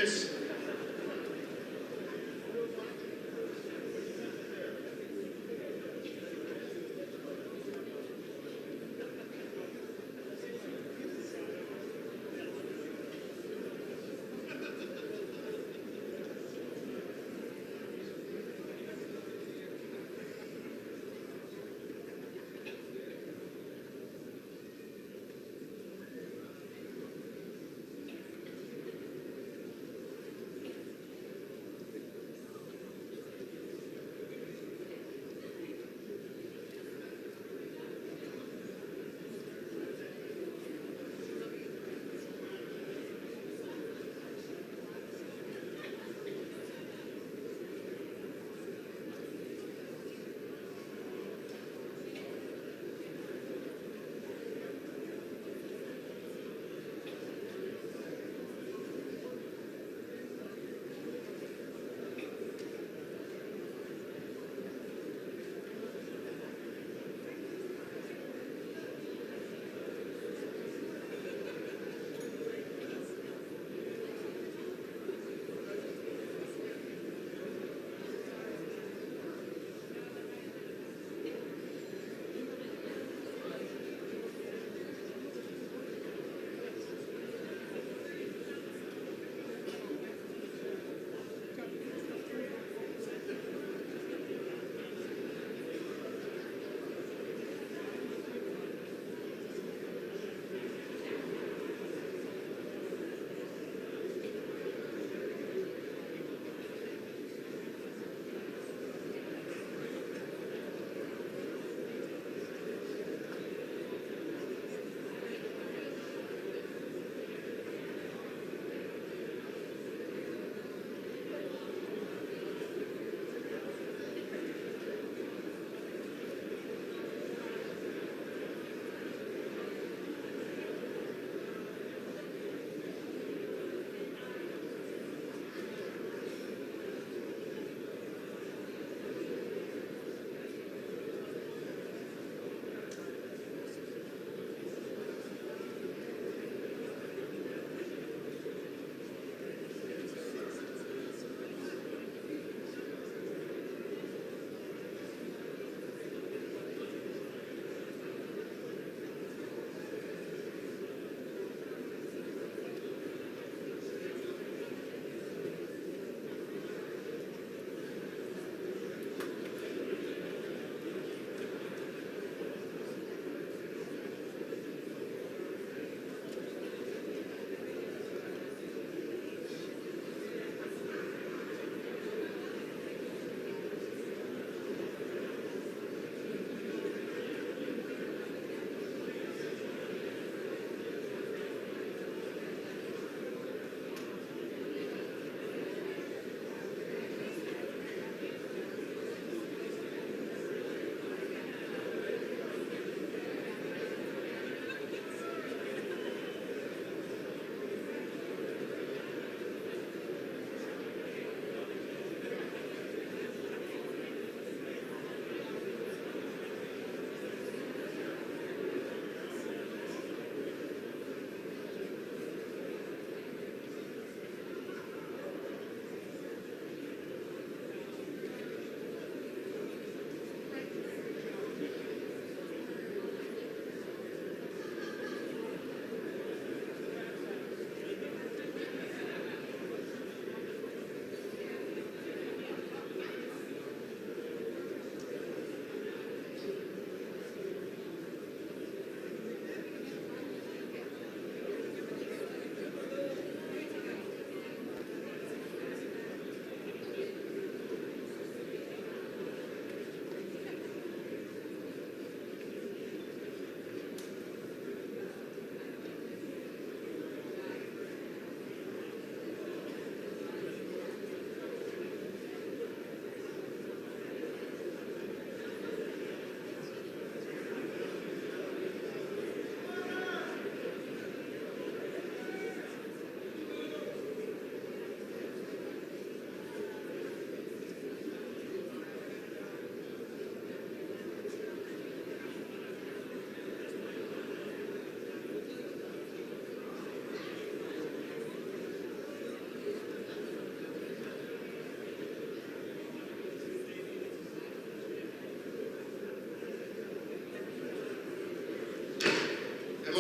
business.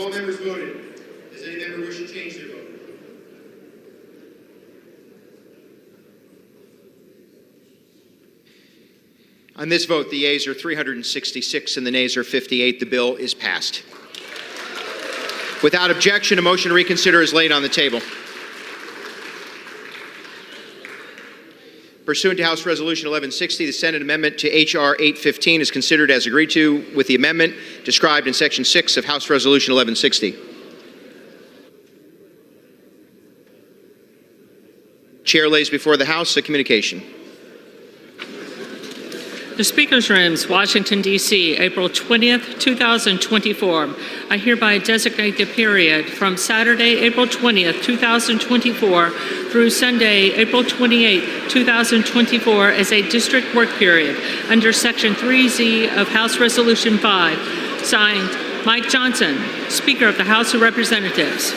all members voted? Does any member wish to change their vote? On this vote, the yeas are 366 and the nays are 58. The bill is passed. Without objection, a motion to reconsider is laid on the table. Pursuant to House Resolution 1160, the Senate amendment to H.R. 815 is considered as agreed to with the amendment described in Section 6 of House Resolution 1160. Chair lays before the House a communication. The Speaker's Rooms, Washington, D.C., April 20th, 2024. I hereby designate the period from Saturday, April 20th, 2024 through Sunday, April 28th, 2024 as a district work period under Section 3Z of House Resolution 5. Signed, Mike Johnson, Speaker of the House of Representatives.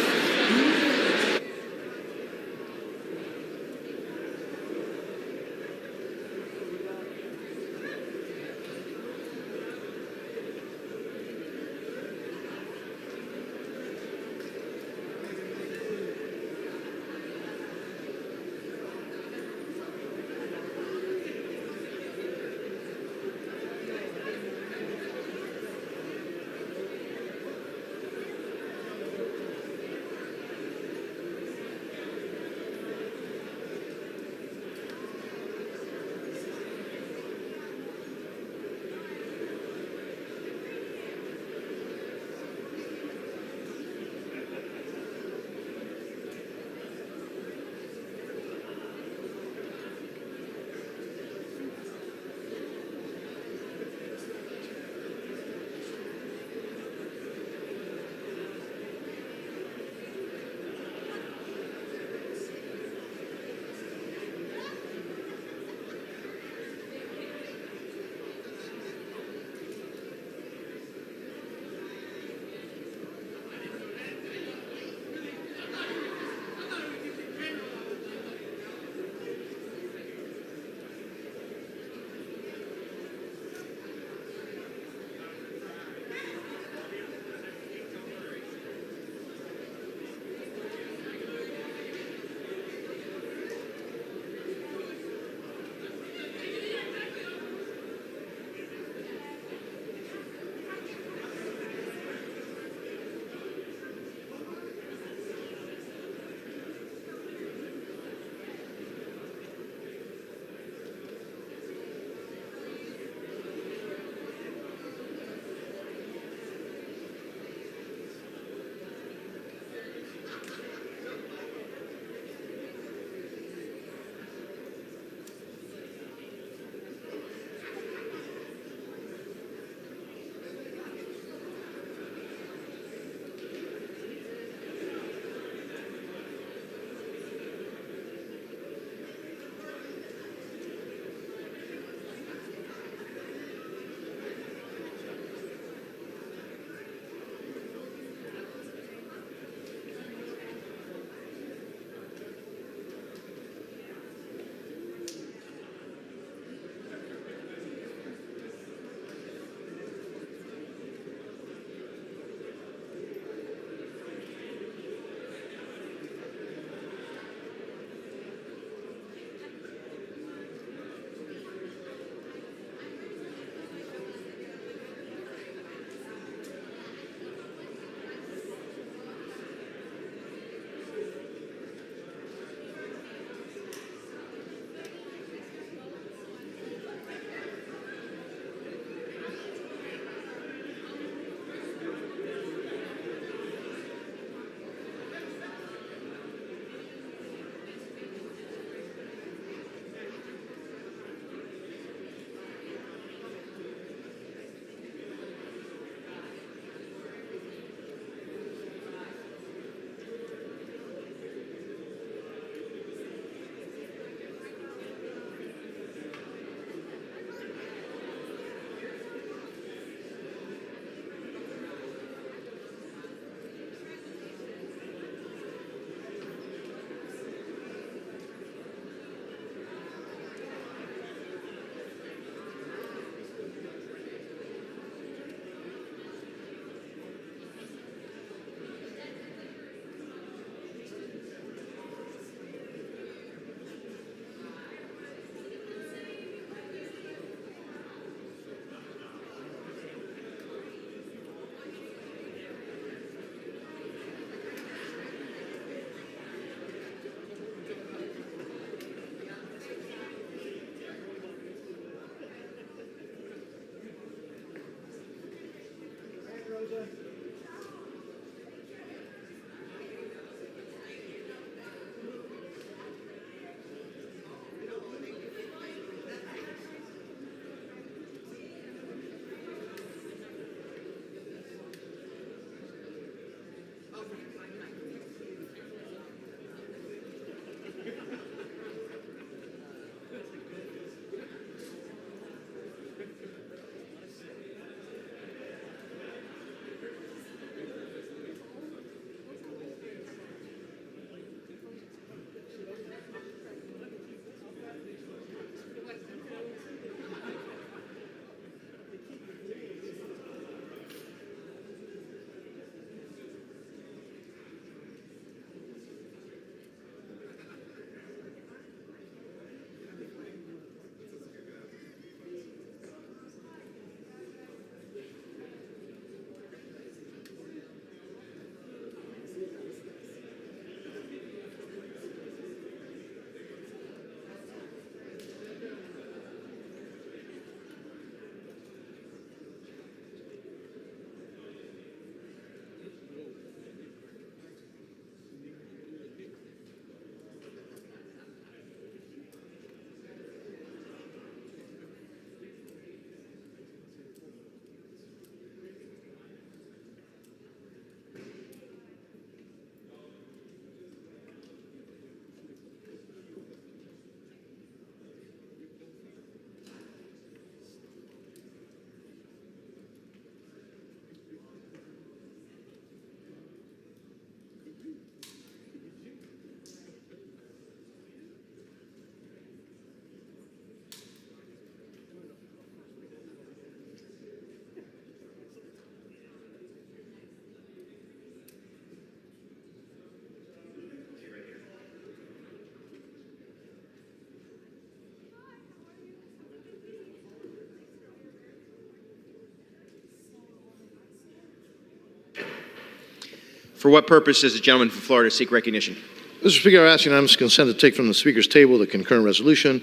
For what purpose does the gentleman from Florida seek recognition? Mr. Speaker, I ask unanimous consent to take from the Speaker's table the concurrent resolution,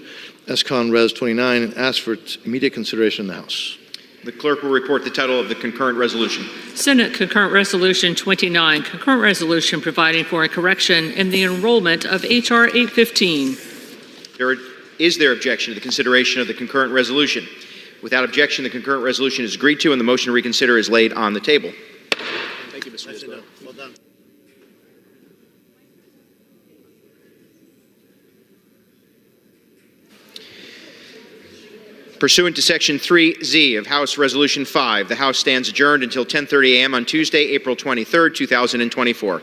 S-Con Res 29, and ask for its immediate consideration in the House. The clerk will report the title of the concurrent resolution. Senate Concurrent Resolution 29, concurrent resolution providing for a correction in the enrollment of H.R. 815. Is there objection to the consideration of the concurrent resolution? Without objection, the concurrent resolution is agreed to and the motion to reconsider is laid on the table. Thank you, Mr. Speaker. Well done. Pursuant to Section 3Z of House Resolution 5, the House stands adjourned until 10:30 a.m. on Tuesday, April 23, 2024.